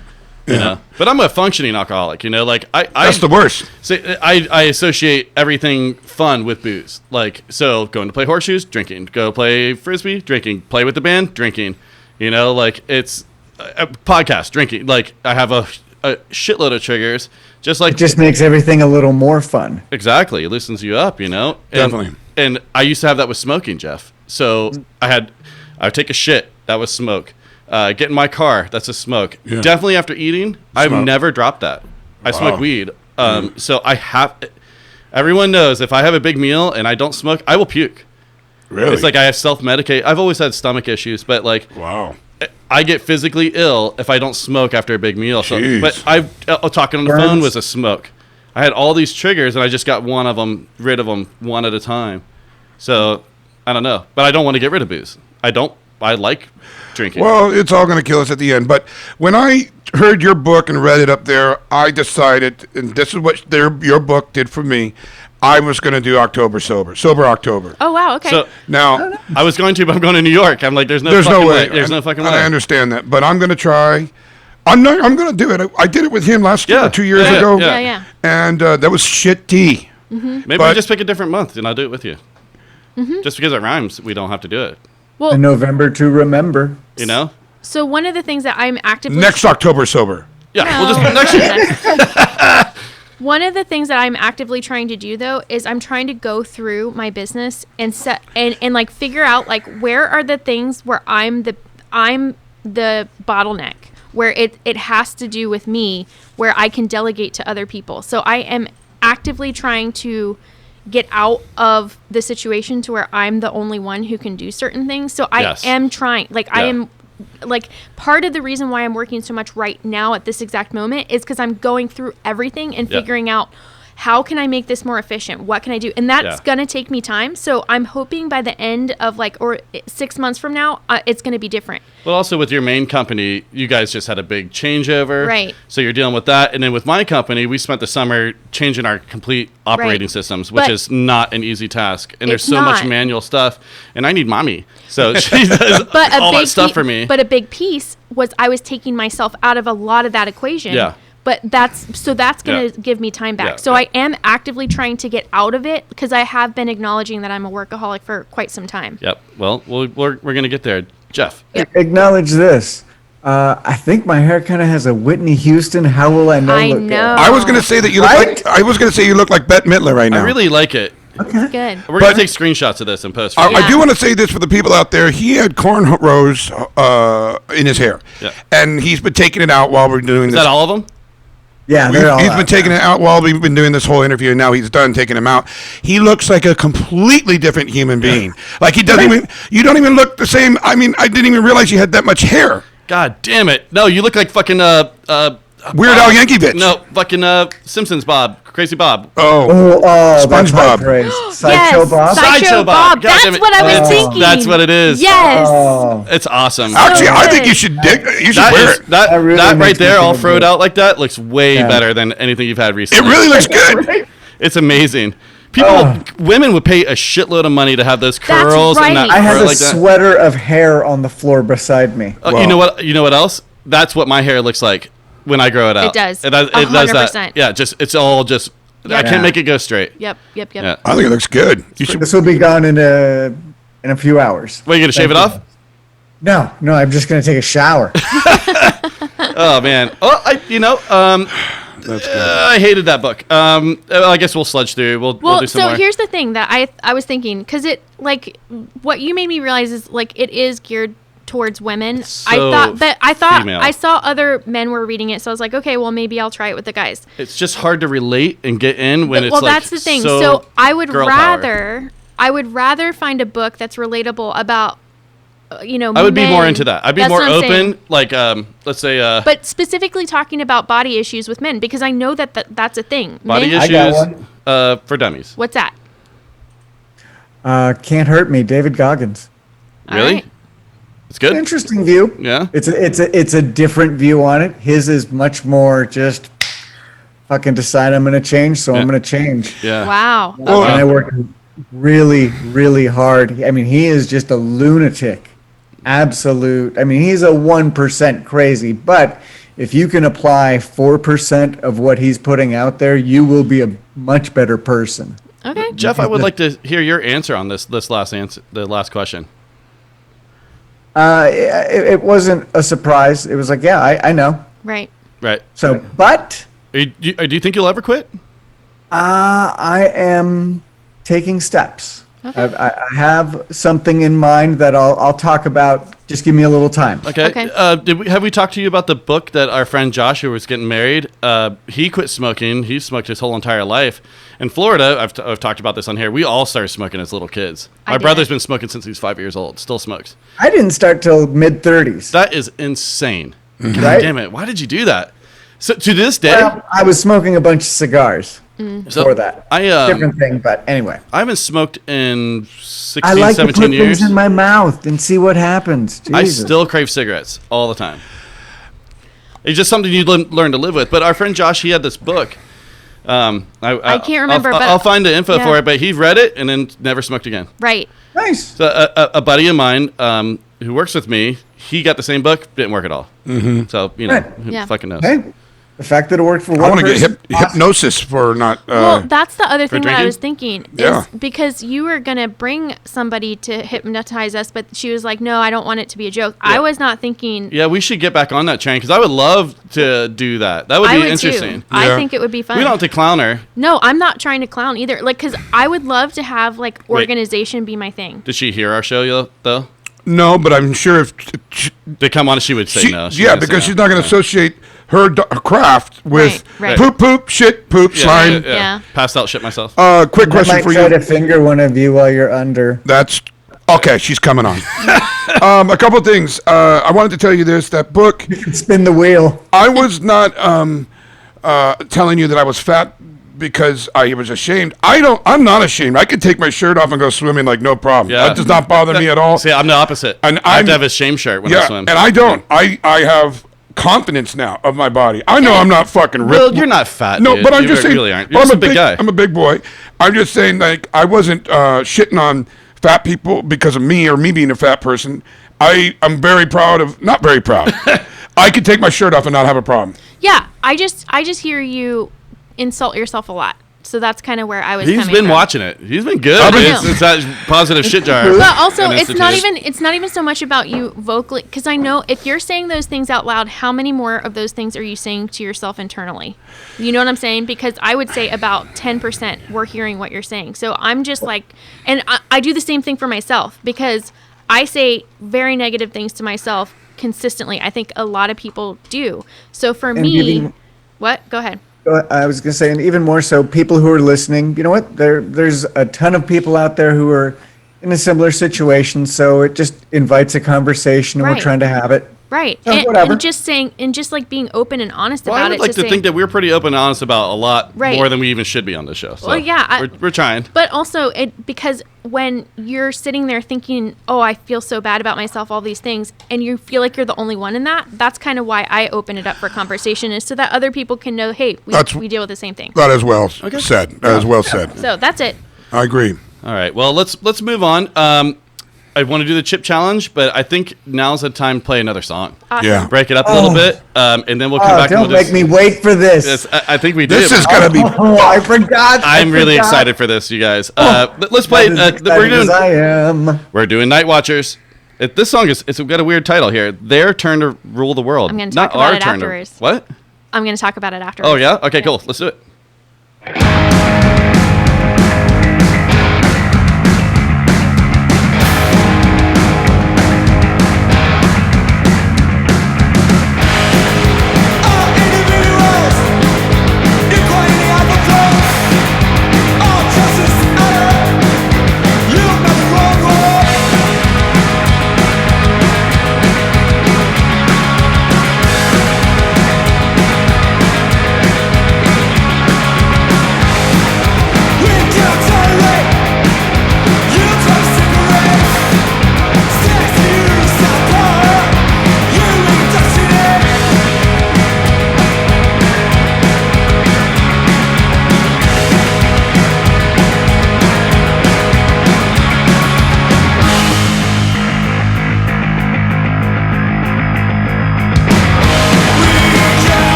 Speaker 1: You know, but I'm a functioning alcoholic. You know, like
Speaker 2: That's the worst.
Speaker 1: I associate everything fun with booze. Like, so going to play horseshoes, drinking. Go play frisbee, drinking. Play with the band, drinking. You know, like it's a podcast, drinking. Like I have a shitload of triggers. Just like
Speaker 4: It just makes everything a little more fun.
Speaker 1: exactly, it loosens you up. You know,
Speaker 2: Definitely.
Speaker 1: And I used to have that with smoking, Jeff. So I would take a shit. That was smoke. Get in my car. That's a smoke.
Speaker 2: Yeah.
Speaker 1: Definitely after eating. I've
Speaker 2: Smoke.
Speaker 1: never dropped that. I
Speaker 2: Wow.
Speaker 1: smoke weed. So I have. Everyone knows if I have a big meal and I don't smoke, I will puke.
Speaker 2: Really?
Speaker 1: It's like I have self-medicate. I've always had stomach issues, but like
Speaker 2: Wow.
Speaker 1: I get physically ill if I don't smoke after a big meal. So,
Speaker 2: Jeez.
Speaker 1: but talking on the phone was a smoke. I had all these triggers, and I just got rid of them one at a time. So I don't know, but I don't want to get rid of booze. I like drinking.
Speaker 2: Well, it's all going to kill us at the end. But when I heard your book and read it up there, I decided, and this is what your book did for me, I was going to do October Sober October.
Speaker 3: Oh, wow. Okay.
Speaker 1: So
Speaker 2: Now,
Speaker 1: I was going to, but I'm going to New York. I'm like, there's no way. There's no fucking way.
Speaker 2: I understand that, but I'm going to try. I'm going to do it. I did it with him last year, 2 years ago.
Speaker 3: Yeah.
Speaker 2: And that was shit tea.
Speaker 3: Mm-hmm.
Speaker 1: Maybe we just pick a different month, and I'll do it with you. Mm-hmm. Just because it rhymes, we don't have to do it.
Speaker 3: Well,
Speaker 4: A November to remember.
Speaker 1: You know?
Speaker 3: so one of the things that I'm actively
Speaker 2: Next October Sober.
Speaker 1: Yeah, we'll just put next year.
Speaker 3: One of the things that I'm actively trying to do though is I'm trying to go through my business and set and like figure out like where are the things where I'm the bottleneck, where it has to do with me, where I can delegate to other people. So I am actively trying to get out of the situation to where I'm the only one who can do certain things. So I am trying, I am like, part of the reason why I'm working so much right now at this exact moment is because I'm going through everything and figuring out how can I make this more efficient? What can I do? And that's going to take me time. So I'm hoping by the end of or 6 months from now, it's going to be different.
Speaker 1: Well, also with your main company, you guys just had a big changeover.
Speaker 3: Right.
Speaker 1: So you're dealing with that. And then with my company, we spent the summer changing our complete operating systems, which is not an easy task. And there's so much manual stuff. And I need mommy. So she does all that stuff for me.
Speaker 3: But a big piece was I was taking myself out of a lot of that equation.
Speaker 1: Yeah.
Speaker 3: But that's going to give me time back.
Speaker 1: Yeah,
Speaker 3: so I am actively trying to get out of it because I have been acknowledging that I'm a workaholic for quite some time.
Speaker 1: Yep. Well, we're going to get there. Jeff.
Speaker 4: Acknowledge this. I think my hair kind of has a Whitney Houston. How will I know?
Speaker 3: I know.
Speaker 2: I was going to say that you look like. I was going to say you look like Bette Midler right now.
Speaker 1: I really like it.
Speaker 3: Okay. Good.
Speaker 1: We're going to take screenshots of this and post.
Speaker 2: I do want to say this for the people out there. He had cornrows in his hair, and he's been taking it out while we're doing this.
Speaker 1: Is that all of them?
Speaker 4: Yeah,
Speaker 2: he's been taking it out while we've been doing this whole interview, and now he's done taking him out. He looks like a completely different human being. Like he doesn't even. You don't even look the same. I mean, I didn't even realize you had that much hair.
Speaker 1: God damn it! No, you look like fucking
Speaker 2: Weird Al Yankovic.
Speaker 1: No, fucking Simpsons Bob, Crazy Bob.
Speaker 2: SpongeBob.
Speaker 4: Sideshow Bob.
Speaker 3: Sideshow Bob.
Speaker 1: God damn
Speaker 3: That's
Speaker 1: it.
Speaker 3: what I was thinking.
Speaker 1: That's what it is.
Speaker 3: Yes.
Speaker 1: It's awesome.
Speaker 2: Actually, I think you should You should wear it.
Speaker 1: That
Speaker 4: really
Speaker 1: right
Speaker 4: makes me
Speaker 1: there, all
Speaker 4: feel
Speaker 1: froed
Speaker 4: good.
Speaker 1: out like that, looks way better than anything you've had recently.
Speaker 2: It really looks good.
Speaker 1: It's amazing. Women would pay a shitload of money to have those curls
Speaker 3: right.
Speaker 1: and that
Speaker 4: I have
Speaker 1: fur
Speaker 4: a
Speaker 1: like that.
Speaker 4: sweater of hair on the floor beside me.
Speaker 1: You know what? You know what else? That's what my hair looks like when I grow it out.
Speaker 3: It does.
Speaker 1: It does that.
Speaker 3: 100%.
Speaker 1: Yeah, it's all just. I can't make it go straight.
Speaker 3: Yep.
Speaker 1: Yeah.
Speaker 2: I think it looks good. You should.
Speaker 4: This will be gone in a few hours.
Speaker 1: What, you gonna shave it off?
Speaker 4: No, I'm just gonna take a shower.
Speaker 1: Oh man. Oh,
Speaker 2: That's good.
Speaker 1: I hated that book. I guess we'll sludge through. We'll do some more.
Speaker 3: So here's the thing that I was thinking, because it what you made me realize is it is geared towards women.
Speaker 1: So
Speaker 3: I thought
Speaker 1: female.
Speaker 3: I saw other men were reading it, so I was like, okay, well maybe I'll try it with the guys.
Speaker 1: It's just hard to relate and get in when it's
Speaker 3: well, that's the thing. So I would rather find a book that's relatable about
Speaker 1: I would be more into that. I'd be
Speaker 3: That's
Speaker 1: more
Speaker 3: what I'm
Speaker 1: open.
Speaker 3: saying.
Speaker 1: Like let's say
Speaker 3: but specifically talking about body issues with men, because I know that's a thing.
Speaker 1: body
Speaker 3: Men-
Speaker 4: I got
Speaker 1: issues
Speaker 4: one.
Speaker 1: for dummies.
Speaker 3: What's that?
Speaker 4: Can't Hurt Me, David Goggins.
Speaker 3: All
Speaker 1: Really?
Speaker 3: right.
Speaker 1: It's good.
Speaker 4: Interesting view.
Speaker 1: Yeah.
Speaker 4: It's a different view on it. His is much more just fucking decide I'm gonna change, so I'm gonna change.
Speaker 1: Yeah.
Speaker 3: Wow.
Speaker 4: And I work really, really hard. I mean, he is just a lunatic. Absolute. I mean, he's a 1% crazy, but if you can apply 4% of what he's putting out there, you will be a much better person.
Speaker 3: Okay.
Speaker 1: Jeff, I would like to hear your answer on this last answer, the last question.
Speaker 4: It wasn't a surprise. It was like, yeah, I know.
Speaker 3: Right.
Speaker 1: Right.
Speaker 4: So, but
Speaker 1: Do you think you'll ever quit?
Speaker 4: I am taking steps.
Speaker 3: Okay.
Speaker 4: I have something in mind that I'll talk about. Just give me a little time.
Speaker 1: Okay. Have we talked to you about the book that our friend Josh, who was getting married, he quit smoking. He smoked his whole entire life. In Florida, I've talked about this on here. We all started smoking as little kids. My brother's been smoking since he was 5 years old. Still smokes.
Speaker 4: I didn't start till mid-30s.
Speaker 1: That is insane. God
Speaker 4: Right?
Speaker 1: damn it. Why did you do that? So to this day,
Speaker 4: Well, I was smoking a bunch of cigars before that. Different thing, but anyway.
Speaker 1: I haven't smoked in 16,
Speaker 4: I like to
Speaker 1: 17
Speaker 4: put
Speaker 1: years.
Speaker 4: things in my mouth and see what happens.
Speaker 1: I
Speaker 4: Jesus.
Speaker 1: still crave cigarettes all the time. It's just something you learn to live with. But our friend Josh, he had this book. I
Speaker 3: can't remember, but
Speaker 1: I'll find the info
Speaker 3: yeah.
Speaker 1: for it. But he read it and then never smoked again.
Speaker 3: Right.
Speaker 4: Nice.
Speaker 1: So a buddy of mine who works with me, he got the same book, didn't work at all. Mm-hmm. So
Speaker 4: Right.
Speaker 1: who
Speaker 3: Yeah.
Speaker 1: fucking knows?
Speaker 4: Hey, the fact that it worked for one
Speaker 2: I want to
Speaker 4: person.
Speaker 2: get hypnosis for not.
Speaker 3: Well, that's the other thing that I
Speaker 1: drinking?
Speaker 3: was thinking. Is
Speaker 2: Yeah.
Speaker 3: because you were going to bring somebody to hypnotize us, but she was like, no, I don't want it to be a joke. I was not thinking.
Speaker 1: Yeah, we should get back on that train because I would love to do that. That would
Speaker 3: I
Speaker 1: be
Speaker 3: would
Speaker 1: interesting.
Speaker 3: too. I
Speaker 2: Yeah.
Speaker 3: think it would be fun.
Speaker 1: We don't have to clown her.
Speaker 3: No, I'm not trying to clown either. Like, because I would love to have like organization be my thing.
Speaker 1: Did she hear our show though?
Speaker 2: No, but I'm sure if
Speaker 1: They come on, she would say no. She
Speaker 2: yeah,
Speaker 1: would say
Speaker 2: because
Speaker 1: no.
Speaker 2: she's not going to associate her craft with
Speaker 3: Right.
Speaker 2: poop, poop, shit, poop, slime.
Speaker 3: Yeah.
Speaker 1: Passed out shit myself.
Speaker 2: Quick
Speaker 4: I
Speaker 2: question
Speaker 4: might
Speaker 2: for
Speaker 4: try
Speaker 2: you.
Speaker 4: to finger one of you while you're under.
Speaker 2: That's okay. She's coming on. A couple things. I wanted to tell you this. That book.
Speaker 4: Spin the wheel.
Speaker 2: I was not telling you that I was fat because I was ashamed. I'm not ashamed. I could take my shirt off and go swimming like no problem.
Speaker 1: Yeah.
Speaker 2: That does not bother me at all.
Speaker 1: See, I'm the opposite.
Speaker 2: And
Speaker 1: I have to
Speaker 2: I'm-
Speaker 1: have a shame shirt when I
Speaker 2: Yeah,
Speaker 1: swim.
Speaker 2: and I don't. I have confidence now of my body. I know I'm not fucking ripped.
Speaker 1: Well, you're not fat.
Speaker 2: No,
Speaker 1: dude.
Speaker 2: but I'm
Speaker 1: You
Speaker 2: just saying.
Speaker 1: really aren't.
Speaker 2: Well,
Speaker 1: You're
Speaker 2: I'm
Speaker 1: just a big guy.
Speaker 2: I'm a big boy. I'm just saying, like, I wasn't shitting on fat people because of me or me being a fat person. I'm very proud of. Not very proud. I could take my shirt off and not have a problem.
Speaker 3: Yeah. I just hear you insult yourself a lot. So that's kind of where I was
Speaker 1: He's
Speaker 3: coming
Speaker 1: been
Speaker 3: from.
Speaker 1: watching it. He's been good.
Speaker 2: I've been-
Speaker 1: It's that positive shit jar.
Speaker 3: But also,
Speaker 1: and
Speaker 3: it's not
Speaker 1: institute.
Speaker 3: even so much about you vocally, because I know if you're saying those things out loud, how many more of those things are you saying to yourself internally? You know what I'm saying? Because I would say about 10% we're hearing what you're saying. So I'm just like, and I do the same thing for myself because I say very negative things to myself consistently. I think a lot of people do. So for
Speaker 4: And
Speaker 3: me,
Speaker 4: giving-
Speaker 3: what? Go ahead.
Speaker 4: I was going to say, and even more so, people who are listening, you know what? There's a ton of people out there who are in a similar situation, so it just invites a conversation, and
Speaker 3: Right.
Speaker 4: we're trying to have it.
Speaker 3: Right.
Speaker 4: So
Speaker 3: And,
Speaker 4: whatever.
Speaker 3: and just saying, and just like being open and honest
Speaker 1: Well,
Speaker 3: about
Speaker 1: I would
Speaker 3: it.
Speaker 1: like to
Speaker 3: say,
Speaker 1: think that we're pretty open and honest about a lot
Speaker 3: Right.
Speaker 1: more than we even should be on this show. So
Speaker 3: Well, yeah,
Speaker 1: we're trying.
Speaker 3: But also, because when you're sitting there thinking, "Oh, I feel so bad about myself," all these things, and you feel like you're the only one in that, that's kind of why I open it up for conversation, is so that other people can know, "Hey, we deal with the same thing."
Speaker 2: That is well said. That is well said.
Speaker 3: So that's it.
Speaker 2: I agree.
Speaker 1: All right. Well, let's move on. I want to do the chip challenge, but I think now's the time to play another song.
Speaker 3: Awesome.
Speaker 2: Yeah.
Speaker 1: Break it up a little bit, and then we'll come back.
Speaker 4: Don't
Speaker 1: and
Speaker 4: make
Speaker 1: we'll
Speaker 4: me wait for this.
Speaker 1: Yes, I think we did.
Speaker 2: This is gonna be.
Speaker 4: Oh, I forgot.
Speaker 1: I'm really
Speaker 4: forgot.
Speaker 1: excited for this, you guys. Let's play.
Speaker 4: Not as excited as I am.
Speaker 1: We're doing Nightwatchers. This song it's got a weird title here. Their turn to rule the world.
Speaker 3: I'm gonna
Speaker 1: not
Speaker 3: talk about
Speaker 1: our
Speaker 3: it
Speaker 1: turn
Speaker 3: afterwards.
Speaker 1: What?
Speaker 3: I'm going to talk about it after.
Speaker 1: Oh yeah. Okay. Cool. Let's do it.
Speaker 6: Individuals,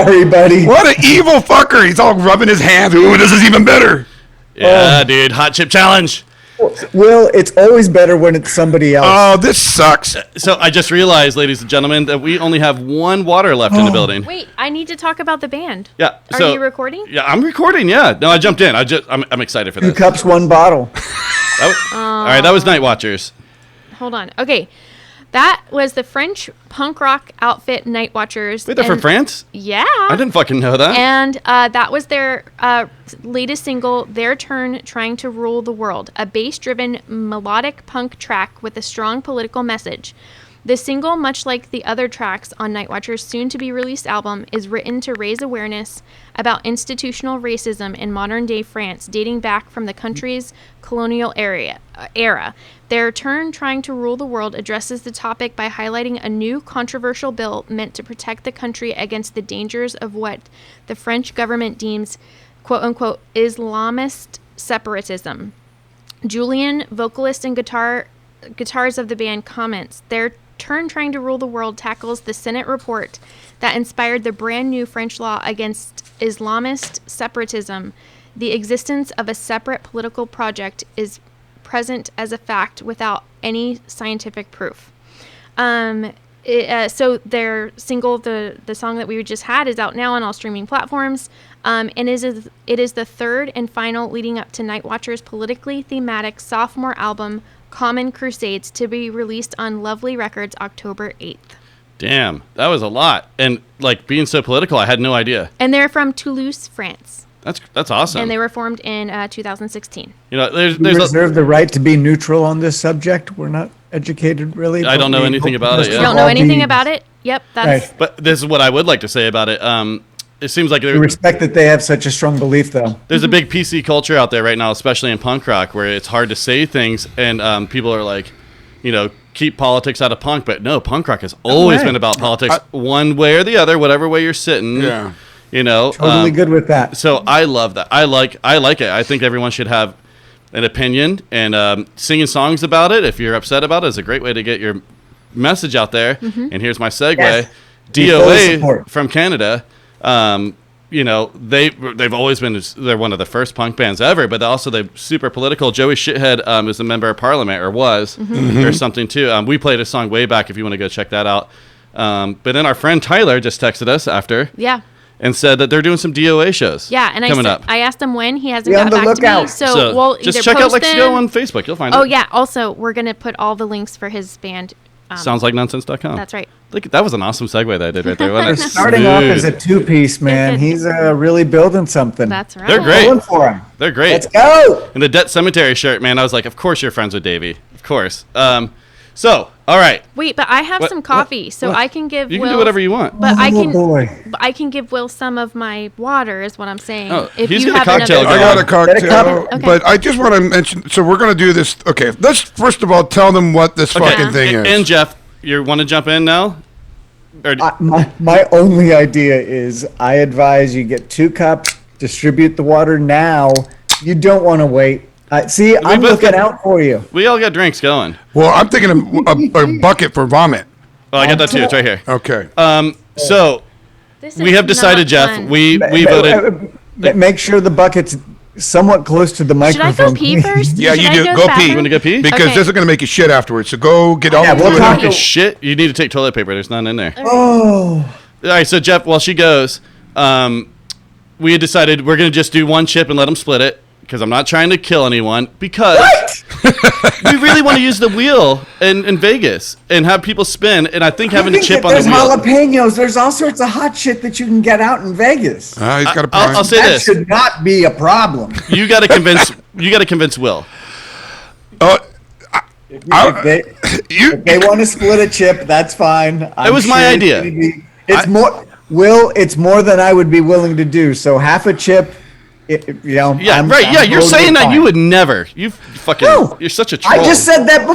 Speaker 4: Sorry, buddy.
Speaker 2: What an evil fucker. He's all rubbing his hands. Ooh, this is even better.
Speaker 1: Yeah, dude. Hot chip challenge.
Speaker 4: Will, it's always better when it's somebody else.
Speaker 2: Oh, this sucks.
Speaker 1: So I just realized, ladies and gentlemen, that we only have one water left in the building.
Speaker 3: Wait, I need to talk about the band.
Speaker 1: Yeah.
Speaker 3: Are
Speaker 1: So,
Speaker 3: you recording?
Speaker 1: yeah, I'm recording. Yeah. No, I jumped in. I'm excited for
Speaker 4: 2
Speaker 1: this.
Speaker 4: cups, 1 bottle.
Speaker 1: All right, that was Nightwatchers.
Speaker 3: Hold on. Okay. That was the French punk rock outfit Nightwatchers.
Speaker 1: Wait, they're from France?
Speaker 3: Yeah.
Speaker 1: I didn't fucking know that.
Speaker 3: And that was their latest single, Their Turn Trying to Rule the World, a bass-driven melodic punk track with a strong political message. The single, much like the other tracks on Nightwatchers' soon-to-be-released album, is written to raise awareness about institutional racism in modern-day France, dating back from the country's colonial era. Their Turn Trying to Rule the World addresses the topic by highlighting a new controversial bill meant to protect the country against the dangers of what the French government deems, quote-unquote, Islamist separatism. Julian, vocalist and guitars of the band, comments, Their Turn Trying to Rule the World tackles the Senate report that inspired the brand new French law against Islamist separatism. The existence of a separate political project is present as a fact without any scientific proof. So their single, the song that we just had, is out now on all streaming platforms, and it is the third and final leading up to Nightwatchers' politically thematic sophomore album, Common Crusades, to be released on Lovely Records October 8th.
Speaker 1: Damn, that was a lot. And like being so political, I had no idea.
Speaker 3: And they're from Toulouse, France.
Speaker 1: That's awesome.
Speaker 3: And they were formed in 2016.
Speaker 1: You know, there's
Speaker 4: We reserve the right to be neutral on this subject. We're not educated, really.
Speaker 1: I don't know anything about it,
Speaker 3: You
Speaker 1: yeah.
Speaker 3: don't know anything about it? Yep, that's...
Speaker 4: Right.
Speaker 1: But this is what I would like to say about it. It seems like
Speaker 4: We respect that they have such a strong belief, though.
Speaker 1: there's a big PC culture out there right now, especially in punk rock, where it's hard to say things, and people are like, you know, keep politics out of punk. But no, punk rock has always
Speaker 4: way.
Speaker 1: been about politics, one way or the other, whatever way you're sitting.
Speaker 2: Yeah.
Speaker 1: You know,
Speaker 4: Totally good with that.
Speaker 1: So I love that. I like it. I think everyone should have an opinion, and singing songs about it, if you're upset about it, is a great way to get your message out there. And here's my segue.
Speaker 4: Yes. We fully
Speaker 1: DOA
Speaker 4: support.
Speaker 1: from Canada. You know, they've always been, they're one of the first punk bands ever, but also they're super political. Joey Shithead is a member of Parliament, or was, or something too. We played a song way back if you want to go check that out. But then our friend Tyler just texted us after.
Speaker 3: Yeah.
Speaker 1: And said that they're doing some DOA shows.
Speaker 3: Yeah, and
Speaker 1: coming up.
Speaker 3: I asked him when. He hasn't
Speaker 4: Be on
Speaker 3: got
Speaker 4: the
Speaker 3: back to me.
Speaker 4: lookout.
Speaker 3: So we'll
Speaker 1: just
Speaker 3: either
Speaker 1: check out
Speaker 3: post
Speaker 1: Let's
Speaker 3: them-
Speaker 1: Go on Facebook. You'll find
Speaker 3: Oh,
Speaker 1: it.
Speaker 3: yeah. Also, we're going to put all the links for his band.
Speaker 1: SoundslikeNonsense.com.
Speaker 3: That's right.
Speaker 1: Look, that was an awesome segue that I did right there.
Speaker 4: They're
Speaker 1: Wasn't it?
Speaker 4: starting off as a
Speaker 1: Smooth.
Speaker 4: 2-piece, man.
Speaker 3: Good.
Speaker 4: He's really building something.
Speaker 3: That's right.
Speaker 1: They're great.
Speaker 4: Going for him.
Speaker 1: They're great.
Speaker 4: Let's go.
Speaker 1: And the Debt Cemetery shirt, man, I was like, of course you're friends with Davey. Of course. So, all right.
Speaker 3: Wait, but I have
Speaker 1: What-
Speaker 3: some coffee, so
Speaker 1: what?
Speaker 3: I can give
Speaker 1: You
Speaker 3: Will...
Speaker 1: can do whatever you want.
Speaker 3: But I
Speaker 4: Oh,
Speaker 3: can...
Speaker 4: boy.
Speaker 3: But I can give Will some of my water, is what I'm saying.
Speaker 1: Oh,
Speaker 3: if
Speaker 1: he's
Speaker 3: you
Speaker 1: got a
Speaker 3: have
Speaker 1: cocktail
Speaker 3: another-
Speaker 2: I got a
Speaker 4: Get a
Speaker 2: cocktail,
Speaker 4: cup.
Speaker 3: Okay.
Speaker 2: but I just want to mention. So we're going to do this. Okay, let's first of all tell them what this fucking thing is.
Speaker 1: And Jeff, you want to jump in now? Or
Speaker 4: My only idea is I advise you get 2 cups, distribute the water now. You don't want to wait. See, I'm
Speaker 1: both
Speaker 4: looking
Speaker 1: got-
Speaker 4: out for you.
Speaker 1: we all got drinks going.
Speaker 2: Well, I'm thinking of a bucket for vomit.
Speaker 1: Oh, I got that too. It's right here.
Speaker 2: Okay.
Speaker 1: So
Speaker 3: This
Speaker 1: we
Speaker 3: is
Speaker 1: have decided,
Speaker 3: not
Speaker 1: Jeff.
Speaker 3: fun.
Speaker 1: We voted.
Speaker 4: Make sure the bucket's somewhat close to the
Speaker 3: Should I
Speaker 4: microphone.
Speaker 3: go pee first?
Speaker 2: Yeah,
Speaker 3: Should
Speaker 2: you
Speaker 3: I
Speaker 2: do.
Speaker 3: to
Speaker 2: Go
Speaker 3: the
Speaker 2: pee.
Speaker 3: bathroom?
Speaker 1: You want to go pee?
Speaker 2: Because
Speaker 3: Okay.
Speaker 2: this is going to make you shit afterwards. So go get all
Speaker 4: Yeah,
Speaker 2: the
Speaker 4: we'll
Speaker 2: fluid
Speaker 4: talk-
Speaker 2: out.
Speaker 1: Shit, you need to take toilet paper. There's none in there.
Speaker 4: Oh,
Speaker 1: All right, so Jeff, while she goes, we had decided we're going to just do one chip and let them split it, because I'm not trying to kill anyone, because we really want to use the wheel in Vegas and have people spin, and I think having a chip on the
Speaker 4: there's
Speaker 1: wheel.
Speaker 4: jalapenos. There's all sorts of hot shit that you can get out in Vegas.
Speaker 2: He's got a point.
Speaker 1: I'll say
Speaker 4: That
Speaker 1: this:
Speaker 4: should not be a problem.
Speaker 1: you got to convince Will.
Speaker 4: If they want to split a chip, that's fine.
Speaker 1: It was my
Speaker 4: it's
Speaker 1: idea.
Speaker 4: gonna be- It's more. Will, it's more than I would be willing to do. So half a chip,
Speaker 1: Yeah,
Speaker 4: I'm
Speaker 1: right. Yeah, you're
Speaker 4: totally
Speaker 1: saying that
Speaker 4: fine.
Speaker 1: you would never. You fucking.
Speaker 4: No.
Speaker 1: You're such a troll.
Speaker 4: I just said that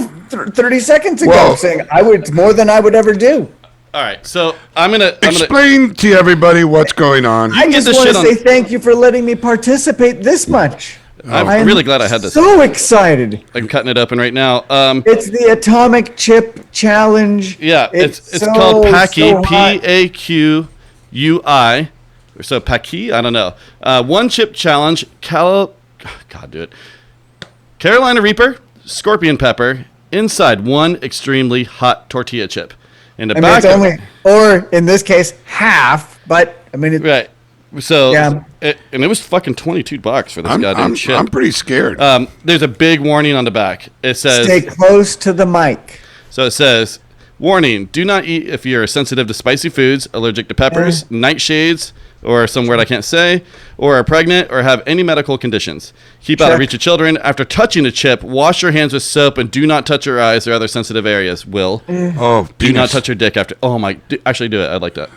Speaker 4: 30 seconds ago,
Speaker 2: Whoa.
Speaker 4: saying it's more than I would ever do.
Speaker 1: All right, so I'm gonna.
Speaker 2: Explain to everybody what's going on.
Speaker 4: I
Speaker 1: get
Speaker 4: just
Speaker 1: this
Speaker 4: want to
Speaker 1: shit on-
Speaker 4: say thank you for letting me participate this much.
Speaker 1: I'm really glad I had this.
Speaker 4: So excited!
Speaker 1: I'm cutting it open right now.
Speaker 4: It's the Atomic Chip Challenge.
Speaker 1: Yeah, it's
Speaker 4: so,
Speaker 1: called Paqui,
Speaker 4: so hot.
Speaker 1: Paqui, So Paqui, I don't know. One chip challenge. God, do it. Carolina Reaper, Scorpion Pepper, inside one extremely hot tortilla chip. In the back,
Speaker 4: it's only, or in this case, half. But I mean,
Speaker 1: right. So,
Speaker 4: yeah.
Speaker 1: And it was fucking $22 for this goddamn chip.
Speaker 2: I'm pretty scared.
Speaker 1: There's a big warning on the back. It says,
Speaker 4: stay close to the mic.
Speaker 1: So it says, warning, do not eat if you're sensitive to spicy foods, allergic to peppers, nightshades, or some word I can't say, or are pregnant or have any medical conditions. Keep out of reach of children. After touching a chip, wash your hands with soap and do not touch your eyes or other sensitive areas. Will.
Speaker 2: Oh,
Speaker 1: do not
Speaker 2: penis.
Speaker 1: touch your dick after. Oh, my. Actually, do it. I'd like that.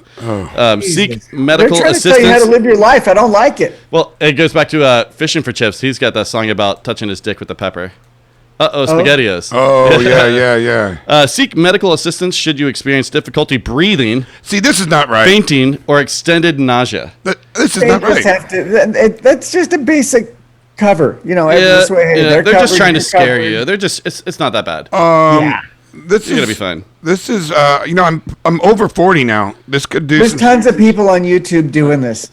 Speaker 1: Seek
Speaker 4: They're
Speaker 1: medical
Speaker 4: trying to tell you how to
Speaker 1: assistance.
Speaker 4: live your life. I don't like it.
Speaker 1: Well, it goes back to Fishing for Chips. He's got that song about touching his dick with the pepper. SpaghettiOs.
Speaker 2: Oh, yeah.
Speaker 1: Seek medical assistance should you experience difficulty breathing,
Speaker 2: See, this is not right.
Speaker 1: fainting, or extended nausea.
Speaker 2: This is
Speaker 4: They
Speaker 2: not
Speaker 4: just
Speaker 2: right.
Speaker 4: have to, that's just a basic cover. You know,
Speaker 1: Yeah,
Speaker 4: this way, hey,
Speaker 1: they're just
Speaker 4: covered,
Speaker 1: trying to
Speaker 4: you're
Speaker 1: scare
Speaker 4: covered.
Speaker 1: you. They're just it's not that bad.
Speaker 4: Yeah.
Speaker 2: This
Speaker 1: You're
Speaker 2: is
Speaker 1: gonna be fine.
Speaker 2: This is I'm over 40 now. This could do
Speaker 4: There's
Speaker 2: some
Speaker 4: tons of people on YouTube doing this.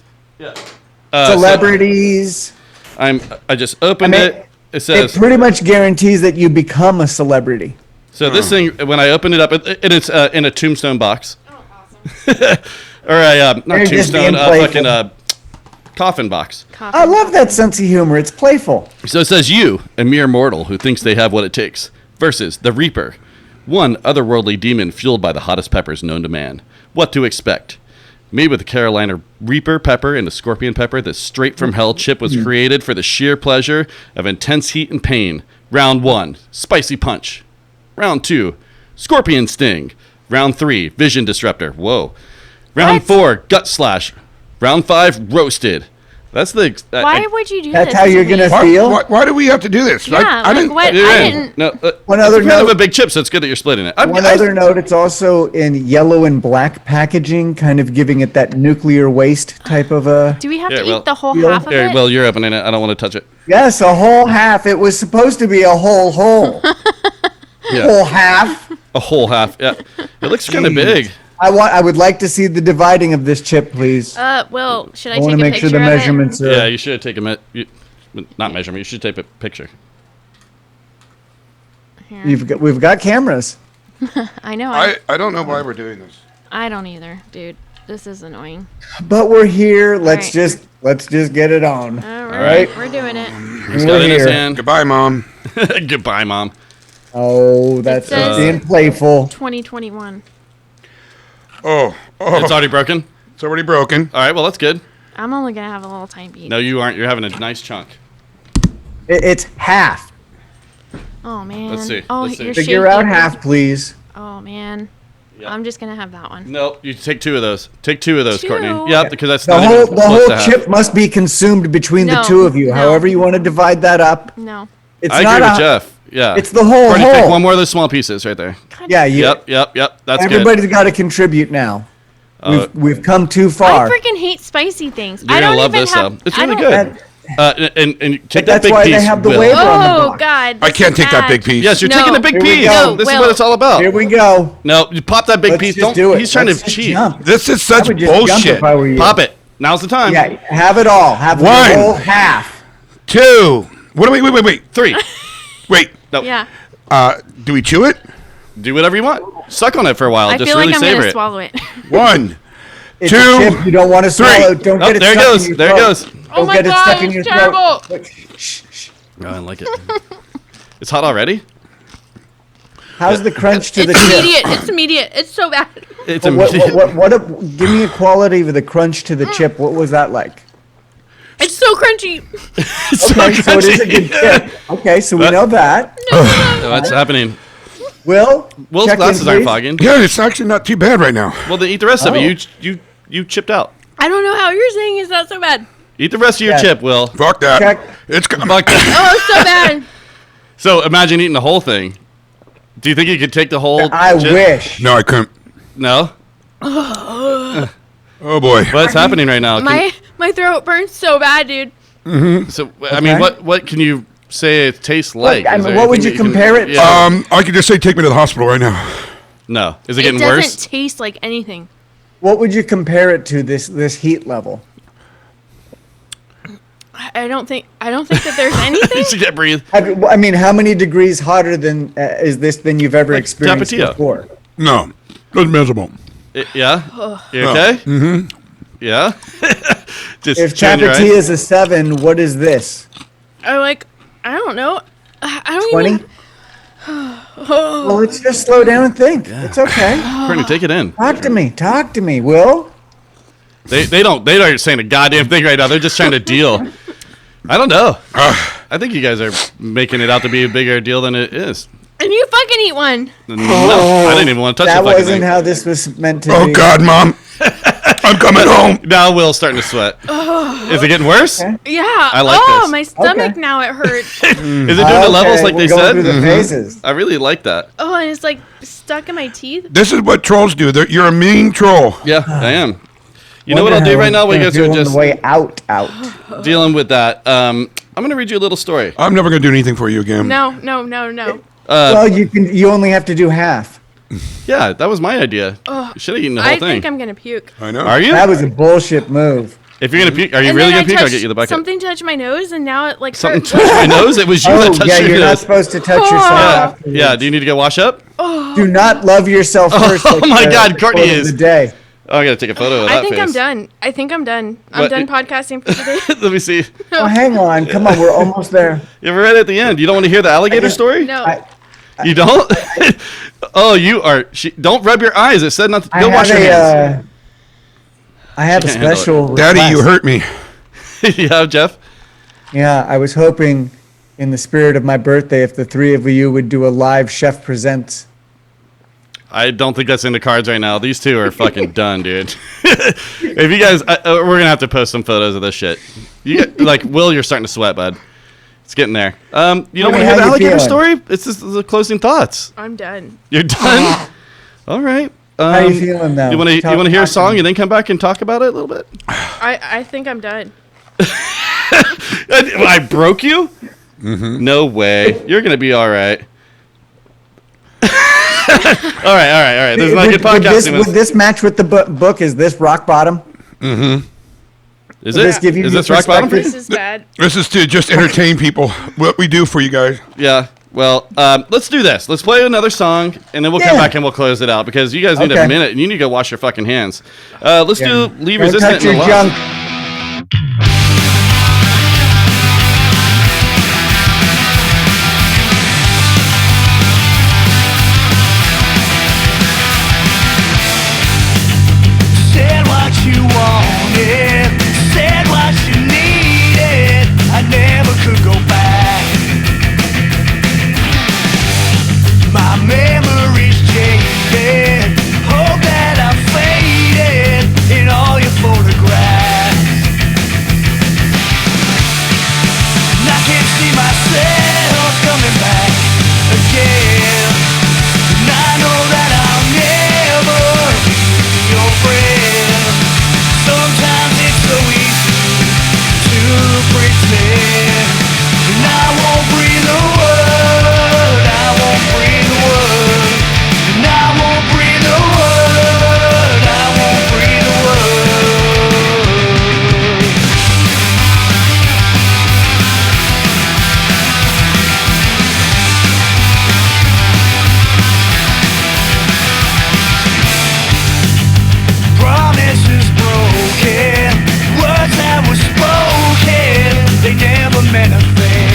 Speaker 4: Celebrities.
Speaker 1: I just opened it. It
Speaker 4: It
Speaker 1: says
Speaker 4: pretty much guarantees that you become a celebrity.
Speaker 1: so. This thing when I opened it up, it's in a tombstone box. Oh, awesome. Or a not
Speaker 4: They're just
Speaker 1: tombstone,
Speaker 4: being playful.
Speaker 1: fucking coffin box.
Speaker 4: I love that sense of humor. It's playful.
Speaker 1: So it says you, a mere mortal who thinks they have what it takes, versus the Reaper, one otherworldly demon fueled by the hottest peppers known to man. What to expect? Made with the Carolina Reaper pepper and the Scorpion pepper, this straight from hell chip was created for the sheer pleasure of intense heat and pain. Round 1, spicy punch. Round 2, scorpion sting. Round 3, vision disruptor. Whoa. Round 4, gut slash. Round 5, roasted. That's the.
Speaker 3: Why would you do
Speaker 4: That's
Speaker 3: this?
Speaker 4: how
Speaker 3: to
Speaker 4: you're
Speaker 3: me?
Speaker 4: gonna
Speaker 2: why,
Speaker 4: feel.
Speaker 2: why do we have to do this?
Speaker 3: Yeah,
Speaker 2: I
Speaker 3: like
Speaker 2: didn't.
Speaker 3: what?
Speaker 1: Yeah,
Speaker 3: I didn't.
Speaker 1: No,
Speaker 4: One
Speaker 1: it's
Speaker 4: other
Speaker 1: kind of
Speaker 4: note-
Speaker 1: a big chip, so it's good that you're splitting it.
Speaker 4: One other note, it's also in yellow and black packaging, kind of giving it that nuclear waste type of a.
Speaker 3: Do we have
Speaker 1: Yeah,
Speaker 3: to
Speaker 1: well-
Speaker 3: eat the whole
Speaker 4: Yeah.
Speaker 3: half of
Speaker 1: Here,
Speaker 3: it?
Speaker 1: well, you're opening it. I don't want to touch it.
Speaker 4: Yes, a whole half. It was supposed to be a whole hole.
Speaker 1: Yeah.
Speaker 4: Whole half.
Speaker 1: A whole half. Yeah. It looks kind of big.
Speaker 4: I would like to see the dividing of this chip, please.
Speaker 3: Well, should I
Speaker 4: I want
Speaker 3: take
Speaker 4: to
Speaker 3: a
Speaker 4: make
Speaker 3: picture
Speaker 4: sure the
Speaker 3: of it?
Speaker 4: measurements are.
Speaker 1: Yeah, you should take not measurement. You should take a picture.
Speaker 3: Here.
Speaker 4: We've got cameras.
Speaker 3: I know.
Speaker 2: I don't know why we're doing this.
Speaker 3: I don't either, dude. This is annoying.
Speaker 4: But we're here. Let's
Speaker 3: right.
Speaker 4: just get it on.
Speaker 3: All
Speaker 4: right.
Speaker 3: right, we're doing it.
Speaker 1: He's
Speaker 4: We're
Speaker 1: got it in his
Speaker 4: here.
Speaker 1: hand.
Speaker 2: Goodbye, Mom.
Speaker 1: Goodbye, Mom.
Speaker 4: Oh, that's
Speaker 3: says-
Speaker 4: being playful.
Speaker 3: 2021.
Speaker 2: Oh,
Speaker 1: It's already broken.
Speaker 2: it's already broken.
Speaker 1: All right, well, that's good.
Speaker 3: I'm only gonna have a little tiny bit.
Speaker 1: No, you aren't. You're having a nice chunk.
Speaker 4: It's half.
Speaker 3: Oh man.
Speaker 1: Let's see.
Speaker 3: Oh,
Speaker 1: Let's see.
Speaker 3: you're
Speaker 4: Figure
Speaker 3: shaking.
Speaker 4: out half, please.
Speaker 3: Oh man.
Speaker 1: Yep.
Speaker 3: I'm just gonna have that one.
Speaker 1: No, you take 2 of those. Take 2 of those,
Speaker 3: Two?
Speaker 1: Courtney. Yep, because that's
Speaker 4: The
Speaker 1: not
Speaker 4: whole
Speaker 1: even
Speaker 4: the
Speaker 1: close
Speaker 4: whole
Speaker 1: to half.
Speaker 4: chip must be consumed between the
Speaker 3: No,
Speaker 4: two of you.
Speaker 3: no.
Speaker 4: However you want to divide that up.
Speaker 3: No.
Speaker 4: It's
Speaker 1: I
Speaker 4: not
Speaker 1: agree with
Speaker 4: a,
Speaker 1: Jeff. Yeah.
Speaker 4: It's the whole
Speaker 1: Courtney, take
Speaker 4: whole.
Speaker 1: one more of those small pieces right there.
Speaker 4: Yeah, you.
Speaker 1: Yep. That's
Speaker 4: Everybody's got to contribute now. We've come too far.
Speaker 3: I freaking hate spicy things.
Speaker 1: good. You're
Speaker 3: I don't
Speaker 1: gonna love
Speaker 3: even
Speaker 1: this,
Speaker 3: have,
Speaker 1: though. It's
Speaker 3: I
Speaker 1: really
Speaker 3: don't-
Speaker 1: good. And take that
Speaker 4: that's
Speaker 1: big
Speaker 4: why
Speaker 1: piece.
Speaker 4: they have the
Speaker 1: Will.
Speaker 4: waiver on the
Speaker 3: Oh
Speaker 4: box.
Speaker 3: God.
Speaker 2: I
Speaker 3: this
Speaker 2: can't
Speaker 3: is
Speaker 2: take that
Speaker 3: bad.
Speaker 2: big piece.
Speaker 1: Yes, you're
Speaker 3: No.
Speaker 1: taking a big
Speaker 4: Here we
Speaker 1: piece.
Speaker 4: go.
Speaker 1: This is
Speaker 3: Will.
Speaker 1: what it's all about.
Speaker 4: Here we go.
Speaker 1: No, you pop that big
Speaker 4: Let's
Speaker 1: piece.
Speaker 4: just do it.
Speaker 1: He's trying
Speaker 4: Let's
Speaker 1: to
Speaker 4: just
Speaker 1: cheat.
Speaker 4: jump.
Speaker 2: This is
Speaker 4: I
Speaker 2: such
Speaker 4: would just jump
Speaker 2: bullshit.
Speaker 4: if I were you.
Speaker 1: Pop it. Now's the time.
Speaker 4: Yeah, have it all. Have the
Speaker 2: One.
Speaker 4: whole half.
Speaker 2: 2. What? Wait.
Speaker 1: 3.
Speaker 2: Wait.
Speaker 1: No.
Speaker 3: Yeah.
Speaker 2: Do we chew it?
Speaker 1: Do whatever you want. Suck on it for a while.
Speaker 3: I
Speaker 1: Just
Speaker 3: feel
Speaker 1: really
Speaker 3: like I'm
Speaker 1: savor
Speaker 3: gonna
Speaker 1: it.
Speaker 3: swallow it.
Speaker 2: 1.
Speaker 4: It's
Speaker 2: 2.
Speaker 4: a chip you don't want to swallow. Don't
Speaker 1: Oh,
Speaker 4: get it
Speaker 1: there it
Speaker 4: stuck
Speaker 1: goes.
Speaker 4: in your
Speaker 1: There it
Speaker 4: throat.
Speaker 1: goes.
Speaker 3: Oh
Speaker 4: Don't
Speaker 3: my
Speaker 4: get it
Speaker 3: God,
Speaker 4: stuck in
Speaker 3: it's
Speaker 4: your
Speaker 3: terrible.
Speaker 4: throat. Shh.
Speaker 1: Oh, I like it. It's hot already?
Speaker 4: How's the crunch to
Speaker 3: It's
Speaker 4: the chip?
Speaker 3: immediate. It's immediate. It's so bad.
Speaker 1: It's
Speaker 4: What,
Speaker 1: immediate.
Speaker 4: give me a quality of the crunch to the chip. What was that like?
Speaker 3: It's so crunchy.
Speaker 1: It's so
Speaker 4: Okay, so it is a
Speaker 1: crunchy.
Speaker 4: good chip. Okay, so we know that.
Speaker 1: Oh, what's happening?
Speaker 4: Will's
Speaker 1: Will's glasses aren't fogging.
Speaker 2: Yeah, it's actually not too bad right now.
Speaker 1: Well, then eat the rest of
Speaker 4: Oh.
Speaker 1: it. You chipped out.
Speaker 3: I don't know how you're saying it's not so bad.
Speaker 1: Eat the rest of your
Speaker 4: Yeah.
Speaker 1: chip, Will.
Speaker 2: Fuck that.
Speaker 4: Check.
Speaker 2: It's
Speaker 1: Fuck that.
Speaker 3: Oh, it's so bad.
Speaker 1: So imagine eating the whole thing. Do you think you could take the whole
Speaker 4: I
Speaker 1: chip?
Speaker 4: wish.
Speaker 2: No, I couldn't.
Speaker 1: No?
Speaker 2: Oh boy.
Speaker 1: What's happening right now?
Speaker 3: My throat burns so bad, dude.
Speaker 1: So, I mean,
Speaker 4: Okay.
Speaker 1: what can you say it tastes like?
Speaker 4: I
Speaker 1: Is
Speaker 4: mean,
Speaker 1: there
Speaker 4: what would
Speaker 1: anything
Speaker 4: you
Speaker 1: that
Speaker 4: compare it
Speaker 1: yeah.
Speaker 2: I could just say take me to the hospital right now.
Speaker 1: No. Is it
Speaker 3: It
Speaker 1: getting
Speaker 3: doesn't
Speaker 1: worse?
Speaker 3: taste like anything.
Speaker 4: What would you compare it to? This heat level?
Speaker 3: I don't think that there's anything.
Speaker 1: She can't breathe.
Speaker 4: I mean, how many degrees hotter than is this than you've ever experienced
Speaker 1: Tapatio.
Speaker 4: before?
Speaker 2: No, it's miserable.
Speaker 1: Yeah? You okay?
Speaker 2: Mm-hmm.
Speaker 1: Yeah? Just
Speaker 4: If
Speaker 1: turn your eyes.
Speaker 4: Tapatio is a 7, what is this?
Speaker 3: I don't know. I don't
Speaker 4: 20?
Speaker 3: even.
Speaker 4: Well, let's just slow down and think. It's okay.
Speaker 1: Courtney, take it in.
Speaker 4: Talk to me, Will.
Speaker 1: They aren't saying a goddamn thing right now. They're just trying to deal. I don't know. I think you guys are making it out to be a bigger deal than it is.
Speaker 3: And you fucking eat one.
Speaker 1: No, I didn't even want to touch
Speaker 4: That
Speaker 1: the fucking
Speaker 4: wasn't
Speaker 1: thing.
Speaker 4: how this was meant to
Speaker 2: Oh
Speaker 4: be.
Speaker 2: God, Mom, I'm coming home.
Speaker 1: Now Will's starting to sweat. Is it getting worse?
Speaker 4: Okay.
Speaker 3: Yeah.
Speaker 1: I like this.
Speaker 3: My stomach
Speaker 4: Okay.
Speaker 3: now it hurts.
Speaker 1: Is it doing the levels like
Speaker 4: we're
Speaker 1: they
Speaker 4: going
Speaker 1: said?
Speaker 4: through the phases.
Speaker 1: I really like that.
Speaker 3: Oh, and it's like stuck in my teeth.
Speaker 2: This is what trolls do. You're a mean troll.
Speaker 1: Yeah, I am. You know what I'll
Speaker 4: Wonder
Speaker 1: do
Speaker 4: how
Speaker 1: right now?
Speaker 4: we're
Speaker 1: We guys
Speaker 4: gonna
Speaker 1: are
Speaker 4: feel on
Speaker 1: just
Speaker 4: the way out.
Speaker 1: dealing with that. I'm going to read you a little story.
Speaker 2: I'm never gonna do anything for you again.
Speaker 3: No.
Speaker 4: Well, you only have to do half.
Speaker 1: Yeah, that was my idea. Should have eaten the whole
Speaker 3: I
Speaker 1: thing.
Speaker 3: think I'm gonna puke.
Speaker 2: I know.
Speaker 1: Are you?
Speaker 4: That was a bullshit move.
Speaker 1: If you're going to puke, are you
Speaker 3: And
Speaker 1: really
Speaker 3: then
Speaker 1: going to
Speaker 3: I
Speaker 1: puke? I'll
Speaker 3: touched-
Speaker 1: get you the bucket.
Speaker 3: Something touched my nose, and now it like
Speaker 1: Something
Speaker 3: hurt.
Speaker 1: touched my nose? It was you that
Speaker 4: Oh,
Speaker 1: touched
Speaker 4: yeah,
Speaker 1: your
Speaker 4: you're not
Speaker 1: nose.
Speaker 4: supposed to touch yourself afterwards.
Speaker 1: Yeah, do you need to go wash up?
Speaker 4: Do not love yourself first.
Speaker 1: Oh my God,
Speaker 4: the
Speaker 1: Courtney
Speaker 4: quote of
Speaker 1: is-
Speaker 4: the day.
Speaker 1: Oh, I got to take a photo of that
Speaker 3: I think I'm
Speaker 1: face.
Speaker 3: done. I'm
Speaker 1: What?
Speaker 3: done podcasting for today.
Speaker 1: Let me see.
Speaker 4: Oh, hang on. Come on, we're almost there.
Speaker 1: You're right at the end. You don't want to hear the alligator story?
Speaker 3: No.
Speaker 1: You don't? Oh, you are. Don't rub your eyes. It said not to. Go wash your hands.
Speaker 4: I have a
Speaker 1: can't handle it.
Speaker 4: special
Speaker 2: Daddy, you
Speaker 4: request.
Speaker 2: hurt me.
Speaker 1: Yeah, Jeff?
Speaker 4: Yeah, I was hoping in the spirit of my birthday if the three of you would do a live Chef Presents.
Speaker 1: I don't think that's in the cards right now. These two are fucking done, dude. If you guys, we're going to have to post some photos of this shit. Will, you're starting to sweat, bud. It's getting there. You don't want to
Speaker 4: how
Speaker 1: hear the
Speaker 4: you
Speaker 1: alligator
Speaker 4: feeling?
Speaker 1: story? It's just the closing thoughts.
Speaker 3: I'm done.
Speaker 1: You're done? All right.
Speaker 4: How you feeling now?
Speaker 1: You want to hear a song and then come back and talk about it a little bit?
Speaker 3: I think I'm done.
Speaker 1: I broke you? Mm-hmm. No way. You're going to be all right. All right. There's not good podcasting.
Speaker 4: Would this match with the book? Is this rock bottom?
Speaker 1: Mm-hmm. Is
Speaker 4: Would this give you
Speaker 1: Is
Speaker 4: your
Speaker 1: this rock bottom for you?
Speaker 3: This is bad.
Speaker 2: This is to just entertain people. What we do for you guys.
Speaker 1: Yeah. Well, let's do this. Let's play another song, and then we'll come
Speaker 4: Yeah.
Speaker 1: back and we'll close it out because you guys need a
Speaker 4: Okay.
Speaker 1: minute, and you need to go wash your fucking hands. Let's do Leave
Speaker 4: Don't
Speaker 1: Resistant
Speaker 4: touch
Speaker 1: in
Speaker 4: your
Speaker 1: the Lost.
Speaker 4: junk.
Speaker 6: Said what you wanted, said what you needed. I never could go back. My memory's jaded. Hope that I faded in all your photographs. And I can't see myself coming back again. And I know that I'll never be your friend. Sometimes it's so easy to pretend. And I won't breathe a word. I won't breathe a word. And I won't breathe a word. I won't breathe a word. Promises broken, words that were spoken, they never meant a thing.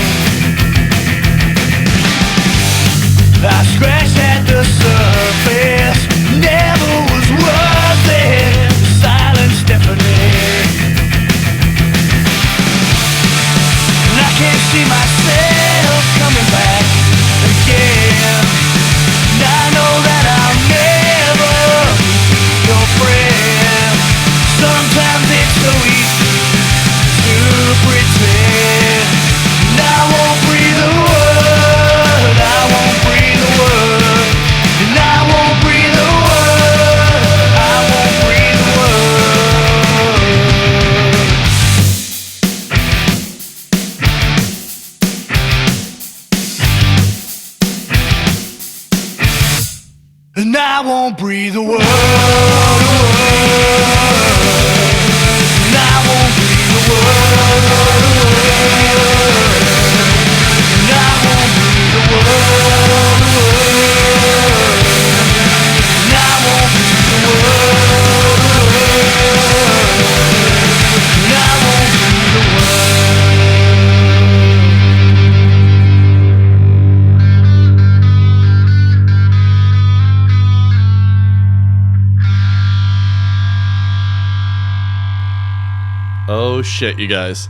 Speaker 6: I scratched at the surface, never was worth it. Silence deafening, and I can't see myself coming back again. And I know that I'll never be your friend. Sometimes it's so easy to pretend. And I won't breathe a word. I won't breathe a word. And I won't breathe a word. I won't breathe a word. And I won't breathe a word. And I won't breathe a word.
Speaker 1: shit, you guys.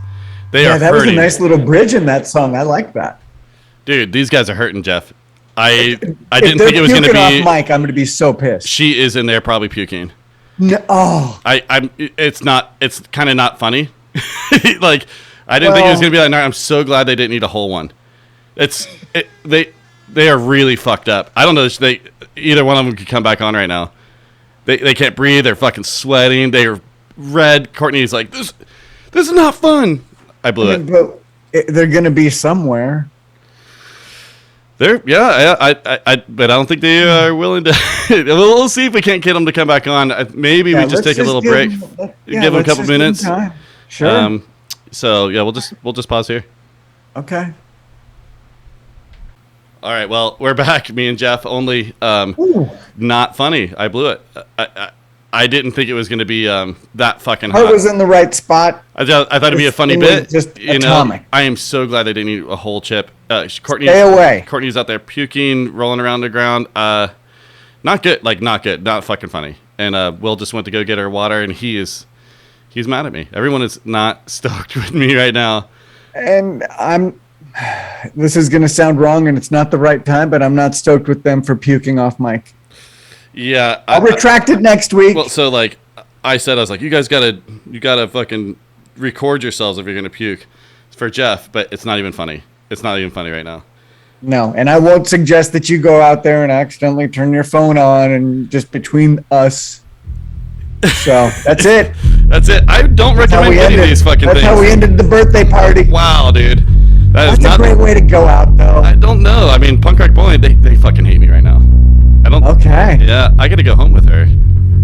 Speaker 1: They
Speaker 4: Yeah,
Speaker 1: are
Speaker 4: that was a
Speaker 1: hurting.
Speaker 4: nice little bridge in that song. I like that.
Speaker 1: Dude, these guys are hurting, Jeff. I
Speaker 4: If
Speaker 1: didn't
Speaker 4: they're
Speaker 1: think it was going to
Speaker 4: puking
Speaker 1: be.
Speaker 4: off mic, I'm going to be so pissed.
Speaker 1: She is in there probably puking.
Speaker 4: No, oh,
Speaker 1: It's not. It's kind of not funny. Like I didn't think it was going to be like. I'm so glad they didn't eat a whole one. They are really fucked up. I don't know. Either one of them could come back on right now. They can't breathe. They're fucking sweating. They're red. Courtney's like, this is not fun. I blew it.
Speaker 4: but they're going to be somewhere.
Speaker 1: But I don't think they are willing to. We'll see if we can't get them to come back on. Maybe we just take a little break, give them a couple minutes.
Speaker 4: Sure.
Speaker 1: So yeah, we'll just pause here.
Speaker 4: Okay.
Speaker 1: All right. Well, we're back. Me and Jeff. Only not funny. I blew it. I didn't think it was going to be that fucking hot.
Speaker 4: I was in the right spot.
Speaker 1: I thought it'd be a funny
Speaker 4: It was
Speaker 1: bit.
Speaker 4: just
Speaker 1: you
Speaker 4: atomic.
Speaker 1: know, I am so glad they didn't eat a whole chip. Courtney's,
Speaker 4: Stay away.
Speaker 1: Courtney's out there puking, rolling around the ground. Not good. Like not good. Not fucking funny. And Will just went to go get her water, and he's mad at me. Everyone is not stoked with me right now.
Speaker 4: And this is going to sound wrong, and it's not the right time, but I'm not stoked with them for puking off mic.
Speaker 1: Yeah,
Speaker 4: I'll retract it next week.
Speaker 1: Well, so like I was like, you guys gotta fucking record yourselves if you're gonna puke. It's for Jeff, but it's not even funny. It's not even funny right now.
Speaker 4: No, and I won't suggest that you go out there and accidentally turn your phone on and just between us. So that's it.
Speaker 1: That's it. I don't recommend getting these fucking
Speaker 4: That's
Speaker 1: things.
Speaker 4: how we ended the birthday party.
Speaker 1: Wow, dude.
Speaker 4: That's
Speaker 1: not
Speaker 4: a great way to go out, though.
Speaker 1: I don't know. I mean, Punk Rock Bowling, they fucking hate me right now. I don't.
Speaker 4: Okay.
Speaker 1: Yeah, I gotta go home with her.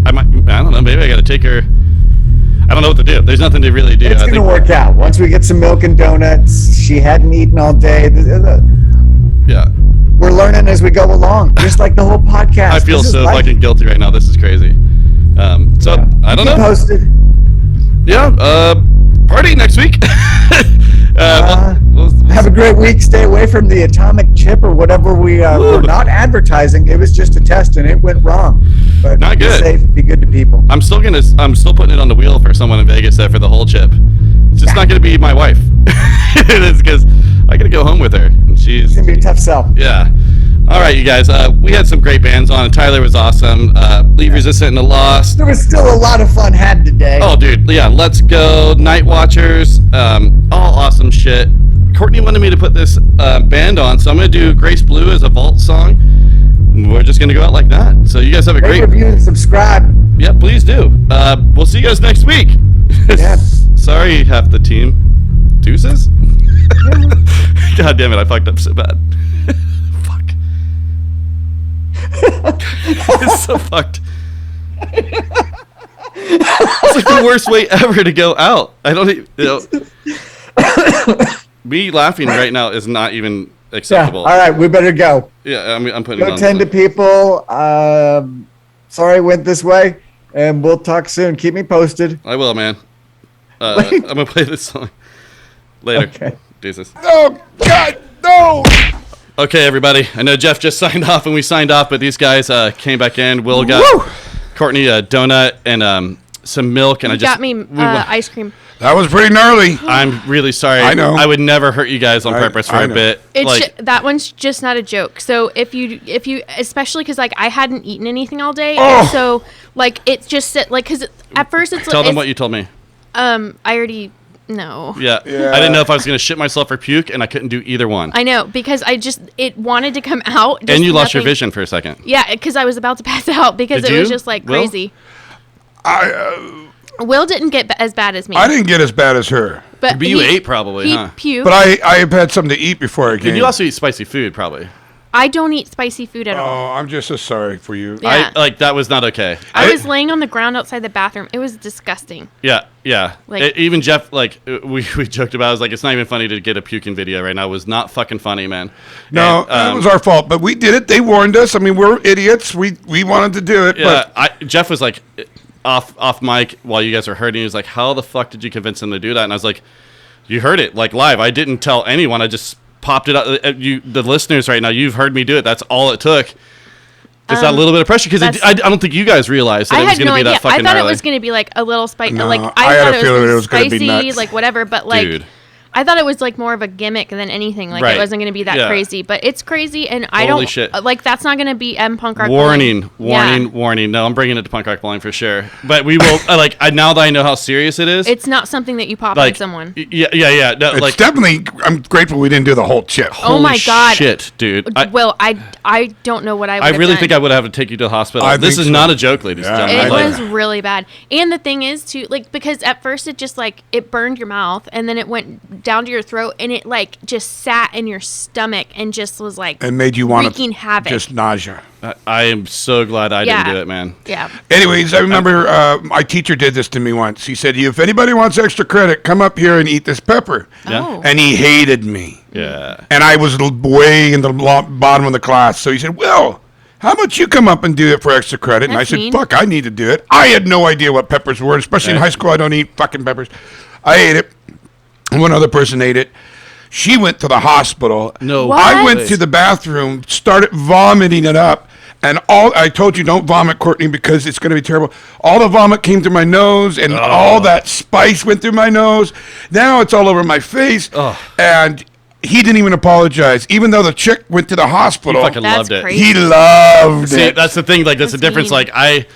Speaker 1: I don't know. Maybe I gotta take her. I don't know what to do. There's nothing to really do.
Speaker 4: It's going to work out. Once we get some milk and donuts, she hadn't eaten all day.
Speaker 1: Yeah.
Speaker 4: We're learning as we go along, just like the whole podcast.
Speaker 1: I feel
Speaker 4: This is
Speaker 1: so
Speaker 4: life.
Speaker 1: fucking guilty right now. This is crazy. I don't know.
Speaker 4: Posted.
Speaker 1: Yeah. Party next week.
Speaker 4: Have a great week. Stay away from the atomic chip or whatever we're not advertising. It was just a test and it went wrong. But
Speaker 1: Not good.
Speaker 4: Be safe. Be good to people.
Speaker 1: I'm still putting it on the wheel for someone in Vegas there for the whole chip. It's just not gonna be my wife. It's because I gotta go home with her. And she's
Speaker 4: It's gonna be a tough sell.
Speaker 1: yeah. All right, you guys. We had some great bands on. Tyler was awesome. Leave Resistant and the Lost.
Speaker 4: There was still a lot of fun had today.
Speaker 1: Oh, dude. Yeah. Let's Go. Nightwatchers. All awesome shit. Courtney wanted me to put this band on, so I'm gonna do Grace Blue as a vault song. We're just gonna go out like that. So you guys have a
Speaker 4: Rate,
Speaker 1: great.
Speaker 4: review, and subscribe.
Speaker 1: Yeah, please do. We'll see you guys next week.
Speaker 4: Yeah.
Speaker 1: Sorry, half the team. Deuces? God damn it, I fucked up so bad. Fuck. It's so fucked. It's like the worst way ever to go out. I don't even. Me laughing right now is not even
Speaker 4: Yeah.
Speaker 1: acceptable.
Speaker 4: All right, we better go.
Speaker 1: Yeah, I'm putting it
Speaker 4: Go
Speaker 1: on.
Speaker 4: tend to people. Sorry it went this way, and we'll talk soon. Keep me posted.
Speaker 1: I will, man. I'm gonna play this song later.
Speaker 4: Okay.
Speaker 1: Jesus.
Speaker 2: Oh, God, no!
Speaker 1: Okay, everybody. I know Jeff just signed off and we signed off, but these guys came back in. Will got Courtney a donut and some milk, and
Speaker 3: You got me ice cream.
Speaker 2: That was pretty gnarly.
Speaker 1: I'm really sorry.
Speaker 2: I know.
Speaker 1: I would never hurt you guys on purpose for
Speaker 2: I
Speaker 1: a
Speaker 2: know.
Speaker 1: bit.
Speaker 3: It's that one's just not a joke. So if you especially because like I hadn't eaten anything all day, and so like it's just because at first it's
Speaker 1: tell them
Speaker 3: it's,
Speaker 1: what you told me.
Speaker 3: I already know.
Speaker 1: Yeah. I didn't know if I was gonna shit myself or puke, and I couldn't do either one.
Speaker 3: I know because it wanted to come out.
Speaker 1: And
Speaker 3: just
Speaker 1: you lost your
Speaker 3: nothing-
Speaker 1: vision for a second.
Speaker 3: Yeah, because I was about to pass out because
Speaker 1: Did
Speaker 3: it was
Speaker 1: you,
Speaker 3: just like
Speaker 1: Will?
Speaker 3: crazy.
Speaker 2: I
Speaker 3: Will didn't get as bad as me.
Speaker 2: didn't get as bad as her.
Speaker 3: but
Speaker 1: you ate probably,
Speaker 3: he
Speaker 1: huh?
Speaker 3: puked.
Speaker 2: But I have had something to eat before I came.
Speaker 1: And you also eat spicy food, probably.
Speaker 3: I don't eat spicy food at all.
Speaker 2: Oh, I'm just so sorry for you.
Speaker 3: Yeah.
Speaker 1: That was not okay.
Speaker 3: I was laying on the ground outside the bathroom. It was disgusting.
Speaker 1: Yeah.
Speaker 3: Like-
Speaker 1: Even Jeff, we joked about. I was like, it's not even funny to get a puking video right now. It was not fucking funny, man.
Speaker 2: No,
Speaker 1: And,
Speaker 2: it was our fault, but we did it. They warned us. I mean, we're idiots. We wanted to do it,
Speaker 1: Yeah,
Speaker 2: but
Speaker 1: Jeff was like off mic while you guys were hurting. He was like, "How the fuck did you convince him to do that?" And I was like, "You heard it like live. I didn't tell anyone. I just popped it out. The listeners right now, you've heard me do it. That's all it took." It's that little bit of pressure because I don't think you guys realized that it was going to be that fucking
Speaker 3: I thought
Speaker 1: gnarly.
Speaker 3: it was going to be like a little spicy.
Speaker 2: No,
Speaker 3: like
Speaker 2: I had
Speaker 3: thought
Speaker 2: a feeling it was gonna
Speaker 3: spicy,
Speaker 2: be nuts.
Speaker 3: like whatever. But like,
Speaker 1: Dude.
Speaker 3: I thought it was like more of a gimmick than anything. Like
Speaker 1: Right.
Speaker 3: it wasn't going to be that
Speaker 1: Yeah.
Speaker 3: crazy, but it's crazy, and I
Speaker 1: Holy
Speaker 3: don't
Speaker 1: shit.
Speaker 3: like. That's not going to be Punk Rock.
Speaker 1: Warning,
Speaker 3: Bowling. Yeah.
Speaker 1: warning. No, I'm bringing it to Punk Rock Bowling for sure. But we will, now that I know how serious it is.
Speaker 3: It's not something that you pop
Speaker 1: like
Speaker 3: on someone.
Speaker 1: Yeah. No,
Speaker 2: It's
Speaker 1: like,
Speaker 2: definitely. I'm grateful we didn't do the whole chip.
Speaker 3: Oh my
Speaker 1: holy
Speaker 3: God.
Speaker 1: shit, dude.
Speaker 3: I don't know what I would
Speaker 1: I
Speaker 3: have
Speaker 1: really
Speaker 3: done.
Speaker 1: think I would have to take you to the hospital.
Speaker 2: I
Speaker 1: This
Speaker 2: think
Speaker 1: is
Speaker 2: so.
Speaker 1: not a joke, ladies and
Speaker 2: Yeah,
Speaker 1: gentlemen.
Speaker 3: It
Speaker 1: Like,
Speaker 3: was really bad. And the thing is too, like, because at first it just like it burned your mouth and then it went down to your throat and it like just sat in your stomach and just was like
Speaker 2: And made you want
Speaker 3: wreaking
Speaker 2: to
Speaker 3: havoc.
Speaker 2: just nausea.
Speaker 1: I am so glad I
Speaker 3: Yeah.
Speaker 1: didn't do it, man.
Speaker 3: Yeah.
Speaker 2: Anyways, I remember my teacher did this to me once. He said, if anybody wants extra credit, come up here and eat this pepper.
Speaker 1: Yeah.
Speaker 3: Oh.
Speaker 2: And he hated me.
Speaker 1: Yeah.
Speaker 2: And I was way in the bottom of the class. So he said, Will, how about you come up and do it for extra credit? And I
Speaker 3: That's
Speaker 2: said,
Speaker 3: mean.
Speaker 2: fuck, I need to do it. I had no idea what peppers were, especially in
Speaker 1: Right.
Speaker 2: high school. I don't eat fucking peppers. I ate it. And one other person ate it. She went to the hospital.
Speaker 1: No.
Speaker 3: What?
Speaker 2: I went to the bathroom, started vomiting it up. And I told you don't vomit, Courtney, because it's going to be terrible. All the vomit came through my nose, and all that spice went through my nose. Now it's all over my face. And he didn't even apologize, even though the chick went to the hospital.
Speaker 1: Fucking
Speaker 3: That's
Speaker 1: loved it.
Speaker 3: crazy.
Speaker 2: He loved
Speaker 1: See,
Speaker 2: it.
Speaker 1: that's the thing. Like, that's the
Speaker 3: That's
Speaker 1: difference.
Speaker 3: mean.
Speaker 1: Like,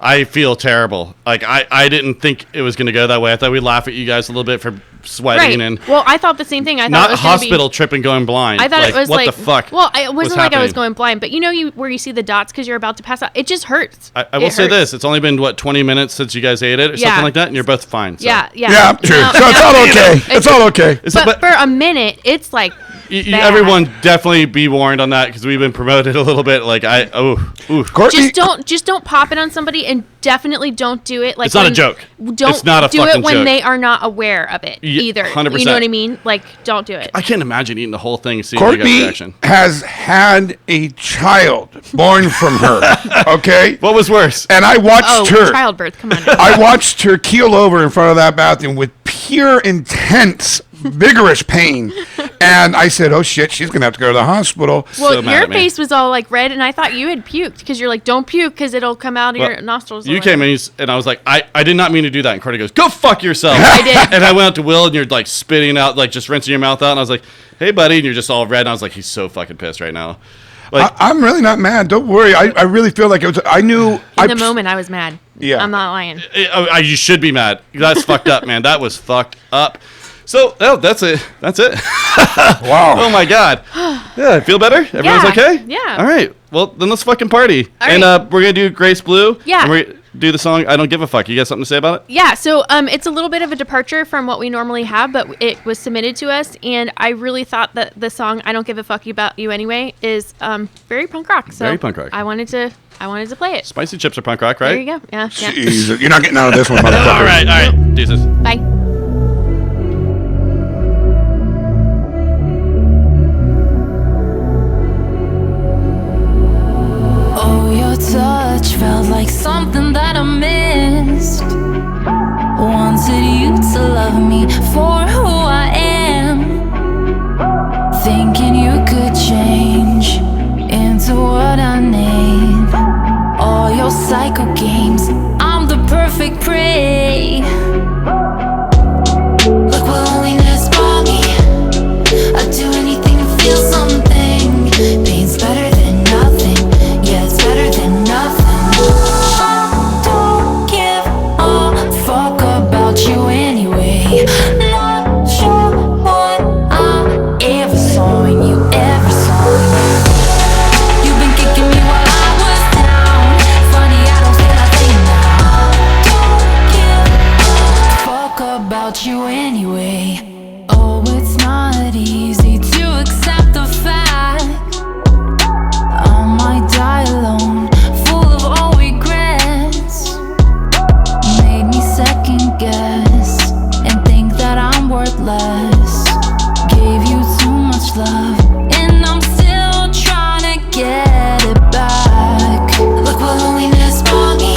Speaker 1: I feel terrible. Like, I didn't think it was going to go that way. I thought we'd laugh at you guys a little bit for sweating
Speaker 3: Right.
Speaker 1: and
Speaker 3: Well, I thought the same thing. I thought
Speaker 1: not
Speaker 3: it was gonna
Speaker 1: hospital trip and going blind.
Speaker 3: I thought
Speaker 1: like,
Speaker 3: it was
Speaker 1: what
Speaker 3: like
Speaker 1: the fuck?
Speaker 3: Well, it wasn't like I was
Speaker 1: happening?
Speaker 3: going blind, but you know, where you see the dots because you're about to pass out. It just hurts.
Speaker 1: I will
Speaker 3: It
Speaker 1: say
Speaker 3: hurts.
Speaker 1: this: it's only been 20 minutes since you guys ate it, or
Speaker 3: Yeah.
Speaker 1: something like that, and you're both fine. So.
Speaker 3: Yeah.
Speaker 2: yeah, true.
Speaker 3: No,
Speaker 2: So it's
Speaker 3: no.
Speaker 2: all okay. It's all okay.
Speaker 1: It's-
Speaker 3: But for a minute, it's like bad.
Speaker 1: everyone definitely be warned on that because we've been promoted a little bit. Like
Speaker 2: Courtney,
Speaker 3: just don't pop it on somebody, and definitely don't do it. Like
Speaker 1: It's not a
Speaker 3: when-
Speaker 1: joke.
Speaker 3: Don't
Speaker 1: It's not a
Speaker 3: do it
Speaker 1: fucking
Speaker 3: when
Speaker 1: joke.
Speaker 3: they are not aware of it either.
Speaker 1: 100%.
Speaker 3: You know what I mean? Like, don't do it.
Speaker 1: I can't imagine eating the whole thing and seeing you guys'
Speaker 2: Courtney
Speaker 1: reaction.
Speaker 2: has had a child born from her, okay?
Speaker 1: What was worse?
Speaker 2: And I watched her.
Speaker 3: Childbirth. Come on. Now.
Speaker 2: I watched her keel over in front of that bathroom with pure, intense, vigorous pain. And I said, oh shit, she's going to have to go to the hospital.
Speaker 3: Well,
Speaker 1: so mad
Speaker 3: your
Speaker 1: at me.
Speaker 3: face was all like red, and I thought you had puked because you're like, don't puke because it'll come out of
Speaker 1: Well,
Speaker 3: your nostrils. or
Speaker 1: You came
Speaker 3: whatever.
Speaker 1: in and I was like, I did not mean to do that. And Courtney goes, go fuck yourself.
Speaker 3: I did.
Speaker 1: And I went up to Will and you're like spitting out, like just rinsing your mouth out. And I was like, hey, buddy. And you're just all red. And I was like, he's so fucking pissed right now. Like,
Speaker 2: I'm really not mad. Don't worry. I really feel like it was. I knew.
Speaker 3: In the moment, I was mad.
Speaker 2: Yeah.
Speaker 3: I'm not lying.
Speaker 1: you should be mad. That's fucked up, man. That was fucked up. So, that's it. That's it.
Speaker 2: Wow.
Speaker 1: Oh my God. Yeah, feel better? Everyone's
Speaker 3: Yeah,
Speaker 1: okay?
Speaker 3: yeah.
Speaker 1: All right. Well, then let's fucking party.
Speaker 3: All
Speaker 1: and
Speaker 3: right.
Speaker 1: we're gonna do Grace Blue.
Speaker 3: Yeah.
Speaker 1: And we're gonna do the song I Don't Give a Fuck. You got something to say about it?
Speaker 3: Yeah, so it's a little bit of a departure from what we normally have, but it was submitted to us, and I really thought that the song "I Don't Give a Fuck About You Anyway" is very punk rock. So
Speaker 1: Very punk rock.
Speaker 3: I wanted to play it.
Speaker 1: Spicy chips are punk rock, right?
Speaker 3: There you go. Yeah.
Speaker 2: Jesus, you're not getting out of this one, motherfucker.
Speaker 1: All right. Jesus.
Speaker 3: Bye.
Speaker 9: Oh, your touch felt like something that I missed. Wanted you to love me for who I am. Thinking you could change into what I need. All your psycho games, I'm the perfect prey. Look what loneliness brought me. I'd do anything to feel something. Pain's better than nothing. Yeah, it's better than nothing. I don't give a fuck about you anyway. Not sure what I ever saw in you, ever saw in you. You've been kicking me while I was down. Funny, I don't feel a thing now. Don't give a fuck about you anyway. Oh, it's not easy to accept the fact I might die alone, full of all regrets. Made me second guess and think that I'm worthless. Gave you too much love, and I'm still trying to get it back. Look what loneliness brought me.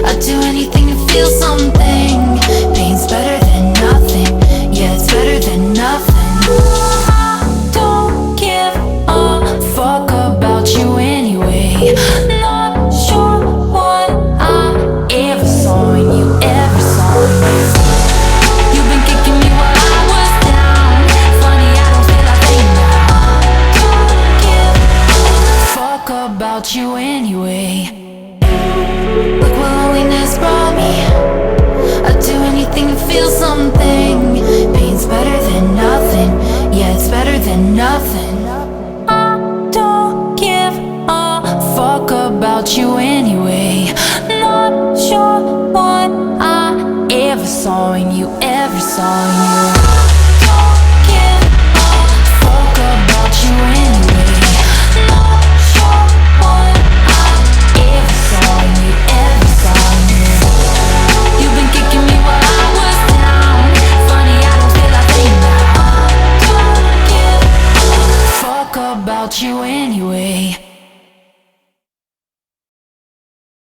Speaker 9: I'd do anything to feel something. Pain's better than nothing. Yeah, it's better than nothing. I don't give a fuck about you anyway. saw you.